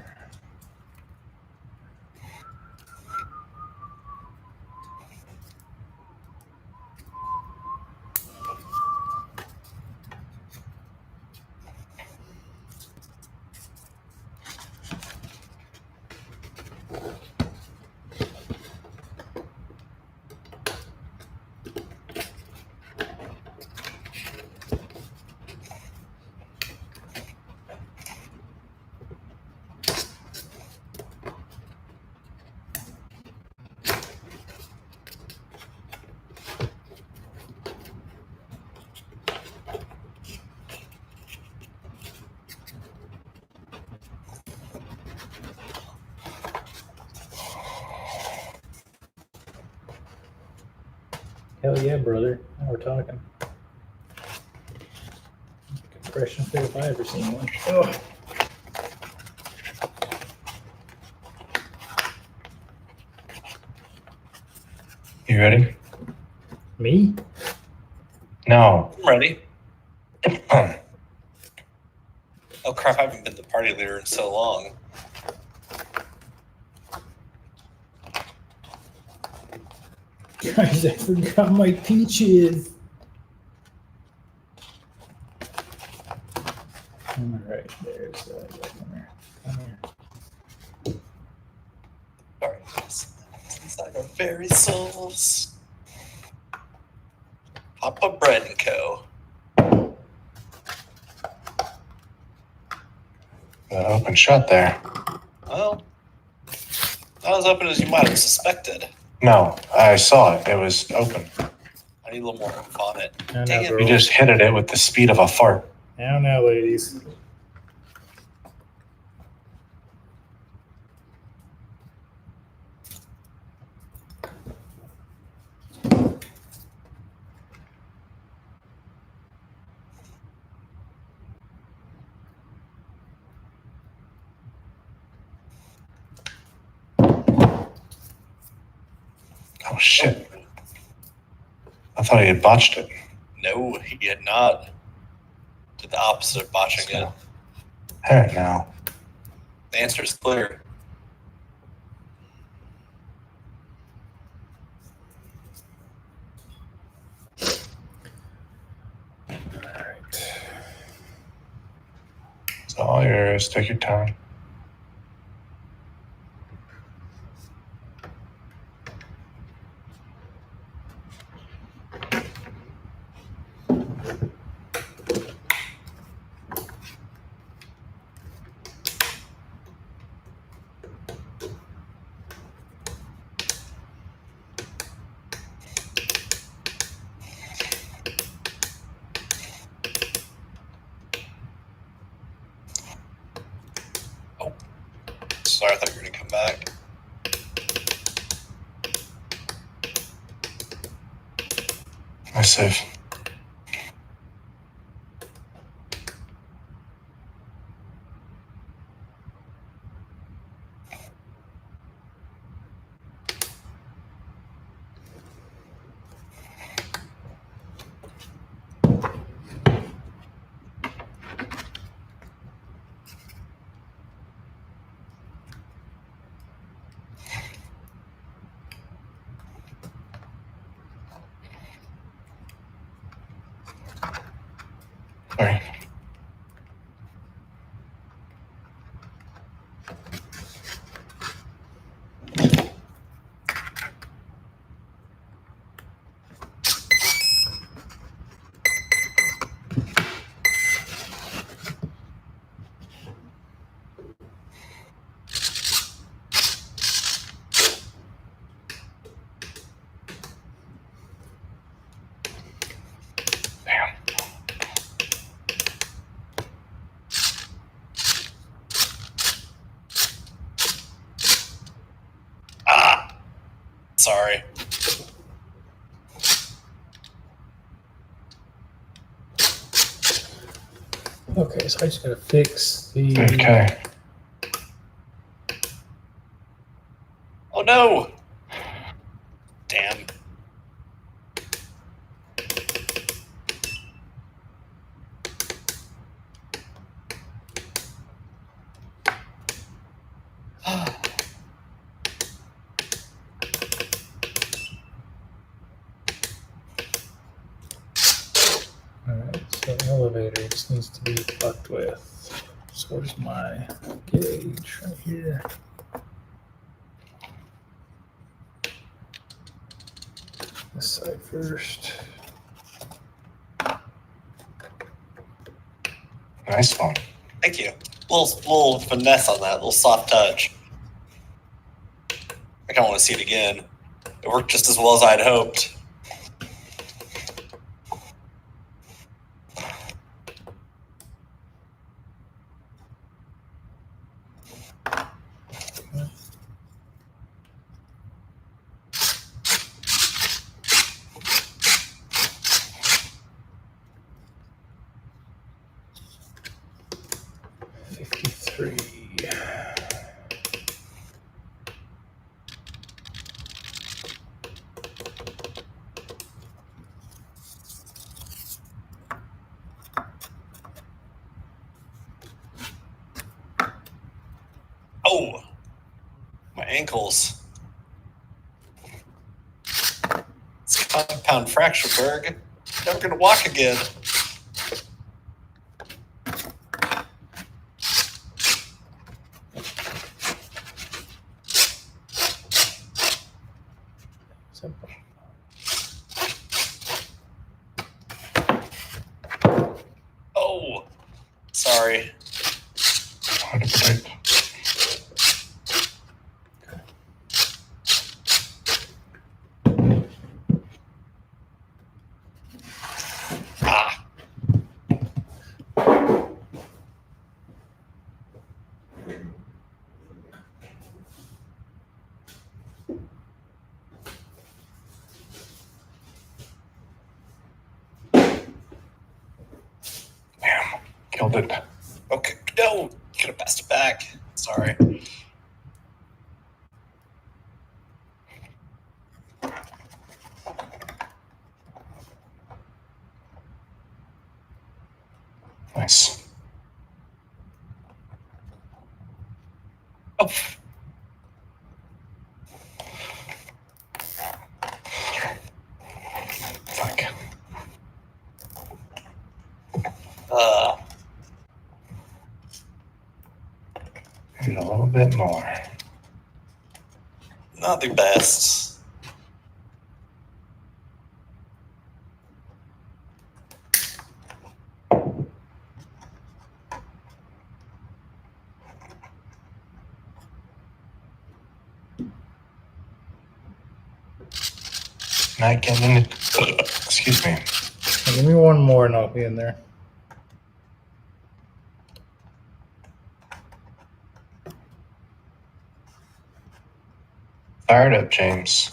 Hell yeah, brother. Now we're talking. Compression fit if I ever seen one. Oh. You ready? Me? No. I'm ready. Oh, crap. I haven't been the party leader in so long. Guys, I forgot my peaches. All right, there's come here. Come here. Like our very souls. Papa Bread and Co. Open shut there. Well, not as open as you might have suspected. No, I saw it. It was open. I need a little more oomph on it. Now, Dang it. You just hit it with the speed of a fart. now, ladies. Oh, shit. I thought he had botched it. No, he had not. Did the opposite of botching it. All right, now. The answer is clear. All right. It's all yours. Take your time. Sorry, I thought you were going to come back. Nice save. Sorry. Damn. Ah! Sorry. Okay, so I just gotta fix the. Okay. Oh no! Damn. All right, so elevator just needs to be fucked with. So where's my gauge right here? This side first. Nice one. Thank you. Little finesse on that, little soft touch. I kind of want to see it again. It worked just as well as I'd hoped. Oh, my ankles. It's compound fracture, Berg. Never gonna walk again. So, Oh, sorry. Hard to predict. Ah, Damn, killed it. okay. No, could have passed it back. Sorry. Nice. Oh, Fuck. uh, Need a little bit more. not the best. Not getting it. Excuse me. give me one more and I'll be in there. Fired up, James.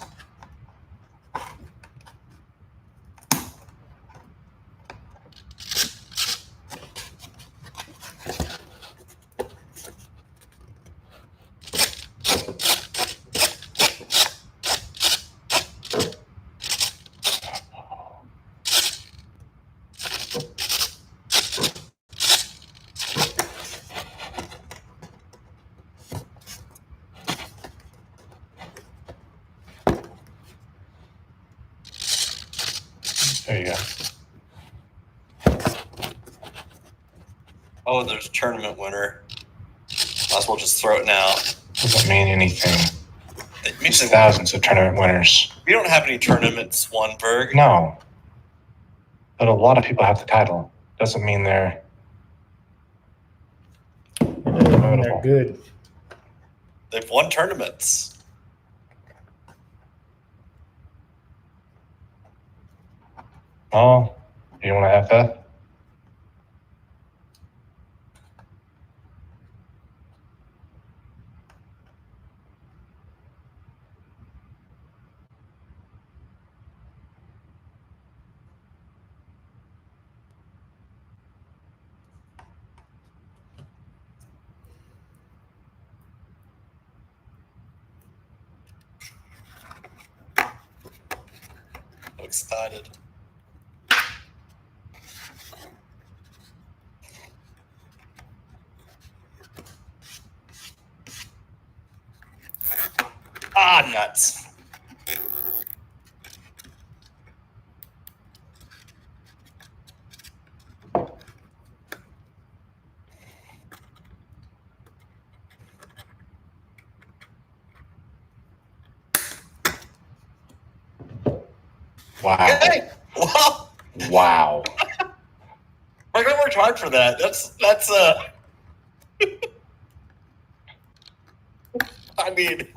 There you go. Oh, there's a tournament winner. Might as well just throw it now. Doesn't mean anything. It means There's that thousands of tournament winners. we don't have any tournaments won, Berg. No. But a lot of people have the title. Doesn't mean they're It doesn't mean they're Notable. good. They've won tournaments. Oh, you want to FF? I'm excited. Ah, nuts. Wow. Hey! Well, Wow. I worked hard for that. That's I mean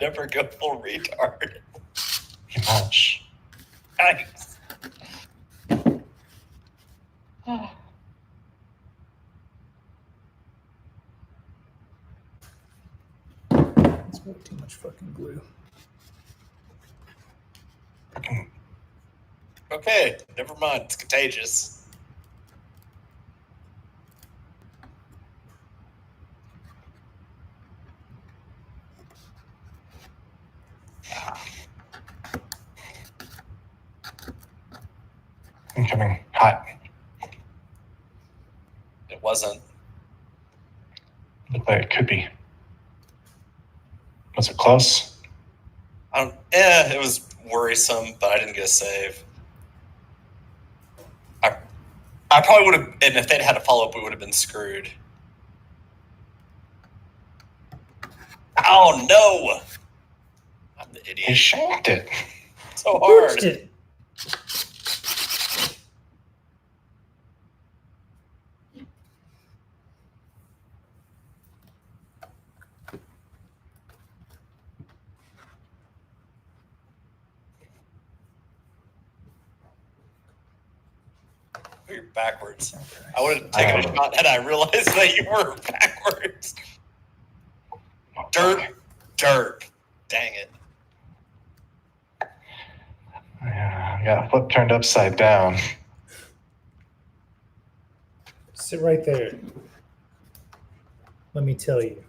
never go full retard. Pretty much. Nice. That's way too much fucking glue. Okay, never mind. It's contagious. Incoming. Hot. It wasn't. Looked like it could be. Was it close? It was worrisome, but I didn't get a save. I probably would have, and if they'd had a follow up, we would have been screwed. Oh no! I'm the He idiot. shanked it. So hard. Pooched it. You're backwards. I would have taken a Oh. shot had I realized that you were backwards. Derp. Dang it. Yeah, I got flip turned upside down. Sit right there. Let me tell you.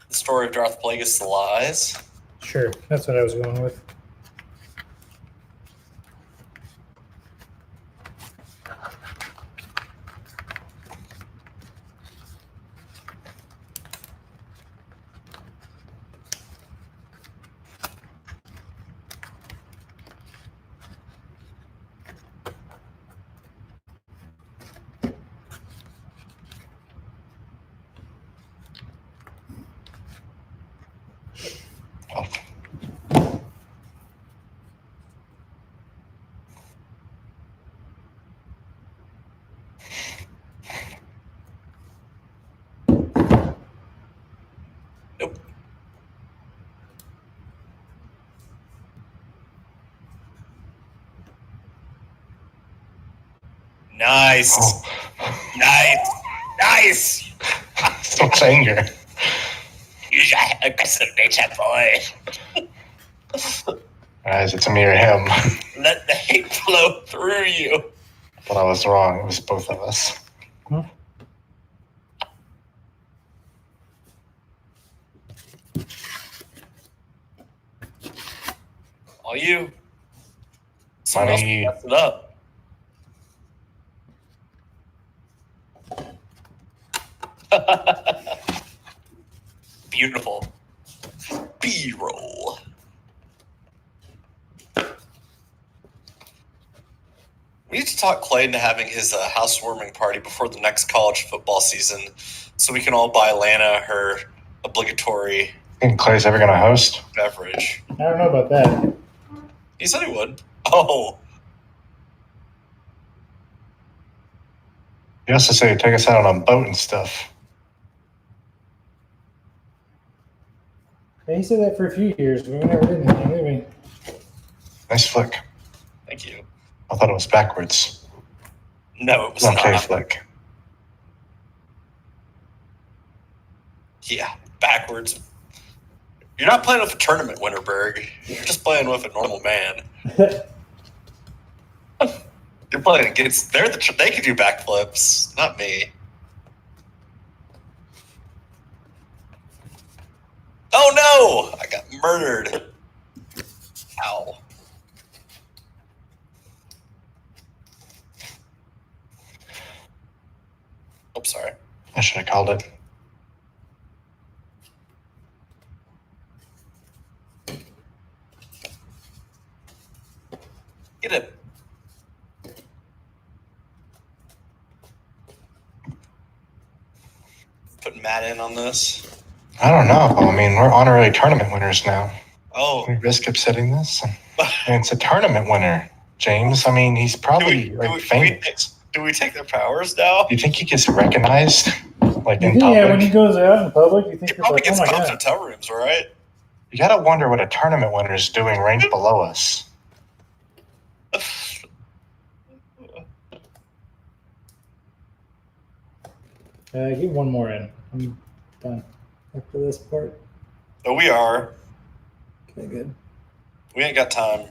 The story of Darth Plagueis the Lies. Sure, that's what I was going with. Oh, Nope. Nice. oh. Nice. So much anger. Use your aggressive nature, boy. Guys, it's me or him. Let the hate flow through you. But I was wrong. It was both of us. All you. Someone else Money. messed it up. Beautiful. B-roll. We need to talk Clay into having his housewarming party before the next college football season so we can all buy Lana her obligatory Think Clay's ever going to host? beverage. I don't know about that. He said he would. Oh, He also said he'd take us out on a boat and stuff. Yeah, he said that for a few years, but we never did anything, did we? Nice flick. thank you. I thought it was backwards. No, it was Okay, not. flick. Yeah, backwards. You're not playing with a tournament winner, Berg. You're just playing with a normal man. You're playing against. They can do backflips, not me. Oh no! I got murdered. Ow. Oh, sorry. I should have called it. Get it. Putting Matt in on this. I don't know. I mean, we're honorary tournament winners now. Oh, We risk upsetting this. And it's a tournament winner, James. I mean, he's probably famous. do we take their powers now? Do you think he gets recognized, like You in think, yeah, when he public? goes out in public, you think He it's probably like, oh gets my bumped in god. hotel rooms, right? You gotta wonder what a tournament winner is doing ranked below us. Get one more in. I'm done after this part. Oh, we are. Okay, good. We ain't got time.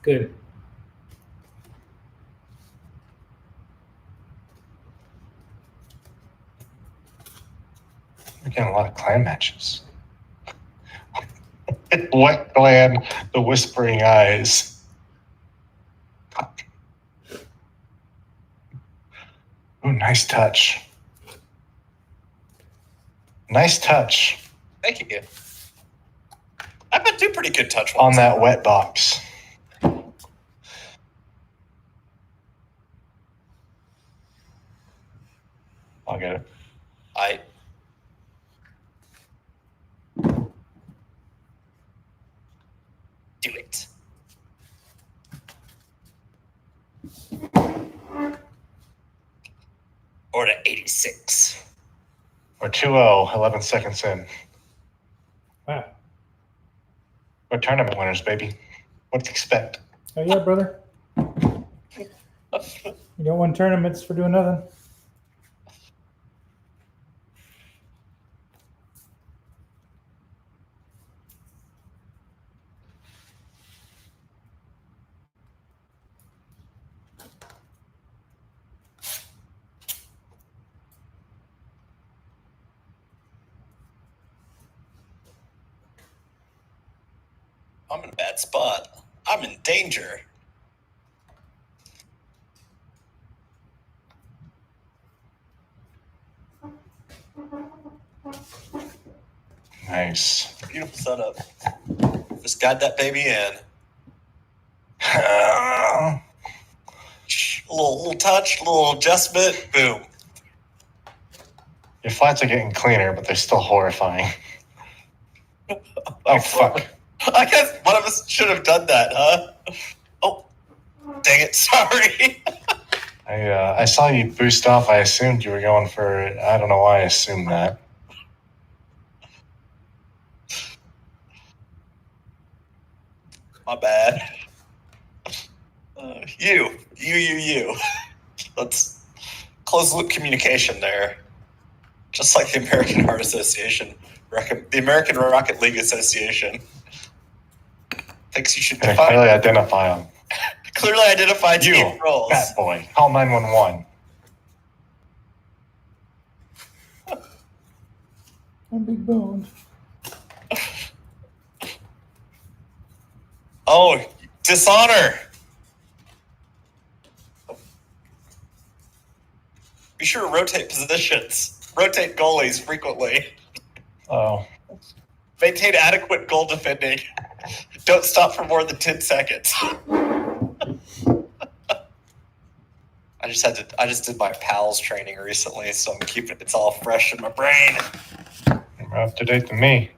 Good. We're getting a lot of clan matches. What clan? The Whispering Eyes. Ooh, nice touch. Nice touch Thank you. I've been doing pretty good touch on ones. that wet box. I'll get it. I do it. Order 86. We're 2-0, 11 seconds in. Wow. We're tournament winners, baby. What to expect? Oh yeah, brother. You don't win tournaments for doing nothing. I'm in a bad spot. I'm in danger. Nice. Beautiful setup. Just got that baby in. Oh, A little touch, a little adjustment, boom. your flights are getting cleaner, but they're still horrifying. Oh, fuck. I guess one of us should have done that, huh? Oh, dang it, sorry. I saw you boost off. I assumed you were going for it. I don't know why I assumed that. My bad. You. Let's close loop communication there. Just like the American Heart Association, the American Rocket League Association. Thinks you should And I clearly define, identify them. clearly identify You, team roles. fat boy, call 911. I'm big boned. Oh, dishonor. Be sure to rotate positions. Rotate goalies frequently. Oh, Maintain adequate goal defending. Don't stop for more than 10 seconds. I just did my PALS training recently, so I'm keeping it's all fresh in my brain. you're more up to date than me.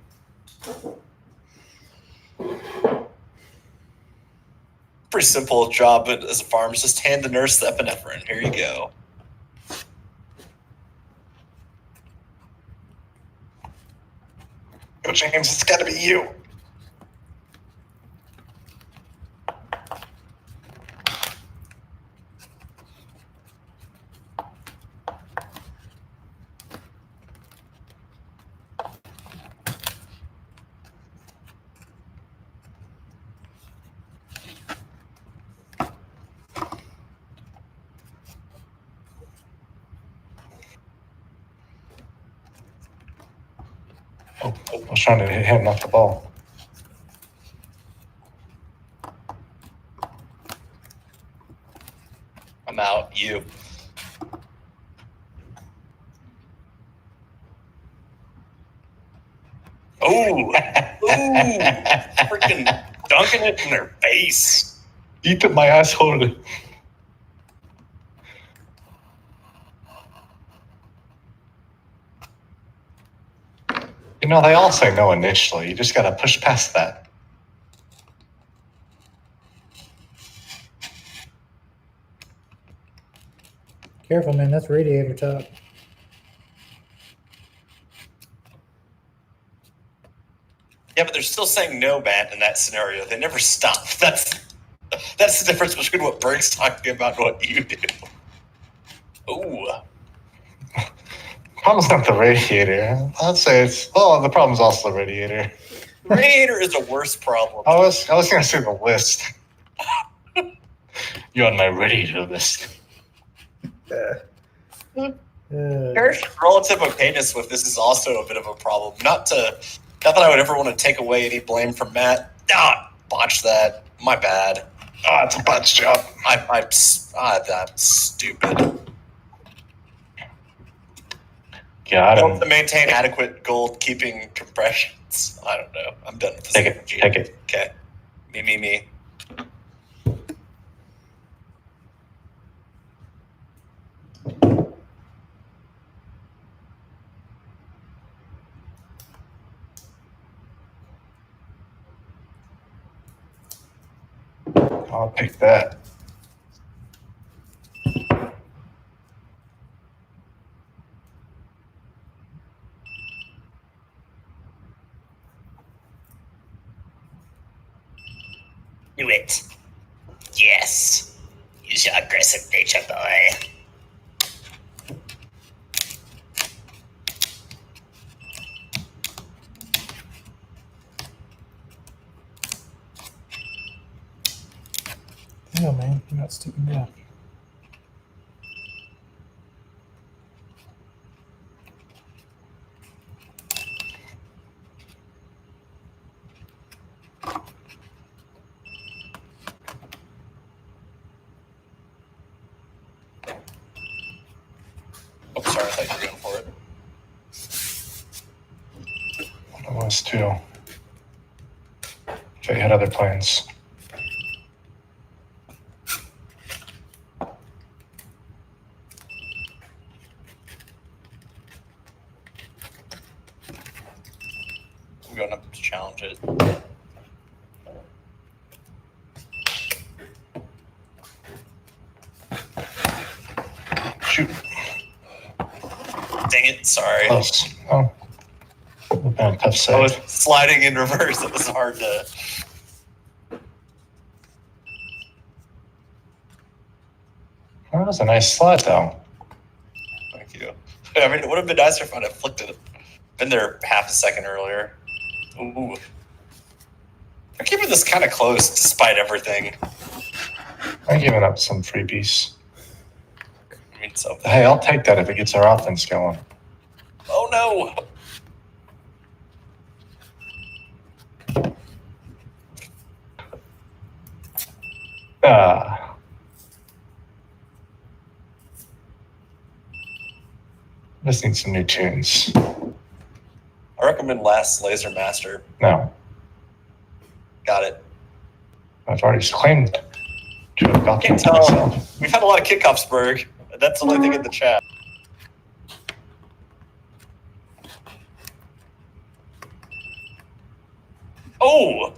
Pretty simple job as a pharmacist. Just hand the nurse the epinephrine. Here you go. Go, James, it's got to be you. Oh, I was trying to hit him, not the ball. I'm out. You. Ooh. Freaking dunking it in their face. You took my asshole. You know, they all say no initially. You just got to push past that. Careful, man. That's radiator top. Yeah, but they're still saying no, man, in that scenario. They never stop. That's the difference between what Berg's talking about and what you do. Ooh. Problem's not the radiator. I'd say it's, well, the problem's also the radiator. The radiator is a worse problem. I was going to say the list. You're on my radiator list. Relative okayness with this is also a bit of a problem. Not that I would ever want to take away any blame from Matt. Botched that. My bad. It's a botch job. I'm stupid. Got I want him. to maintain adequate goal-keeping compressions. I don't know. I'm done with this. Take it. Take it. Okay. Me. I'll pick that. Do it. Yes. Use your aggressive nature, boy. No, man, you're not sticking down. Oh, sorry, I thought you were going for it. I was too. If they had other plans. I'm going up to challenge it. Shoot. Dang it, sorry. Close. Oh. Would've been a tough I save. was sliding in reverse. It was hard to. That was a nice slide, though. Thank you. I mean, it would have been nicer if I'd have flicked it. Been there half a second earlier. Ooh. I'm keeping this kind of close despite everything. I'm giving up some freebies. I mean, so. Hey, I'll take that if it gets our offense going. Oh no! Ah. Just need some new tunes. I recommend Last Laser Master. No, Got it. I've already claimed to have gotten Can't to tell. myself. We've had a lot of kickoffs, Berg. That's the only thing in the chat. Oh!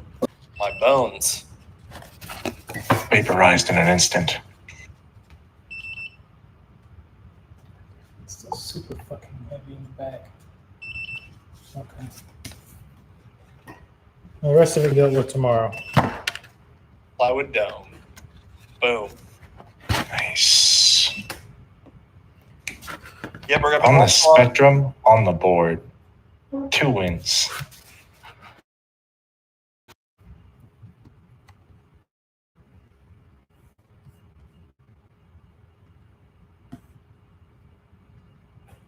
My bones. Vaporized in an instant. It's still super fucking heavy in the back. Okay. The rest of it dealt with tomorrow. Plywood dome. Boom. Nice. Yeah, Berg, I've been On the working on- spectrum, on the board. 2 wins.